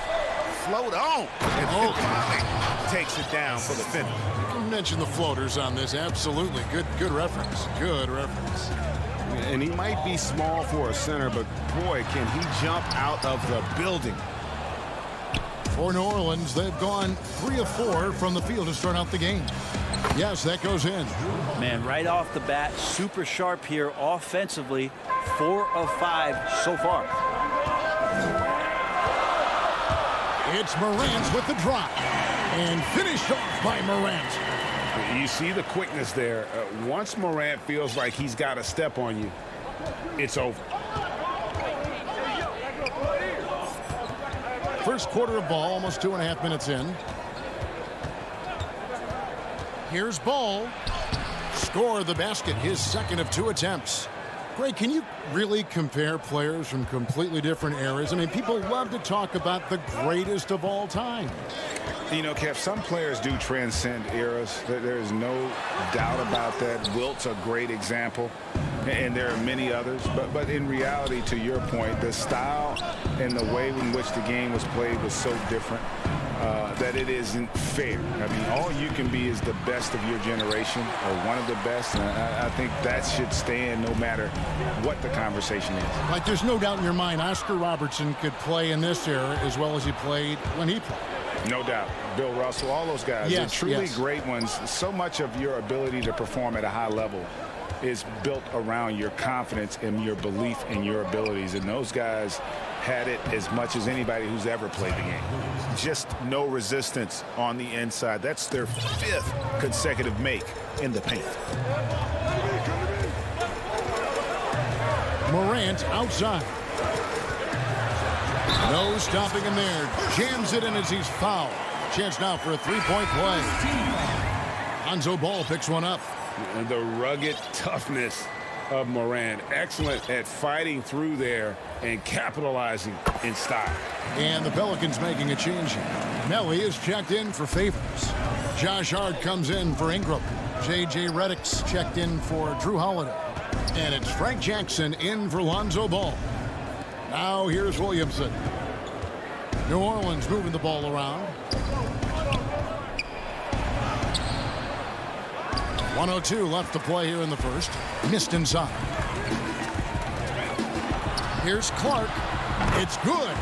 Float on. And finally takes it down for the finish. You mentioned the floaters on this. Absolutely. Good reference. Good reference. And he might be small for a center, but boy, can he jump out of the building. For New Orleans, they've gone 3 of 4 from the field to start out the game. Yes, that goes in. Man, right off the bat, super sharp here offensively. 4 of 5 so far. It's Morant with the drop. And finished off by Morant. You see the quickness there. Once Morant feels like he's got a step on you, it's over. First quarter of ball, almost 2.5 minutes in. Here's Ball. Score the basket, his second of 2 attempts. Greg, can you really compare players from completely different eras? I mean, people love to talk about the greatest of all time. You know, Kev, some players do transcend eras. There is no doubt about that. Wilt's a great example, and there are many others. But in reality, to your point, the style and the way in which the game was played was so different that it isn't fair. I mean, all you can be is the best of your generation or one of the best. And I think that should stand no matter what the conversation is. Like, there's no doubt in your mind Oscar Robertson could play in this era as well as he played when he played. No doubt. Bill Russell, all those guys. Yes, they're truly yes. great ones. So much of your ability to perform at a high level is built around your confidence and your belief in your abilities. And those guys had it as much as anybody who's ever played the game. Just no resistance on the inside. That's their 5th consecutive make in the paint. Morant outside. No stopping him there. Jams it in as he's fouled. Chance now for a 3-point play. Lonzo Ball picks one up. And the rugged toughness of Morant. Excellent at fighting through there and capitalizing in style. And the Pelicans making a change here. Melly is checked in for Favors. Josh Hart comes in for Ingram. J.J. Redick's checked in for Drew Holiday. And it's Frank Jackson in for Lonzo Ball. Now here's Williamson. New Orleans moving the ball around. 1:02 left to play here in the first. Missed inside. Here's Clark. It's good.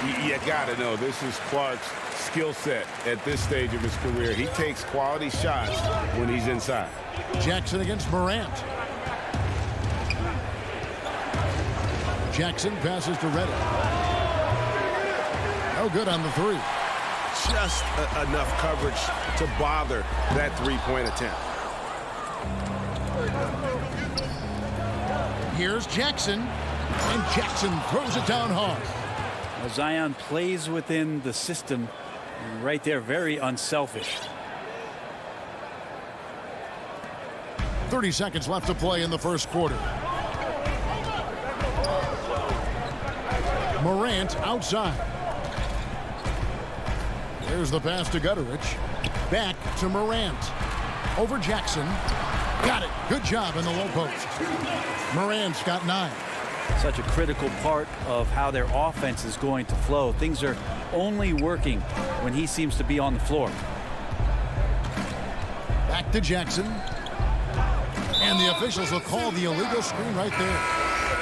You got to know this is Clark's skill set at this stage of his career. He takes quality shots when he's inside. Jackson against Morant. Jackson passes to Reddick. No good on the three. Just enough coverage to bother that three-point attempt. Here's Jackson, and Jackson throws it down hard. Well, Zion plays within the system, and right there, very unselfish. 30 seconds left to play in the first quarter. Morant outside. There's the pass to Gutterich. Back to Morant. Over Jackson. Got it. Good job in the low post. Morant's got 9. Such a critical part of how their offense is going to flow. Things are only working when he seems to be on the floor. Back to Jackson. And the officials will call the illegal screen right there.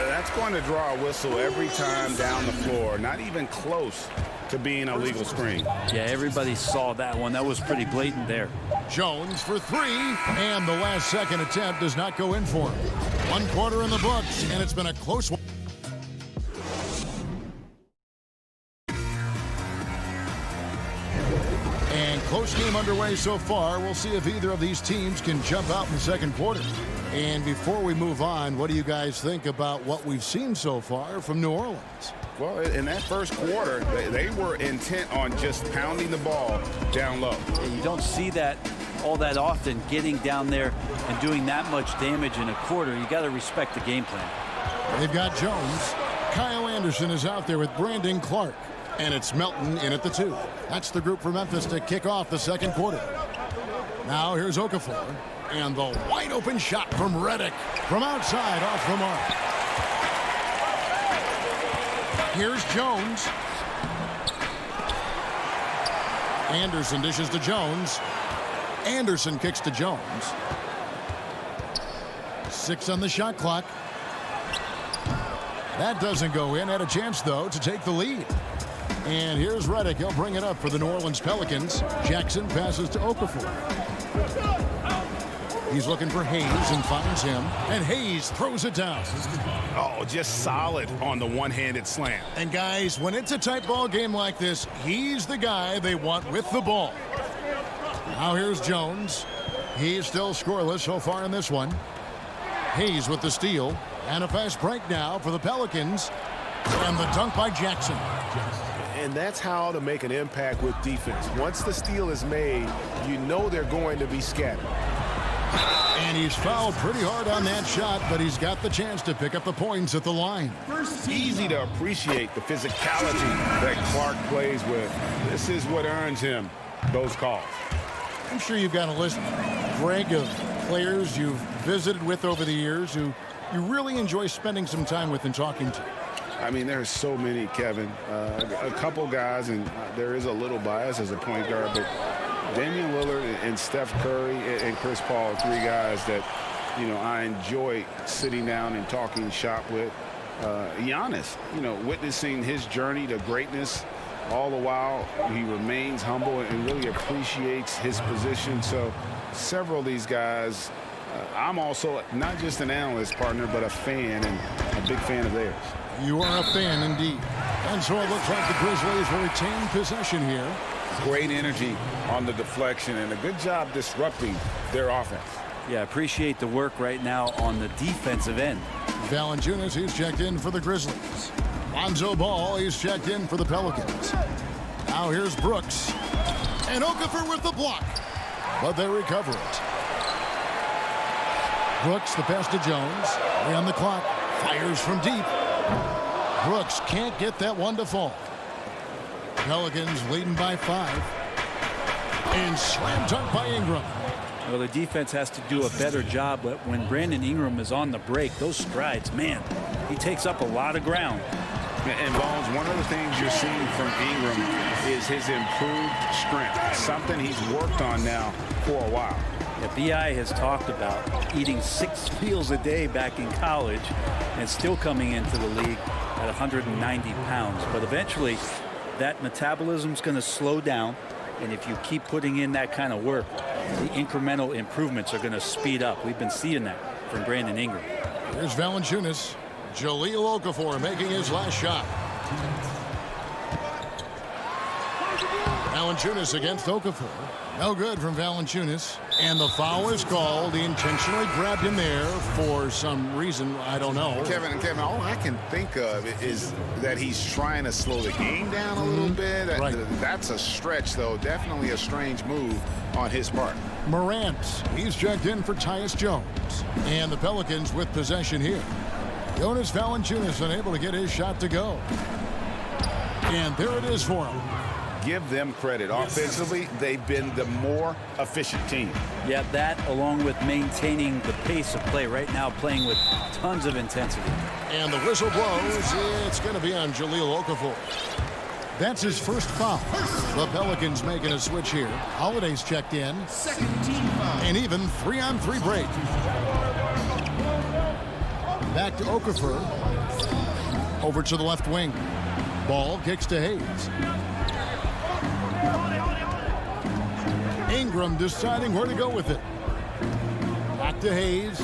That's going to draw a whistle every time down the floor. Not even close to being a legal screen. Yeah, everybody saw that one. That was pretty blatant there. Jones for 3, and the last second attempt does not go in for him. 1 quarter in the books, and it's been a close one. And close game underway so far. We'll see if either of these teams can jump out in the second quarter. And before we move on, what do you guys think about what we've seen so far from New Orleans? Well, in that first quarter, they were intent on just pounding the ball down low. You don't see that all that often, getting down there and doing that much damage in a quarter. You got to respect the game plan. They've got Jones. Kyle Anderson is out there with Brandon Clark. And it's Melton in at the 2. That's the group for Memphis to kick off the second quarter. Now here's Okafor. And the wide open shot from Reddick. From outside off the mark. Here's Jones. Anderson dishes to Jones. Anderson kicks to Jones. 6 on the shot clock. That doesn't go in. Had a chance, though, to take the lead. And here's Reddick. He'll bring it up for the New Orleans Pelicans. Jackson passes to Okafor. He's looking for Hayes and finds him. And Hayes throws it down. Oh, just solid on the one-handed slam. And guys, when it's a tight ball game like this, he's the guy they want with the ball. Now here's Jones. He's still scoreless so far in this one. Hayes with the steal. And a fast break now for the Pelicans. And the dunk by Jackson. And that's how to make an impact with defense. Once the steal is made, you know they're going to be scattered. And he's fouled pretty hard on that shot, but he's got the chance to pick up the points at the line. Easy to appreciate the physicality that Clark plays with. This is what earns him those calls. I'm sure you've got a list, Greg, of players you've visited with over the years who you really enjoy spending some time with and talking to. I mean, there's so many, Kevin. A couple guys, and there is a little bias as a point guard, but Damian Lillard and Steph Curry and Chris Paul are 3 guys that, you know, I enjoy sitting down and talking shop with. Giannis, you know, witnessing his journey to greatness, all the while he remains humble and really appreciates his position. So several of these guys, I'm also not just an analyst partner, but a fan and a big fan of theirs. You are a fan indeed. And so it looks like the Grizzlies will retain possession here. Great energy on the deflection and a good job disrupting their offense. Yeah, appreciate the work right now on the defensive end. Valanciunas, he's checked in for the Grizzlies. Lonzo Ball, he's checked in for the Pelicans. Now here's Brooks. And Okafor with the block. But they recover it. Brooks, the pass to Jones. 3 on the clock. Fires from deep. Brooks can't get that one to fall. Pelicans leading by 5. And slam dunk by Ingram. Well, the defense has to do a better job, but when Brandon Ingram is on the break, those strides, man, he takes up a lot of ground. And Bones, one of the things you're seeing from Ingram is his improved strength, something he's worked on now for a while. Yeah, B.I. has talked about eating 6 meals a day back in college and still coming into the league at 190 pounds. But eventually, that metabolism's going to slow down. And if you keep putting in that kind of work, the incremental improvements are going to speed up. We've been seeing that from Brandon Ingram. Here's Valanciunas. Jahlil Okafor making his last shot. Valanciunas against Okafor. No good from Valanciunas. And the foul is called. He intentionally grabbed him there for some reason. I don't know. Kevin, all I can think of is that he's trying to slow the game down a little bit. Right. That's a stretch, though. Definitely a strange move on his part. Morant. He's checked in for Tyus Jones. And the Pelicans with possession here. Jonas Valanciunas unable to get his shot to go. And there it is for him. Give them credit. Offensively, they've been the more efficient team. Yeah, that along with maintaining the pace of play right now, playing with tons of intensity. And the whistle blows. It's going to be on Jahlil Okafor. That's his first foul. The Pelicans making a switch here. Holiday's checked in. Second team foul. And even 3-on-3 break. Back to Okafor. Over to the left wing. Ball kicks to Hayes. Ingram deciding where to go with it. Back to Hayes.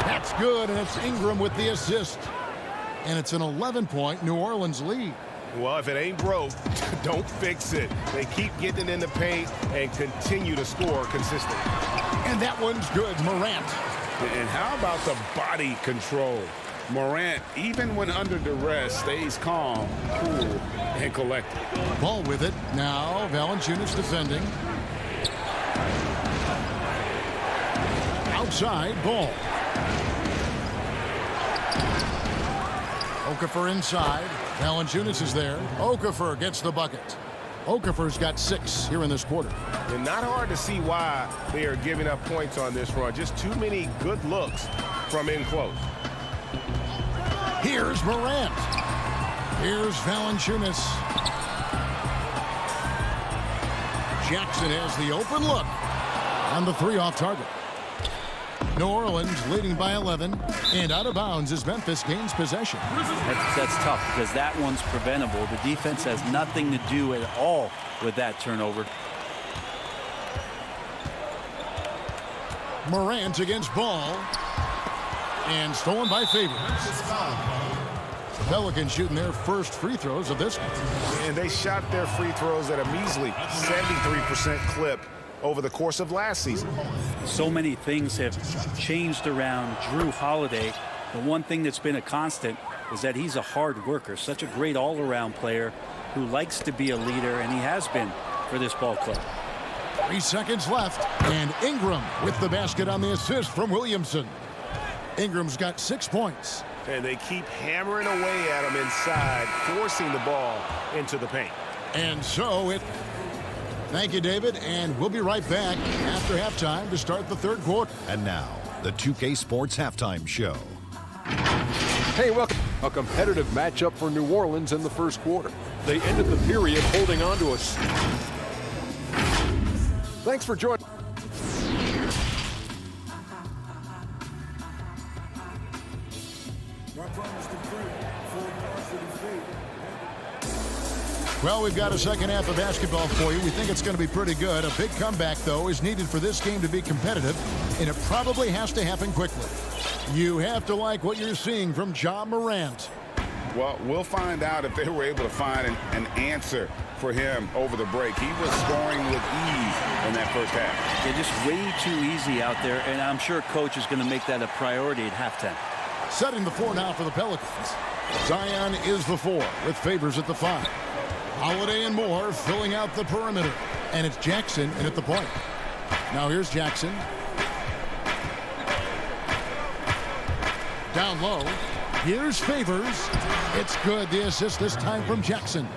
That's good, and it's Ingram with the assist. And it's an 11-point New Orleans lead. Well, if it ain't broke, don't fix it. They keep getting in the paint and continue to score consistently. And that one's good, Morant. And how about the body control? Morant, even when under duress, stays calm, cool, and collected. Ball with it. Now Valanciunas defending. Outside, Ball. Okafor inside. Valanciunas is there. Okafor gets the bucket. Okafor's got 6 here in this quarter. And not hard to see why they are giving up points on this run. Just too many good looks from in close. Here's Morant. Here's Valanciunas. Jackson has the open look. And the 3 off target. New Orleans leading by 11. And out of bounds as Memphis gains possession. That's tough because that one's preventable. The defense has nothing to do at all with that turnover. Morant against Ball. And stolen by Favors. The Pelicans shooting their first free throws of this one. And they shot their free throws at a measly 73% clip over the course of last season. So many things have changed around Drew Holiday. The one thing that's been a constant is that he's a hard worker, such a great all-around player who likes to be a leader, and he has been for this ball club. 3 seconds left, and Ingram with the basket on the assist from Williamson. Ingram's got 6 points. And they keep hammering away at him inside, forcing the ball into the paint. And so it... Thank you, David, and we'll be right back after halftime to start the third quarter. And now, the 2K Sports Halftime Show. Hey, welcome. A competitive matchup for New Orleans in the first quarter. They ended the period holding on to us. Thanks for joining. Well, we've got a second half of basketball for you. We think it's going to be pretty good. A big comeback, though, is needed for this game to be competitive, and it probably has to happen quickly. You have to like what you're seeing from Ja Morant. Well, we'll find out if they were able to find an answer for him over the break. He was scoring with ease in that first half. They're just way too easy out there, and I'm sure Coach is going to make that a priority at halftime. Setting the 4 now for the Pelicans. Zion is the 4 with Favors at the 5. Holiday and Moore filling out the perimeter. And it's Jackson in at the point. Now here's Jackson. Down low. Here's Favors. It's good. The assist this time from Jackson.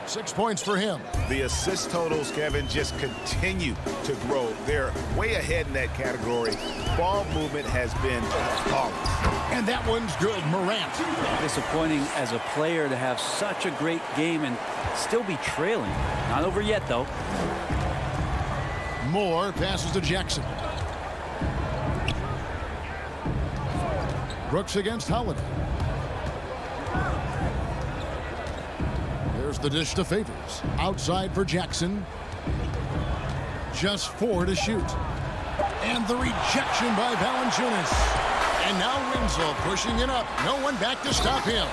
6 points for him. The assist totals, Kevin, just continue to grow. They're way ahead in that category. Ball movement has been flawless. And that one's good. Morant. Disappointing as a player to have such a great game and still be trailing. Not over yet, though. Moore passes to Jackson. Brooks against Holiday. Here's the dish to Favors. Outside for Jackson. Just 4 to shoot. And the rejection by Valanciunas. And now Winslow pushing it up. No one back to stop him.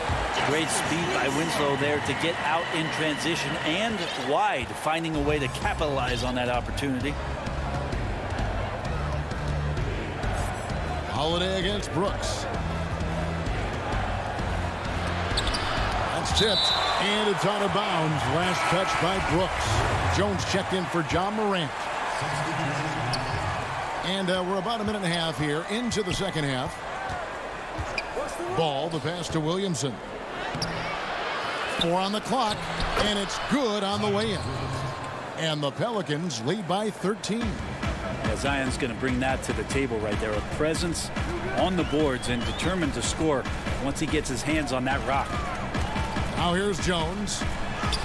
Great speed by Winslow there to get out in transition and wide, finding a way to capitalize on that opportunity. Holiday against Brooks. That's tipped, and it's out of bounds. Last touch by Brooks. Jones checked in for John Morant. And we're about a minute and a half here into the second half. Ball, the pass to Williamson. 4 on the clock, and it's good on the way in. And the Pelicans lead by 13. Yeah, Zion's going to bring that to the table right there. A presence on the boards and determined to score once he gets his hands on that rock. Now here's Jones.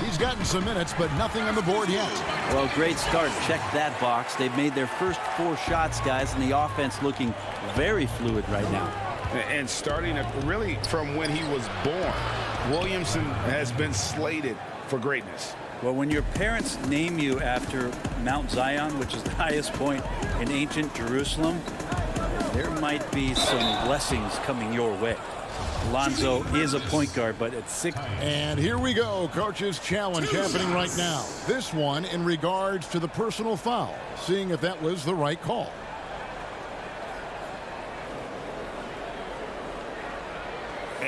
He's gotten some minutes, but nothing on the board yet. Well, great start. Check that box. They've made their first 4 shots, guys, and the offense looking very fluid right now. And starting really from when he was born, Williamson has been slated for greatness. Well, when your parents name you after Mount Zion, which is the highest point in ancient Jerusalem, there might be some blessings coming your way. Lonzo is a point guard, but at 6. And here we go. Coach's challenge happening right now. This one in regards to the personal foul, seeing if that was the right call.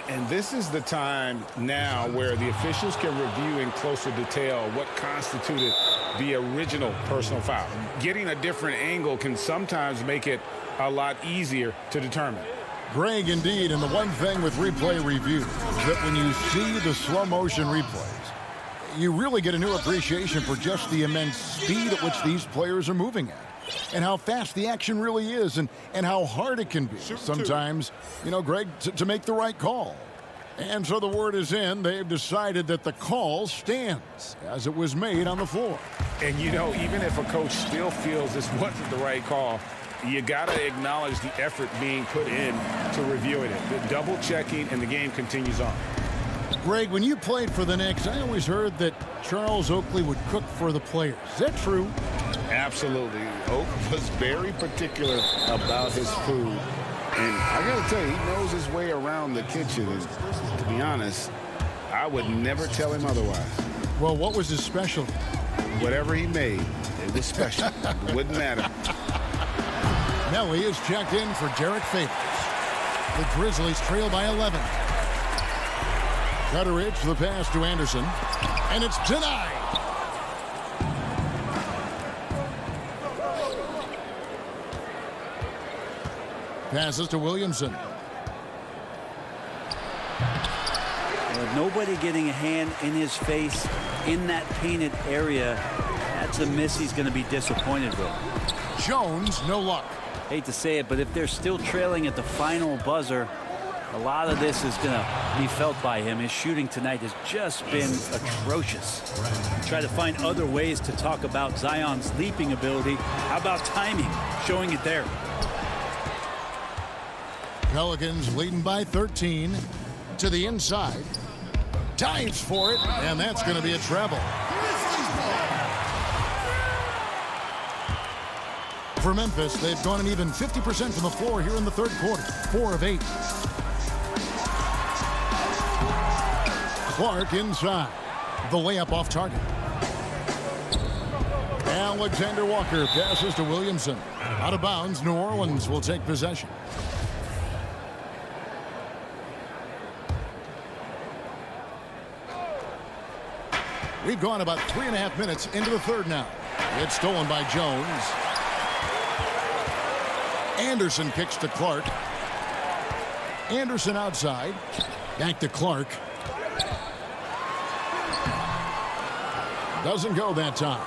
And this is the time now where the officials can review in closer detail what constituted the original personal foul. Getting a different angle can sometimes make it a lot easier to determine. Greg, indeed, and the one thing with replay review is that when you see the slow motion replays, you really get a new appreciation for just the immense speed at which these players are moving at. And how fast the action really is, and how hard it can be sometimes, you know, Greg, to make the right call. And so the word is in. They've decided that the call stands as it was made on the floor. And, you know, even if a coach still feels this wasn't the right call, you got to acknowledge the effort being put in to reviewing it. The double checking, and the game continues on. Greg, when you played for the Knicks, I always heard that Charles Oakley would cook for the players. Is that true? Absolutely. Oak was very particular about his food. And I got to tell you, he knows his way around the kitchen. And to be honest, I would never tell him otherwise. Well, what was his specialty? Whatever he made, it was special. It wouldn't matter. Nelly is checked in for Derek Favors. The Grizzlies trail by 11. Cutteridge, the pass to Anderson. And it's denied. Passes to Williamson. With nobody getting a hand in his face in that painted area, that's a miss he's going to be disappointed with. Jones, no luck. Hate to say it, but if they're still trailing at the final buzzer, a lot of this is going to be felt by him. His shooting tonight has just been atrocious. Try to find other ways to talk about Zion's leaping ability. How about timing? Showing it there. Pelicans leading by 13 to the inside. Dives for it, and that's going to be a treble. For Memphis, they've gone an even 50% from the floor here in the third quarter. 4 of 8. Clark inside. The layup off target. Alexander Walker passes to Williamson. Out of bounds, New Orleans will take possession. We've gone about 3.5 minutes into the third now. It's stolen by Jones. Anderson kicks to Clark. Anderson outside. Back to Clark. Doesn't go that time.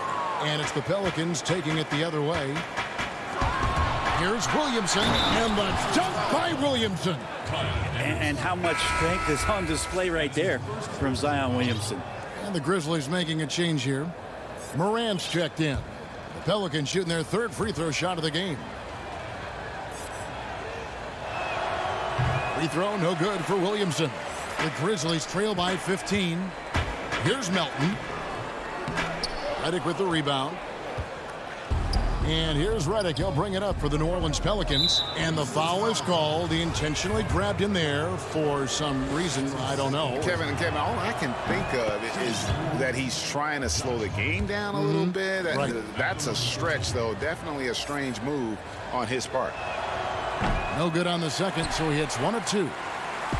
And it's the Pelicans taking it the other way. Here's Williamson, and the dunk by Williamson. And how much strength is on display right there from Zion Williamson. And the Grizzlies making a change here. Morant's checked in. The Pelicans shooting their third free throw shot of the game. Free throw, no good for Williamson. The Grizzlies trail by 15. Here's Melton. Redick with the rebound. And here's Redick. He'll bring it up for the New Orleans Pelicans. And the foul is called. He intentionally grabbed in there for some reason. I don't know. Kevin, all I can think of is that he's trying to slow the game down a little bit. Right. That's a stretch, though. Definitely a strange move on his part. No good on the second, so he hits 1 of 2.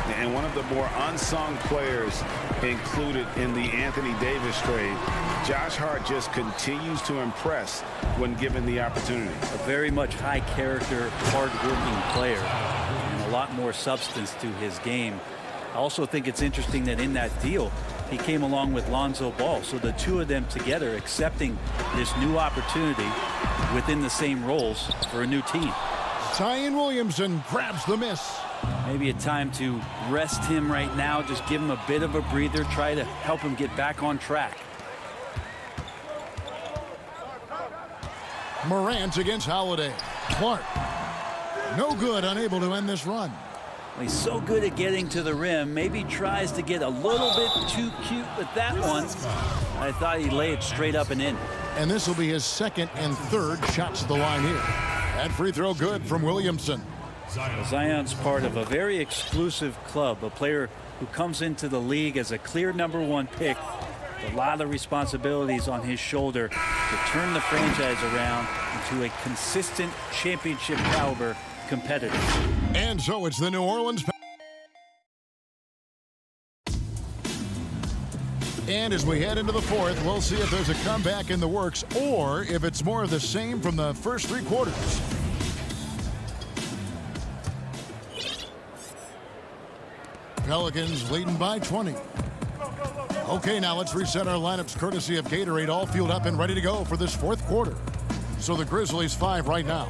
And one of the more unsung players included in the Anthony Davis trade, Josh Hart just continues to impress when given the opportunity. A very much high character, hard-working player, and a lot more substance to his game. I also think it's interesting that in that deal, he came along with Lonzo Ball. So the two of them together accepting this new opportunity within the same roles for a new team. Zion Williamson grabs the miss. Maybe a time to rest him right now, just give him a bit of a breather, try to help him get back on track. Morant against Holiday. Clark. No good, unable to end this run. He's so good at getting to the rim. Maybe tries to get a little bit too cute with that one. I thought he'd lay it straight up and in. And this will be his second and third shots at the line here. That free throw good from Williamson. Zion's part of a very exclusive club, a player who comes into the league as a clear #1 pick. A lot of responsibilities on his shoulder to turn the franchise around into a consistent championship caliber competitor. And so it's the New Orleans. And as we head into the fourth, we'll see if there's a comeback in the works or if it's more of the same from the first 3 quarters. Pelicans leading by 20. Okay, now let's reset our lineups courtesy of Gatorade, all fueled up and ready to go for this fourth quarter. So the Grizzlies 5 right now.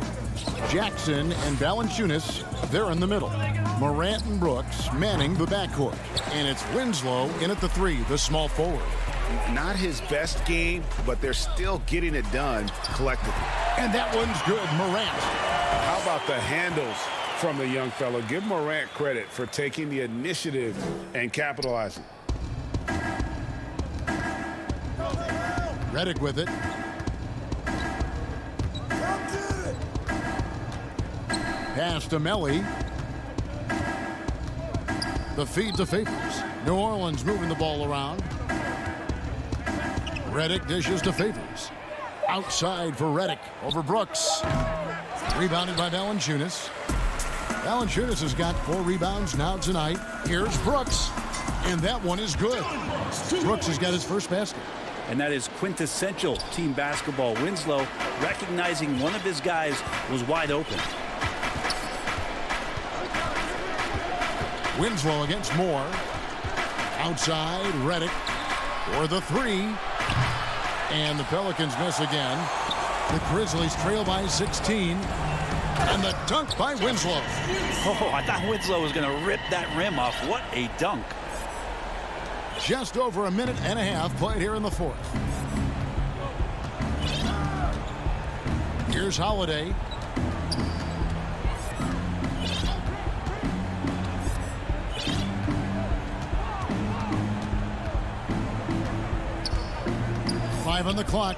Jackson and Valanciunas, they're in the middle. Morant and Brooks manning the backcourt. And it's Winslow in at the 3, the small forward. Not his best game, but they're still getting it done collectively. And that one's good, Morant. How about the handles from the young fellow? Give Morant credit for taking the initiative and capitalizing. Redick with it. Pass to Melly. The feed to Favors. New Orleans moving the ball around. Redick dishes to Favors. Outside for Redick over Brooks. Rebounded by Valanciunas. Valanciunas has got 4 rebounds now tonight. Here's Brooks. And that one is good. Brooks has got his first basket. And that is quintessential team basketball. Winslow recognizing one of his guys was wide open. Winslow against Moore. Outside, Redick for the 3. And the Pelicans miss again. The Grizzlies trail by 16. And the dunk by Winslow. Oh, I thought Winslow was going to rip that rim off. What a dunk. Just over a minute and a half played here in the fourth. Here's Holiday. Five on the clock.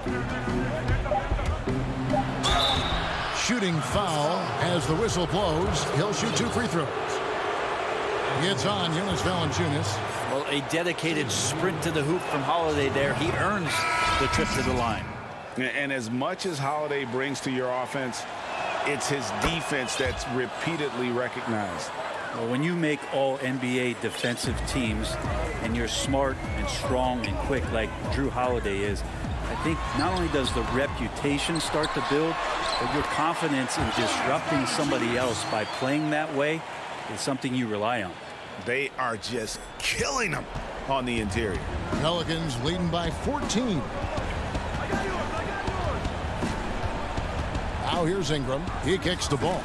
Shooting foul as the whistle blows. He'll shoot 2 free throws. It's on Jonas Valanciunas. Well, a dedicated sprint to the hoop from Holiday there. He earns the trip to the line. And as much as Holiday brings to your offense, it's his defense that's repeatedly recognized. Well, when you make all NBA defensive teams and you're smart and strong and quick like Drew Holiday is, I think not only does the reputation start to build, but your confidence in disrupting somebody else by playing that way is something you rely on. They are just killing them on the interior. Pelicans leading by 14. Now here's Ingram. He kicks the ball.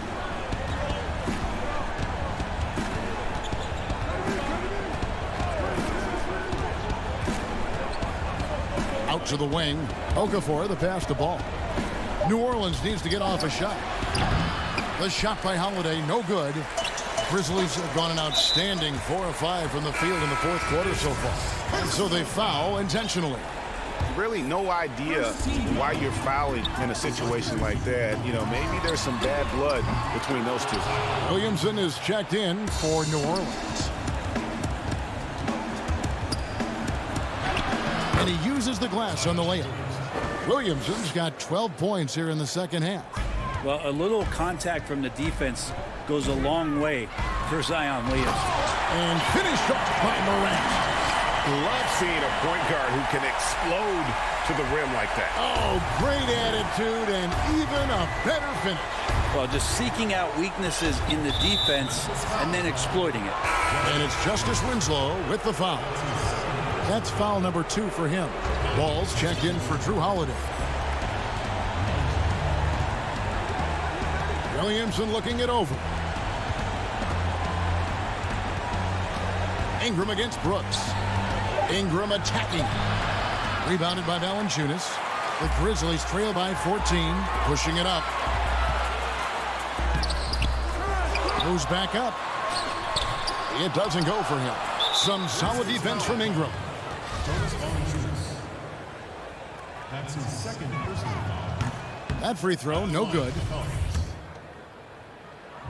Out to the wing. Okafor, the pass to ball. New Orleans needs to get off a shot. The shot by Holiday, no good. Grizzlies have gone an outstanding 4 of 5 from the field in the fourth quarter so far. And so they foul intentionally. Really no idea why you're fouling in a situation like that. You know, maybe there's some bad blood between those two. Williamson is checked in for New Orleans. And he uses the glass on the layup. Williamson's got 12 points here in the second half. Well, a little contact from the defense goes a long way for Zion Williamson. And finished off by Morant. Love seeing a point guard who can explode to the rim like that. Oh, great attitude and even a better finish. Well, just seeking out weaknesses in the defense and then exploiting it. And it's Justice Winslow with the foul. That's foul number 2 for him. Ball's checked in for Drew Holiday. Williamson looking it over. Ingram against Brooks. Ingram attacking. Rebounded by Valanciunas. The Grizzlies trail by 14, pushing it up. Moves back up. It doesn't go for him. Some solid defense from Ingram. That's his second personal foul. That free throw, no good.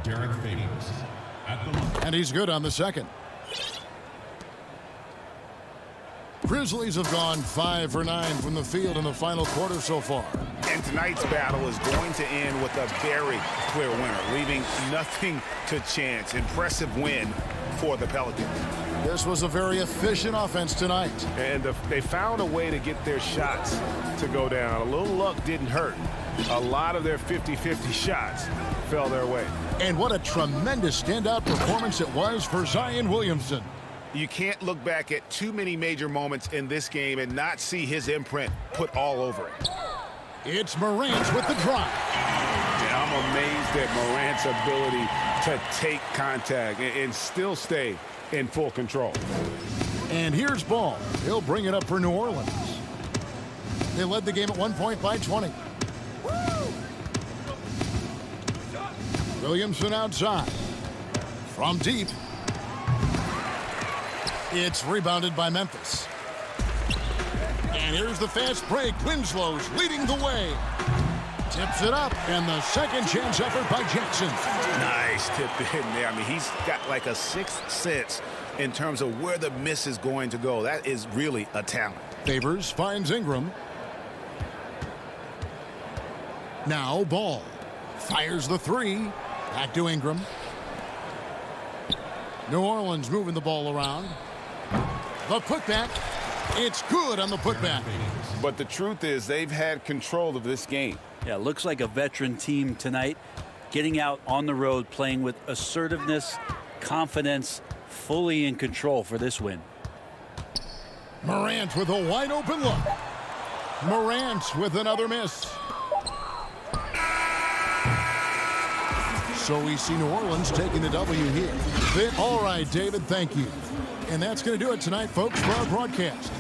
Derek Favors at the line. And he's good on the second. Grizzlies have gone 5 for 9 from the field in the final quarter so far. And tonight's battle is going to end with a very clear winner, leaving nothing to chance. Impressive win for the Pelicans. This was a very efficient offense tonight. And they found a way to get their shots to go down. A little luck didn't hurt. A lot of their 50-50 shots fell their way. And what a tremendous standout performance it was for Zion Williamson. You can't look back at too many major moments in this game and not see his imprint put all over it. It's Morant with the drive. Yeah, I'm amazed at Morant's ability to take contact and still stay in full control. And here's Ball. He'll bring it up for New Orleans. They led the game at one point by 20. Williamson outside. From deep. It's rebounded by Memphis. And here's the fast break. Winslow's leading the way. Tips it up, and the second chance effort by Jackson. Nice tip in there. I mean, he's got like a sixth sense in terms of where the miss is going to go. That is really a talent. Favors finds Ingram. Now Ball. Fires the three. Back to Ingram. New Orleans moving the ball around. The putback. It's good on the putback. But the truth is they've had control of this game. Yeah, looks like a veteran team tonight, getting out on the road, playing with assertiveness, confidence, fully in control for this win. Morant with a wide open look. Morant with another miss. So we see New Orleans taking the W here. All right, David, thank you. And that's going to do it tonight, folks, for our broadcast.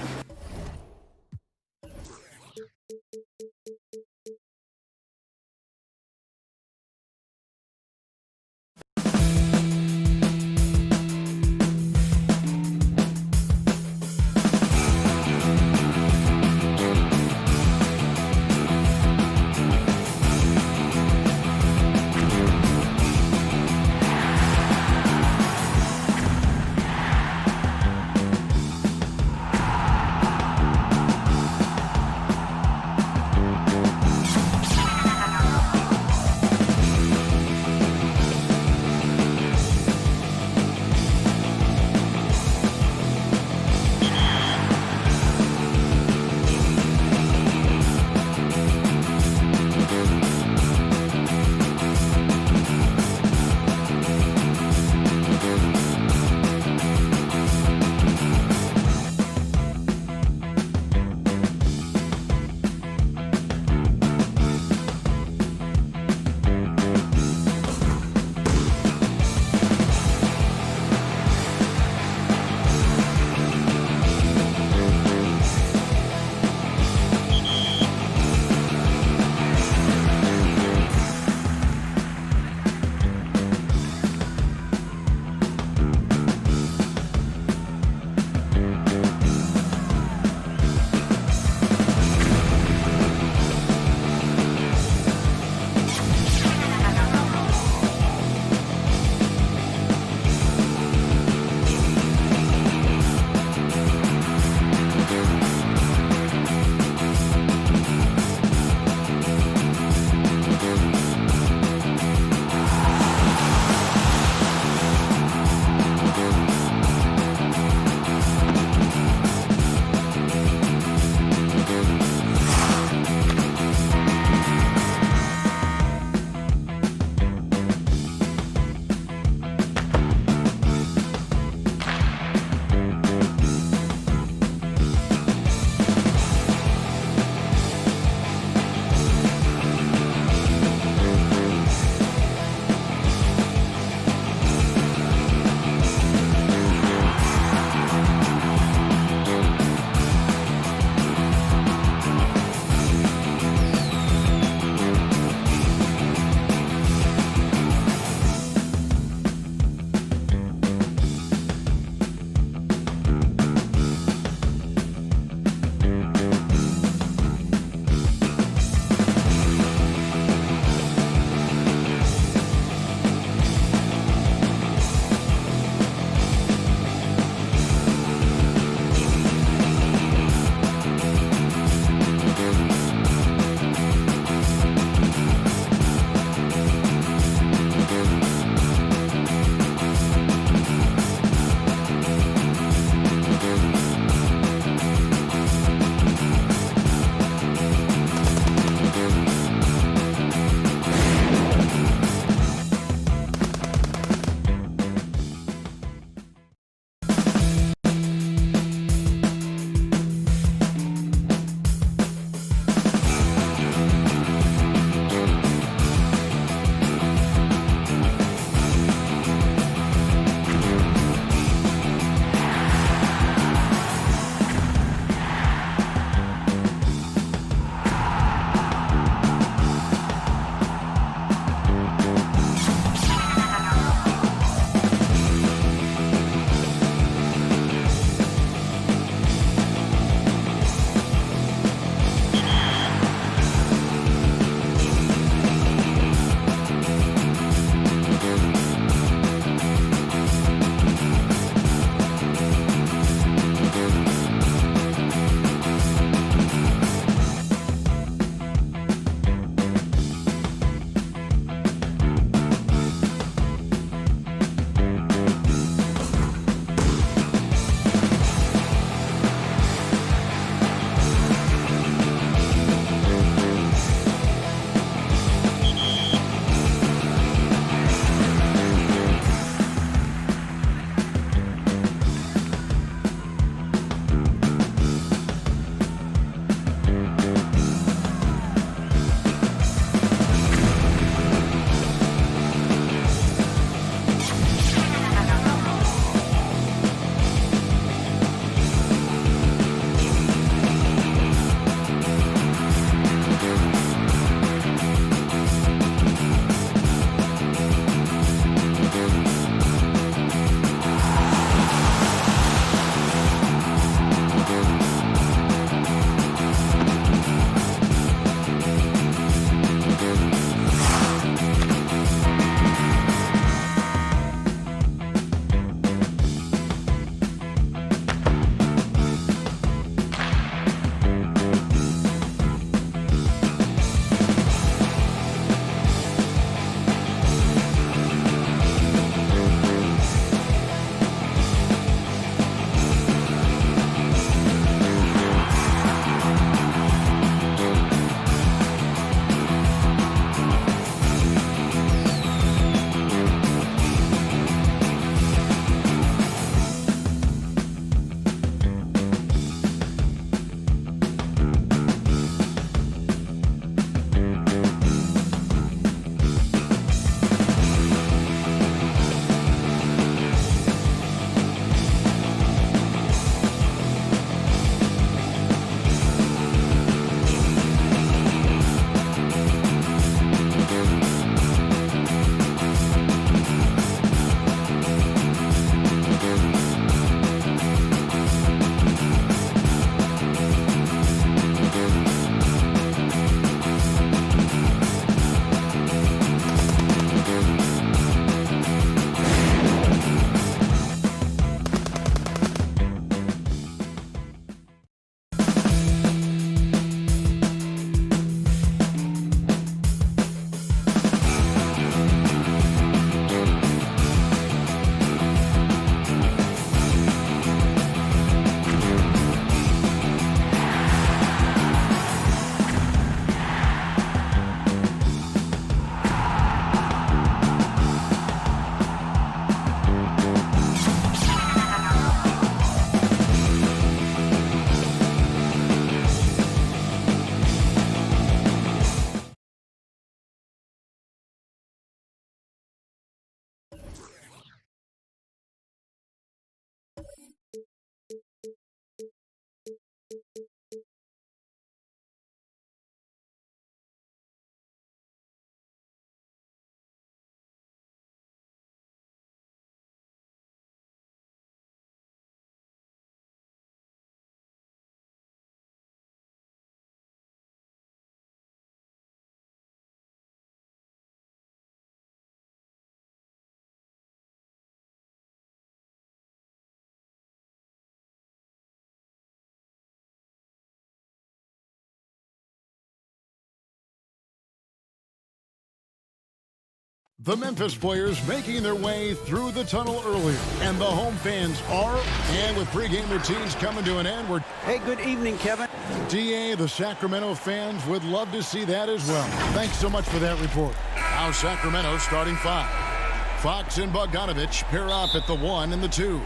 The Memphis players making their way through the tunnel earlier, and the home fans are, and with pregame routines coming to an end, Hey, good evening, Kevin. DA, the Sacramento fans would love to see that as well. Thanks so much for that report. Now Sacramento starting 5. Fox and Bogdanovich pair up at the 1 and the 2.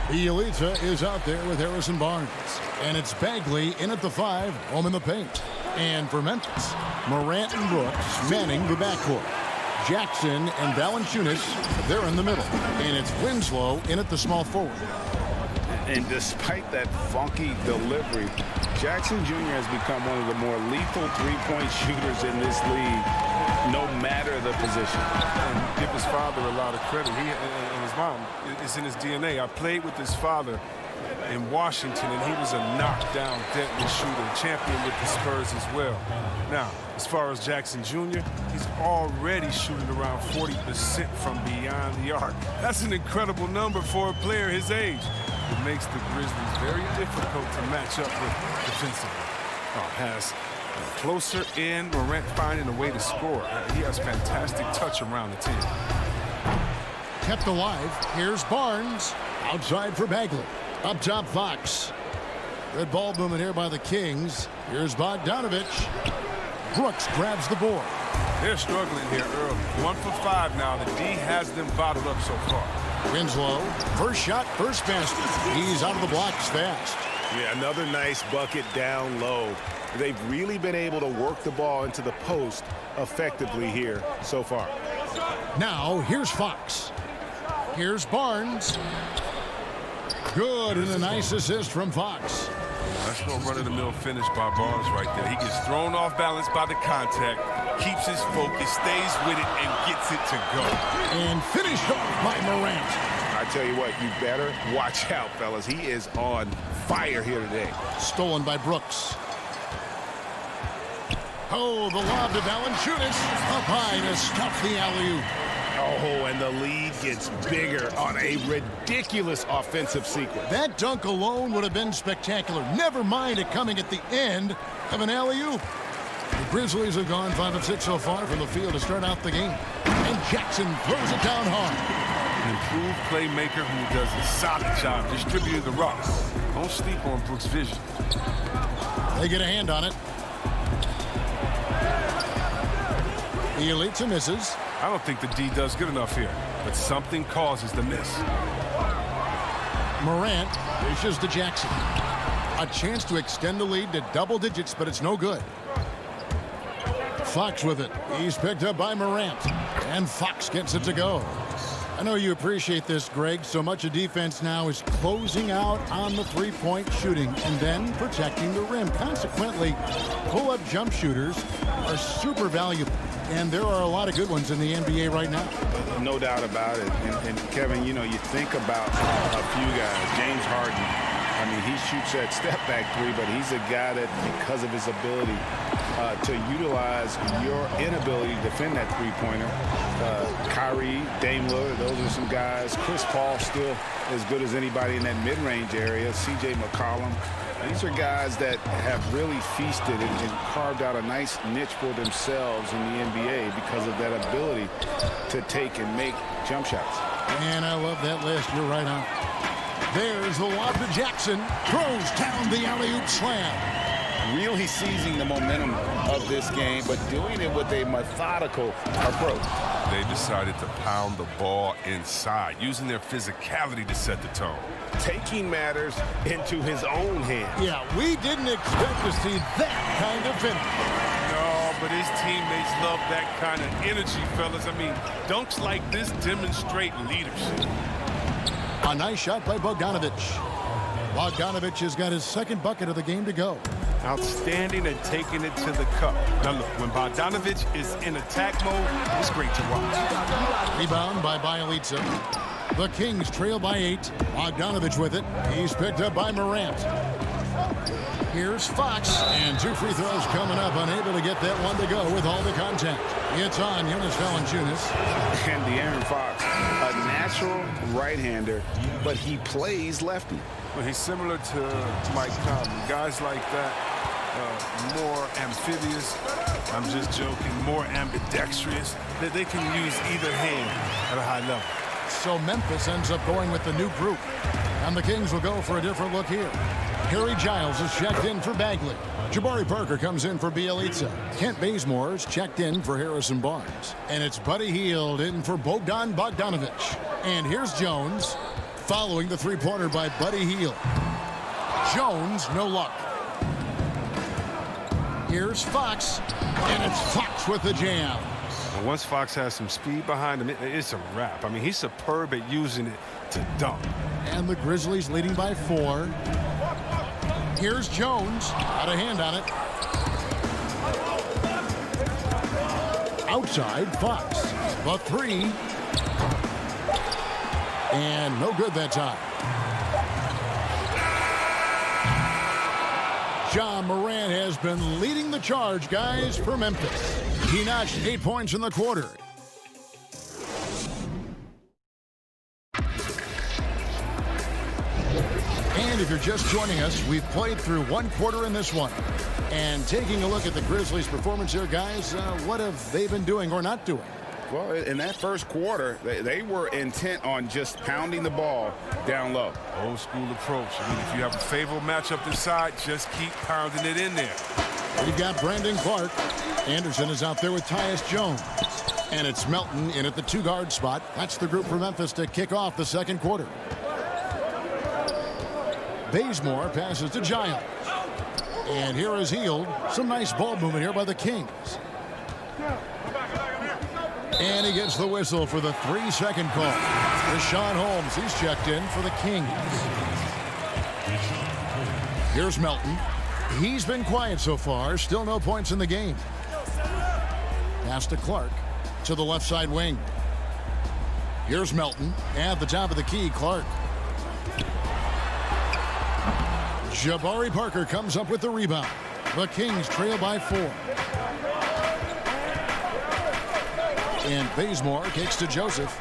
Bielitsa is out there with Harrison Barnes. And it's Bagley in at the 5, home in the paint. And for Memphis, Morant and Brooks manning the backcourt. Jackson and Valanciunas, they're in the middle. And it's Winslow in at the small forward. And despite that funky delivery, Jackson Jr. has become one of the more lethal three-point shooters in this league, no matter the position. And give his father a lot of credit. He and his mom, it's in his DNA. I played with his father in Washington, and he was a knockdown, deadly shooter, champion with the Spurs as well. Now, as far as Jackson Jr., he's already shooting around 40% from beyond the arc. That's an incredible number for a player his age. It makes the Grizzlies very difficult to match up with defensively. Has closer in, Morant finding a way to score. He has fantastic touch around the team. Kept alive. Here's Barnes. Outside for Bagley. Up top, Fox. Good ball movement here by the Kings. Here's Bogdanovich. Brooks grabs the board. They're struggling here early. 1 for 5 now. The D has them bottled up so far. Winslow, first shot, first basket. He's out of the blocks fast. Yeah, another nice bucket down low. They've really been able to work the ball into the post effectively here so far. Now, here's Fox. Here's Barnes. Good, and a nice assist from Fox. That's no run-of-the-mill finish by Barnes right there. He gets thrown off balance by the contact, keeps his focus, stays with it, and gets it to go. And finished off by Morant. I tell you what, you better watch out, fellas. He is on fire here today. Stolen by Brooks. Oh, the lob to Valanciunas. Up high to stop the alley-oop. Oh, and the lead gets bigger on a ridiculous offensive sequence. That dunk alone would have been spectacular. Never mind it coming at the end of an alley-oop. The Grizzlies have gone 5 of 6 so far from the field to start out the game. And Jackson throws it down hard. An improved playmaker who does a solid job distributing the rock. Don't sleep on Brooks' vision. They get a hand on it. Bielitsa misses. I don't think the D does good enough here, but something causes the miss. Morant dishes to Jackson. A chance to extend the lead to double digits, but it's no good. Fox with it. He's picked up by Morant. And Fox gets it to go. I know you appreciate this, Greg. So much of defense now is closing out on the three-point shooting and then protecting the rim. Consequently, pull-up jump shooters are super valuable. And there are a lot of good ones in the NBA right now. No doubt about it. And Kevin, you know, you think about a few guys. James Harden, I mean, he shoots that step-back three, but he's a guy that, because of his ability to utilize your inability to defend that three-pointer. Kyrie, Dame Lillard, those are some guys. Chris Paul still as good as anybody in that mid-range area. C.J. McCollum. These are guys that have really feasted and carved out a nice niche for themselves in the NBA because of that ability to take and make jump shots. And I love that list. You're right on. There's the lob to Jackson. Throws down the alley-oop slam. Really seizing the momentum of this game, but doing it with a methodical approach. They decided to pound the ball inside, using their physicality to set the tone. Taking matters into his own hands. Yeah, we didn't expect to see that kind of finish. No, but his teammates love that kind of energy, fellas. I mean, dunks like this demonstrate leadership. A nice shot by Bogdanovich. Bogdanovich has got his second bucket of the game to go. Outstanding and taking it to the cup. Now look, when Bogdanovich is in attack mode, it's great to watch. Rebound by Bielitsa. The Kings trail by 8. Bogdanovich with it. He's picked up by Morant. Here's Fox. And 2 free throws coming up. Unable to get that one to go with all the contact. It's on Jonas Valanciunas. And De'Aaron Fox, a natural right-hander, but he plays lefty. Well, he's similar to Mike Conley. Guys like that, more amphibious, I'm just joking. More ambidextrous. That they can use either hand at a high level. So Memphis ends up going with the new group. And the Kings will go for a different look here. Harry Giles is checked in for Bagley. Jabari Parker comes in for Bielitsa. Kent Bazemore is checked in for Harrison Barnes. And it's Buddy Hield in for Bogdan Bogdanovic. And here's Jones following the three-pointer by Buddy Hield. Jones, no luck. Here's Fox, and it's Fox with the jam. And once Fox has some speed behind him, it's a wrap. I mean, he's superb at using it to dunk. And the Grizzlies leading by 4. Here's Jones, got a hand on it. Outside, Fox, the 3. And no good that time. Ja Morant has been leading the charge, guys, for Memphis. He notched 8 points in the quarter. And if you're just joining us, we've played through 1 quarter in this one. And taking a look at the Grizzlies' performance here, guys, what have they been doing or not doing? Well, in that first quarter, they were intent on just pounding the ball down low. Old school approach. I mean, if you have a favorable matchup this side, just keep pounding it in there. We've got Brandon Clark. Anderson is out there with Tyus Jones. And it's Melton in at the 2-guard spot. That's the group for Memphis to kick off the second quarter. Bazemore passes to Giles. And here is Hield. Some nice ball movement here by the Kings. And he gets the whistle for the 3-second call. Rashawn Holmes, he's checked in for the Kings. Here's Melton. He's been quiet so far. Still no points in the game. Pass to Clark to the left side wing. Here's Melton. At the top of the key, Clark. Jabari Parker comes up with the rebound. The Kings trail by 4. And Bazemore kicks to Joseph.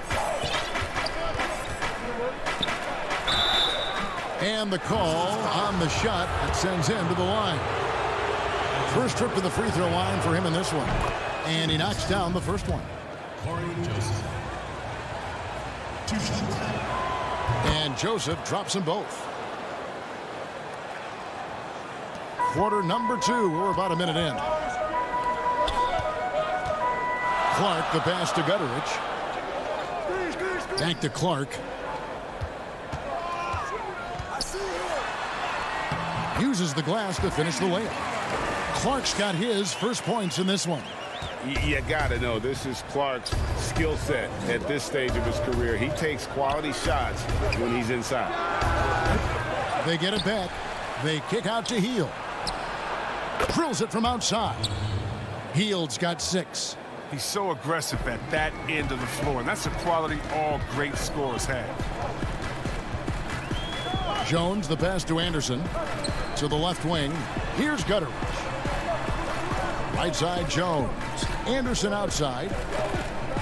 And the call on the shot that sends him to the line. First trip to the free throw line for him in this one. And he knocks down the first one. Joseph. 2 shots. And Joseph drops them both. Quarter number 2. We're about a minute in. Clark, the pass to Gutteridge. Back to Clark. Uses the glass to finish the layup. Clark's got his first points in this one. You got to know this is Clark's skill set at this stage of his career. He takes quality shots when he's inside. They get it back. They kick out to Hield. Drills it from outside. Hield's got 6. He's so aggressive at that end of the floor, and that's a quality all great scorers have. Jones, the pass to Anderson. To the left wing. Here's Gutteridge. Right side, Jones. Anderson outside.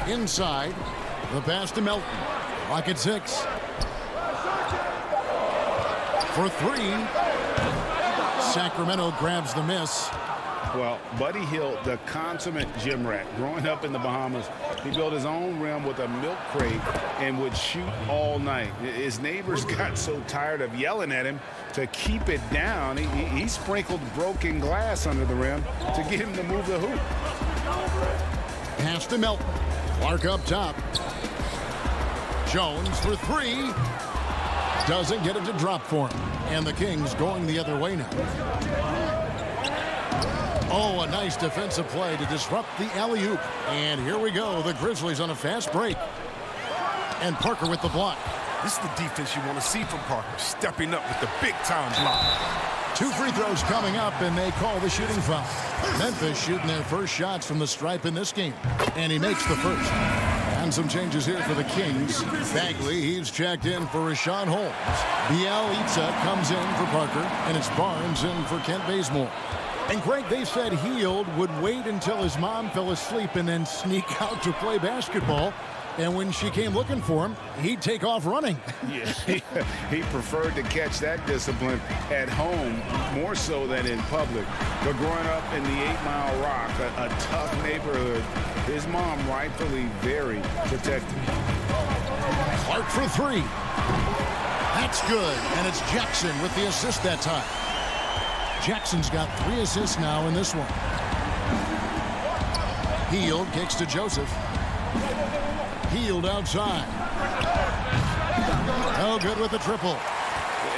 Inside. The pass to Melton. Clock at 6. For 3. Sacramento grabs the miss. Well, Buddy Hield, the consummate gym rat. Growing up in the Bahamas, he built his own rim with a milk crate and would shoot all night. His neighbors got so tired of yelling at him to keep it down. He sprinkled broken glass under the rim to get him to move the hoop. Pass to Melton. Clark up top. Jones for 3. Doesn't get it to drop for him. And the Kings going the other way now. Oh, a nice defensive play to disrupt the alley-oop. And here we go. The Grizzlies on a fast break. And Parker with the block. This is the defense you want to see from Parker, stepping up with the big-time block. 2 free throws coming up, and they call the shooting foul. Memphis shooting their first shots from the stripe in this game. And he makes the first. And some changes here for the Kings. Bagley, he's checked in for Rashawn Holmes. Bielitsa comes in for Parker, and it's Barnes in for Kent Bazemore. And Greg, they said Hield would wait until his mom fell asleep and then sneak out to play basketball. And when she came looking for him, he'd take off running. Yeah, he preferred to catch that discipline at home more so than in public. But growing up in the 8 Mile Rock, a tough neighborhood, his mom rightfully very protective. Clark for 3. That's good, and it's Jackson with the assist that time. Jackson's got 3 assists now in this one. Hield kicks to Joseph. Hield outside. No good with the triple.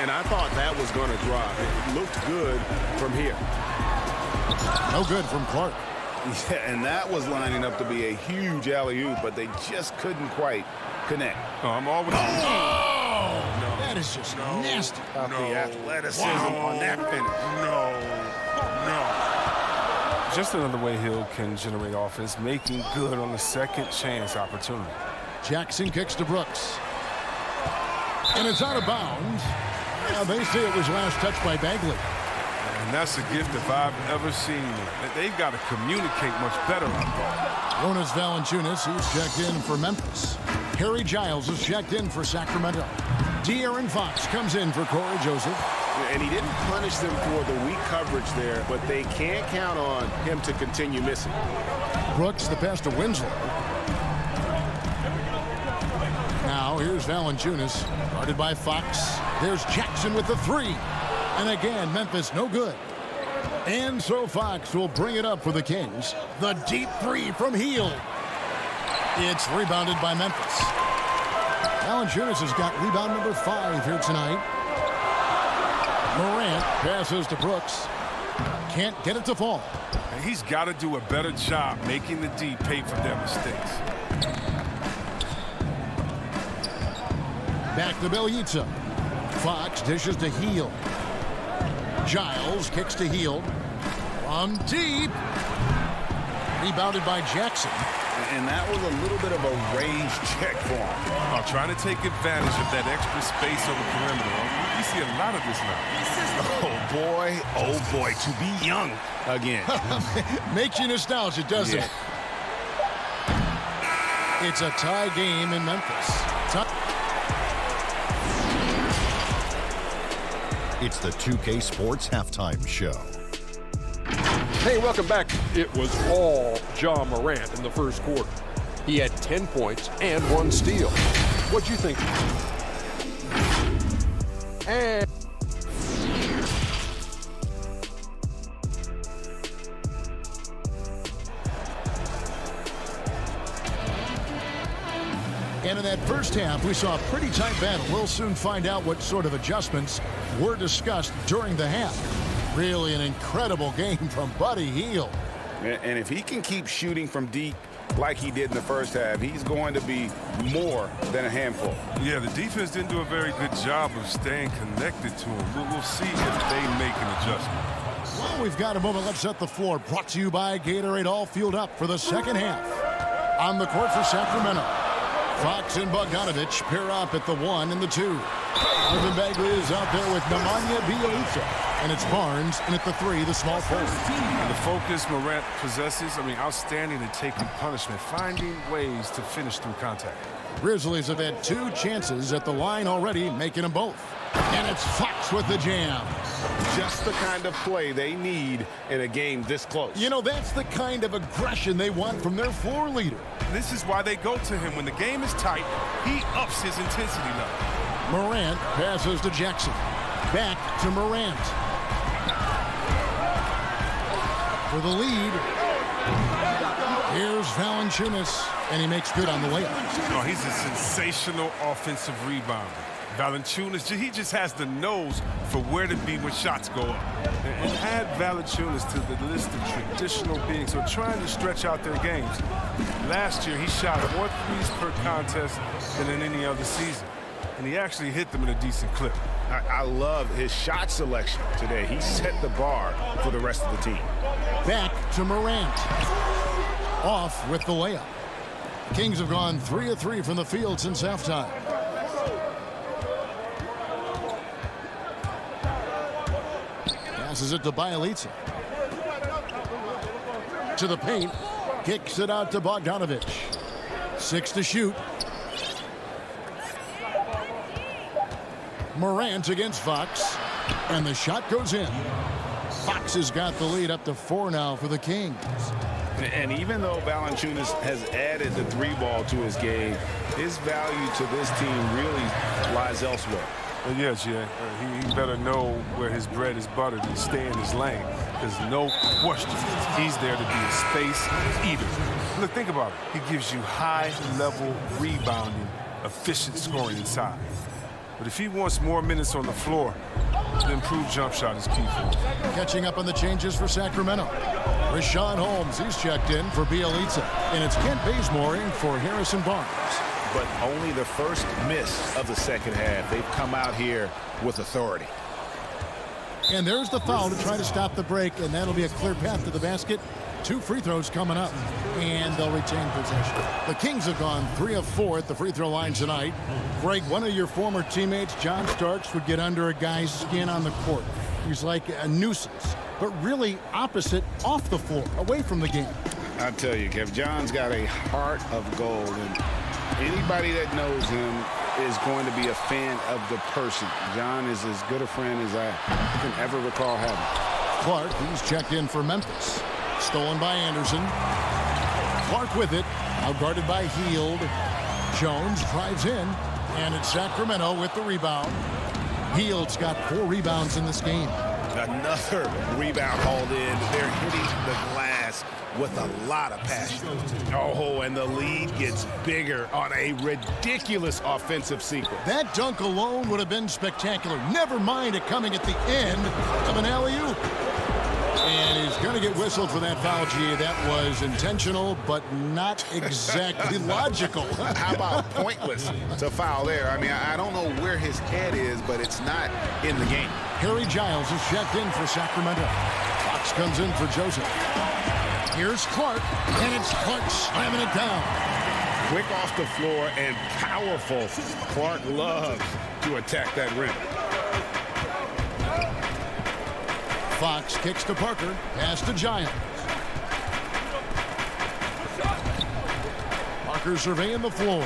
And I thought that was going to drop. It looked good from here. No good from Clark. Yeah, and that was lining up to be a huge alley-oop, but they just couldn't quite connect. Oh, I'm always... Oh! No. That is just nasty. The athleticism on that finish. No. Just another way Hill can generate offense, making good on the second chance opportunity. Jackson kicks to Brooks. And it's out of bounds. Now they say it was last touched by Bagley. And that's a gift if I've ever seen one. They've got to communicate much better, I thought. Jonas Valanciunas, he's checked in for Memphis. Harry Giles is checked in for Sacramento. De'Aaron Fox comes in for Corey Joseph. And he didn't punish them for the weak coverage there, but they can't count on him to continue missing. Brooks, the pass to Winslow. Now here's Valanciunas, guarded by Fox. There's Jackson with the 3. And again, Memphis no good. And so Fox will bring it up for the Kings. The deep 3 from Hield. It's rebounded by Memphis. Valanciunas has got rebound number 5 here tonight. Morant passes to Brooks. Can't get it to fall. And he's got to do a better job making the D pay for their mistakes. Back to Bjelica. Fox dishes to Hield. Giles kicks to Hield. From deep. Rebounded by Jackson. And that was a little bit of a range check for him. Trying to take advantage of that extra space on the perimeter. You see a lot of this now. Oh boy, to be young again. Makes you nostalgic, doesn't it? It's a tie game in Memphis. It's the 2K Sports Halftime Show. Hey, welcome back. It was all Ja Morant in the first quarter. He had 10 points and 1 steal. What'd you think? And in that first half, we saw a pretty tight battle. We'll soon find out what sort of adjustments were discussed during the half. Really an incredible game from Buddy Hield. And if he can keep shooting from deep like he did in the first half, he's going to be more than a handful. Yeah, the defense didn't do a very good job of staying connected to him. We'll see if they make an adjustment. Well, we've got a moment. Let's set the floor. Brought to you by Gatorade, all fueled up for the second half. On the court for Sacramento, Fox and Bogdanovich pair up at the 1 and the 2. Marvin Bagley is out there with Nemanja Bjelica. And it's Barnes, and at the 3, the small forward. The focus Morant possesses, outstanding at taking punishment, finding ways to finish through contact. Grizzlies have had 2 chances at the line already, making them both. And it's Fox with the jam. Just the kind of play they need in a game this close. You know, that's the kind of aggression they want from their floor leader. This is why they go to him. When the game is tight, he ups his intensity level. Morant passes to Jackson. Back to Morant. For the lead, here's Valanciunas, and he makes good on the layup. Oh, he's a sensational offensive rebounder. Valanciunas, he just has the nose for where to be when shots go up. And add Valanciunas to the list of traditional bigs who are trying to stretch out their games. Last year, he shot more threes per contest than in any other season. And he actually hit them in a decent clip. I love his shot selection today. He set the bar for the rest of the team. Back to Morant. Off with the layup. Kings have gone 3 of 3 from the field since halftime. Passes it to Bjelica. To the paint. Kicks it out to Bogdanovich. 6 to shoot. Morant against Fox. And the shot goes in. Fox has got the lead up to 4 now for the Kings. And even though Valanciunas has added the 3-ball to his game, his value to this team really lies elsewhere. Well, yeah, Jay. He better know where his bread is buttered and stay in his lane. There's no question he's there to be a space eater. Look, think about it. He gives you high-level rebounding, efficient scoring inside. But if he wants more minutes on the floor, the improved jump shot is key for him. Catching up on the changes for Sacramento. Rashawn Holmes, he's checked in for Bielitsa. And it's Kent Bazemore in for Harrison Barnes. But only the first miss of the second half. They've come out here with authority. And there's the foul to try to stop the break, and that'll be a clear path to the basket. 2 free throws coming up, and they'll retain possession. The Kings have gone 3 of 4 at the free throw line tonight. Greg, one of your former teammates, John Starks, would get under a guy's skin on the court. He's like a nuisance, but really opposite off the floor, away from the game. I tell you, Kev, John's got a heart of gold, and anybody that knows him is going to be a fan of the person. John is as good a friend as I can ever recall having. Clark, he's checked in for Memphis. Stolen by Anderson. Clark with it. Outguarded by Hield. Jones drives in. And it's Sacramento with the rebound. Hield's got 4 rebounds in this game. Another rebound hauled in. They're hitting the glass with a lot of passion. Oh, and the lead gets bigger on a ridiculous offensive sequence. That dunk alone would have been spectacular. Never mind it coming at the end of an alley-oop. And he's going to get whistled for that foul, G. That was intentional, but not exactly logical. How about pointless to foul there? I mean, I don't know where his head is, but it's not in the game. Harry Giles is checked in for Sacramento. Fox comes in for Joseph. Here's Clark, and it's Clark slamming it down. Quick off the floor and powerful. Clark loves to attack that rim. Fox kicks to Parker, pass to Giles. Parker surveying the floor.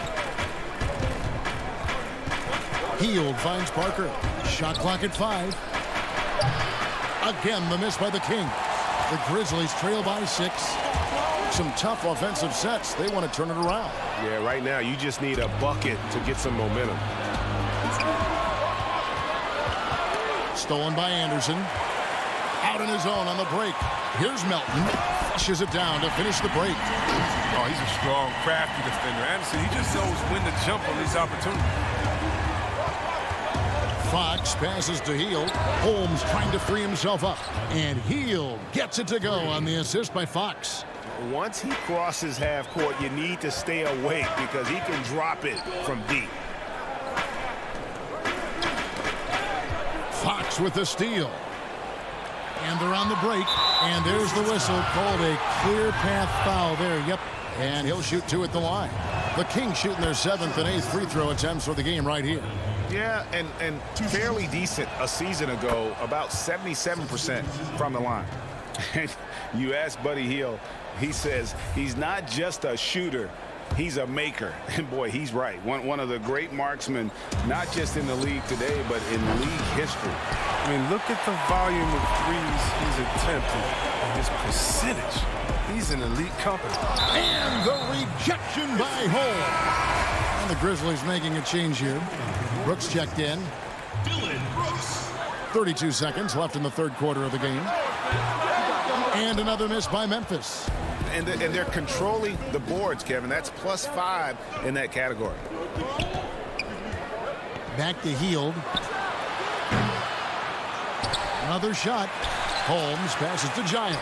Hield finds Parker. Shot clock at 5. Again, the miss by the Kings. The Grizzlies trail by 6. Some tough offensive sets. They want to turn it around. Yeah, right now you just need a bucket to get some momentum. Stolen by Anderson. Out on his own on the break. Here's Melton. Flushes it down to finish the break. Oh, he's a strong, crafty defender. Anderson, he just knows when to jump on these opportunities. Fox passes to Hield. Holmes trying to free himself up. And Hield gets it to go on the assist by Fox. Once he crosses half court, you need to stay awake because he can drop it from deep. Fox with the steal. And they're on the break. And there's the whistle. Called a clear path foul there. Yep. And he'll shoot 2 at the line. The Kings shooting their 7th and 8th free throw attempts for the game right here. Yeah, and fairly decent a season ago, about 77% from the line. And you ask Buddy Hield, he says he's not just a shooter, he's a maker. And boy, he's right. One of the great marksmen, not just in the league today, but in league history. I mean, look at the volume of threes he's attempted and his percentage. He's an elite company. And the rejection by Holmes. And the Grizzlies making a change here. Brooks checked in. 32 seconds left in the 3rd quarter of the game. And another miss by Memphis. And they're controlling the boards, Kevin. That's +5 in that category. Back to Hield. Another shot. Holmes passes to Giant.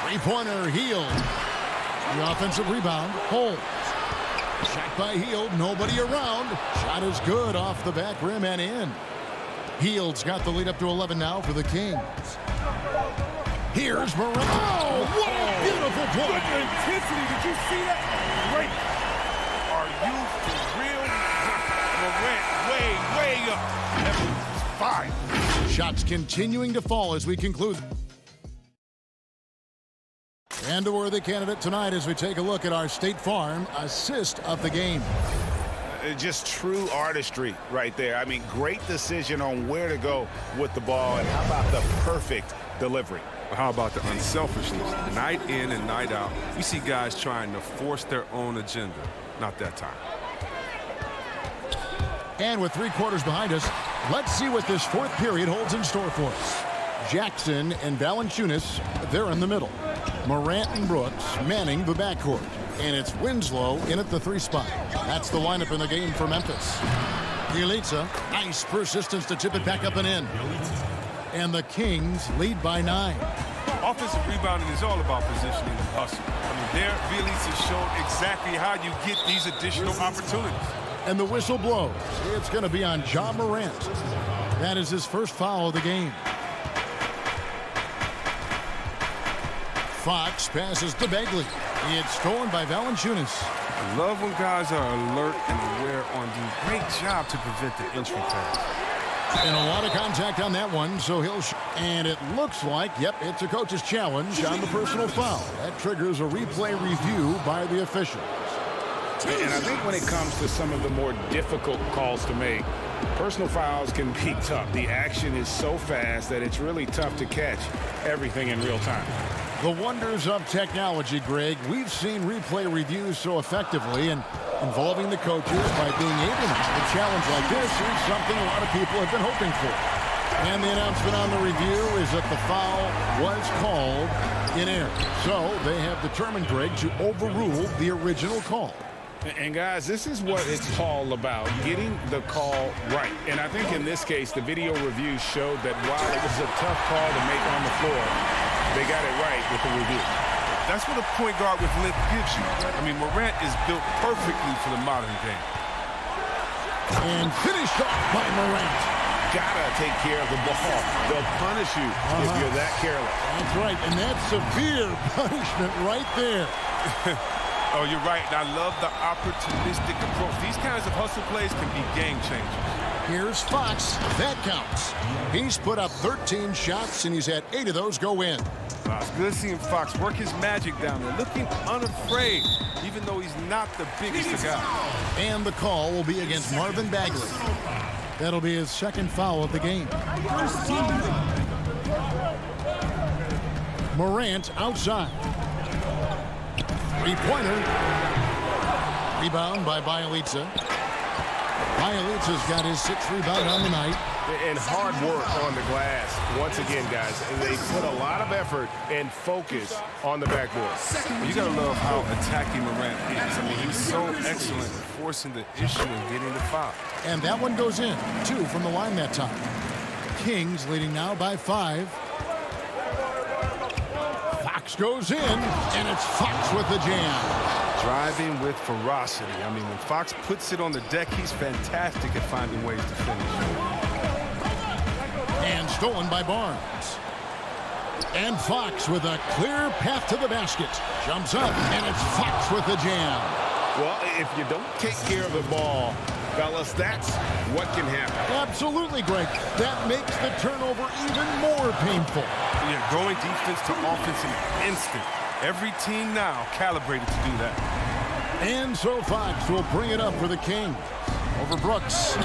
3-pointer, Hield. The offensive rebound, Holmes. Shot by Hield, nobody around. Shot is good off the back rim and in. Hield's got the lead up to 11 now for the Kings. Here's Morant. Oh, what a beautiful play. Good intensity. Did you see that? Great. Are you for real? Morant way up. That was fine. Shots continuing to fall as we conclude. And a worthy candidate tonight as we take a look at our State Farm assist of the game. Just true artistry right there. I mean, great decision on where to go with the ball, and how about the perfect delivery? How about the unselfishness? Night in and night out, we see guys trying to force their own agenda. Not that time. And with 3 quarters behind us, let's see what this 4th period holds in store for us. Jackson and Valanciunas, they're in the middle. Morant and Brooks manning the backcourt. And it's Winslow in at the 3 spot. That's the lineup in the game for Memphis. Bjelica, nice persistence to chip it back up and in. And the Kings lead by 9. Offensive rebounding is all about positioning and hustle. I mean, there, Bjelica showed exactly how you get these additional opportunities. And the whistle blows. It's going to be on Ja Morant. That is his first foul of the game. Fox passes to Begley. It's stolen by Valanciunas. I love when guys are alert and aware on doing a great job to prevent the entry pass. And a lot of contact on that one, so he'll and it looks like, yep, it's a coach's challenge on the personal foul. That triggers a replay review by the officials. And I think when it comes to some of the more difficult calls to make, personal fouls can be tough. The action is so fast that it's really tough to catch everything in real time. The wonders of technology, Greg. We've seen replay reviews so effectively, and involving the coaches by being able to make a challenge like this is something a lot of people have been hoping for. And the announcement on the review is that the foul was called in error. So they have determined, Greg, to overrule the original call. And guys, this is what it's all about, getting the call right. And I think in this case, the video review showed that while it was a tough call to make on the floor, they got it right with the review. That's what a point guard with length gives you. I mean, Morant is built perfectly for the modern game. And finished off by Morant. Gotta take care of the ball. They'll punish you if you're that careless. That's right, and that's severe punishment right there. Oh, you're right, and I love the opportunistic approach. These kinds of hustle plays can be game changers. Here's Fox. That counts. He's put up 13 shots, and he's had 8 of those go in. It's good seeing Fox work his magic down there, looking unafraid, even though he's not the biggest guy. And the call will be against Marvin Bagley. That'll be his 2nd foul of the game. Morant outside. 3-pointer. Rebound by Bjelica. Bjelica's got his 6th rebound on the night. And hard work on the glass. Once again, guys, they put a lot of effort and focus on the backboard. You got to love how attacking Morant is. I mean, he's so excellent at forcing the issue and getting the foul. And that one goes in. 2 from the line that time. Kings leading now by 5. Fox goes in, and it's Fox with the jam. Driving with ferocity. I mean, when Fox puts it on the deck, he's fantastic at finding ways to finish. And stolen by Barnes. And Fox with a clear path to the basket. Jumps up, and it's Fox with the jam. Well, if you don't take care of the ball, fellas, that's what can happen. Absolutely, Greg. That makes the turnover even more painful. Yeah, going defense to offense in an instant. Every team now calibrated to do that. And so Fox will bring it up for the Kings. Over Brooks.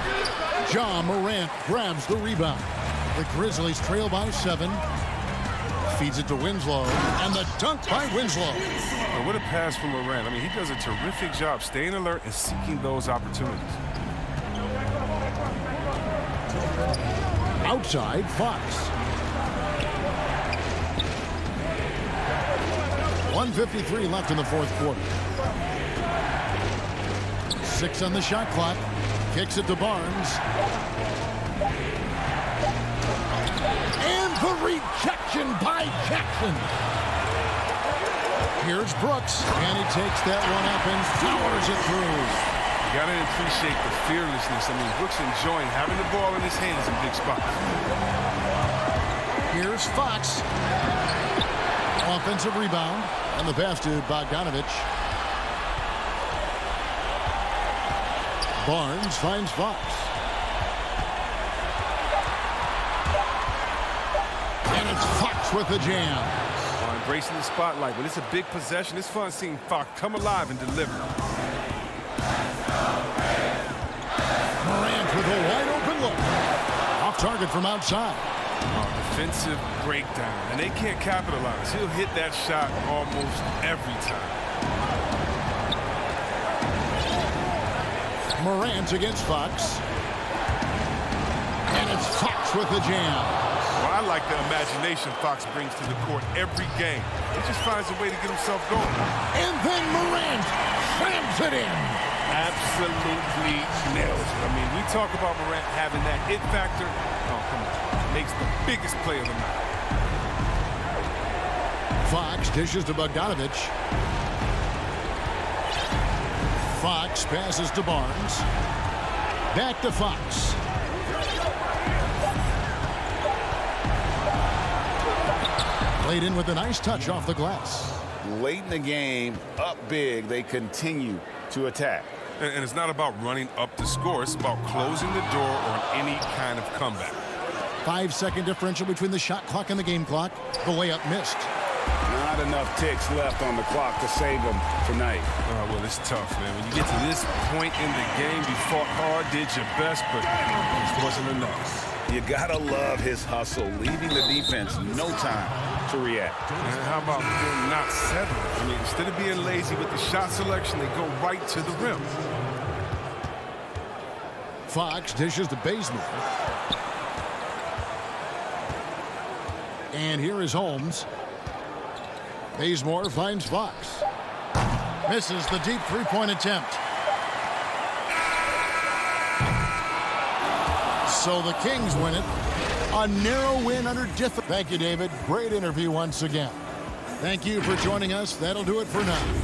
Ja Morant grabs the rebound. The Grizzlies trail by 7. Feeds it to Winslow. And the dunk by Winslow. Well, what a pass from Morant. I mean, he does a terrific job staying alert and seeking those opportunities. Outside, Fox. 1:53 left in the 4th quarter. 6 on the shot clock. Kicks it to Barnes. And the rejection by Jackson. Here's Brooks, and he takes that one up and powers it through. You got to appreciate the fearlessness. I mean, Brooks enjoying having the ball in his hands in big spots. Here's Fox. Offensive rebound, and the pass to Bogdanovich. Barnes finds Fox. And it's Fox with the jam. Embracing the spotlight. When it's a big possession, it's fun seeing Fox come alive and deliver. target from outside. Defensive breakdown, and they can't capitalize. He'll hit that shot almost every time. Morant against Fox. And it's Fox with the jam. Well, I like the imagination Fox brings to the court every game. He just finds a way to get himself going. And then Morant slams it in. Absolutely nails it. I mean, we talk about Morant having that it factor. Oh, come on. Makes the biggest play of the night. Fox dishes to Bogdanovich. Fox passes to Barnes. Back to Fox. Played in with a nice touch off the glass. Late in the game, up big, they continue to attack. And it's not about running up the score. It's about closing the door on any kind of comeback. 5-second differential between the shot clock and the game clock. The layup missed. Not enough ticks left on the clock to save them tonight. Well, it's tough, man. When you get to this point in the game, you fought hard, did your best, but it wasn't enough. You gotta love his hustle, leaving the defense no time to react. And how about them not settling? I mean, instead of being lazy with the shot selection, they go right to the rim. Fox dishes to Bazemore. And here is Holmes. Bazemore finds Fox. Misses the deep three-point attempt. So the Kings win it. A narrow win under difficulty. Thank you, David. Great interview once again. Thank you for joining us. That'll do it for now.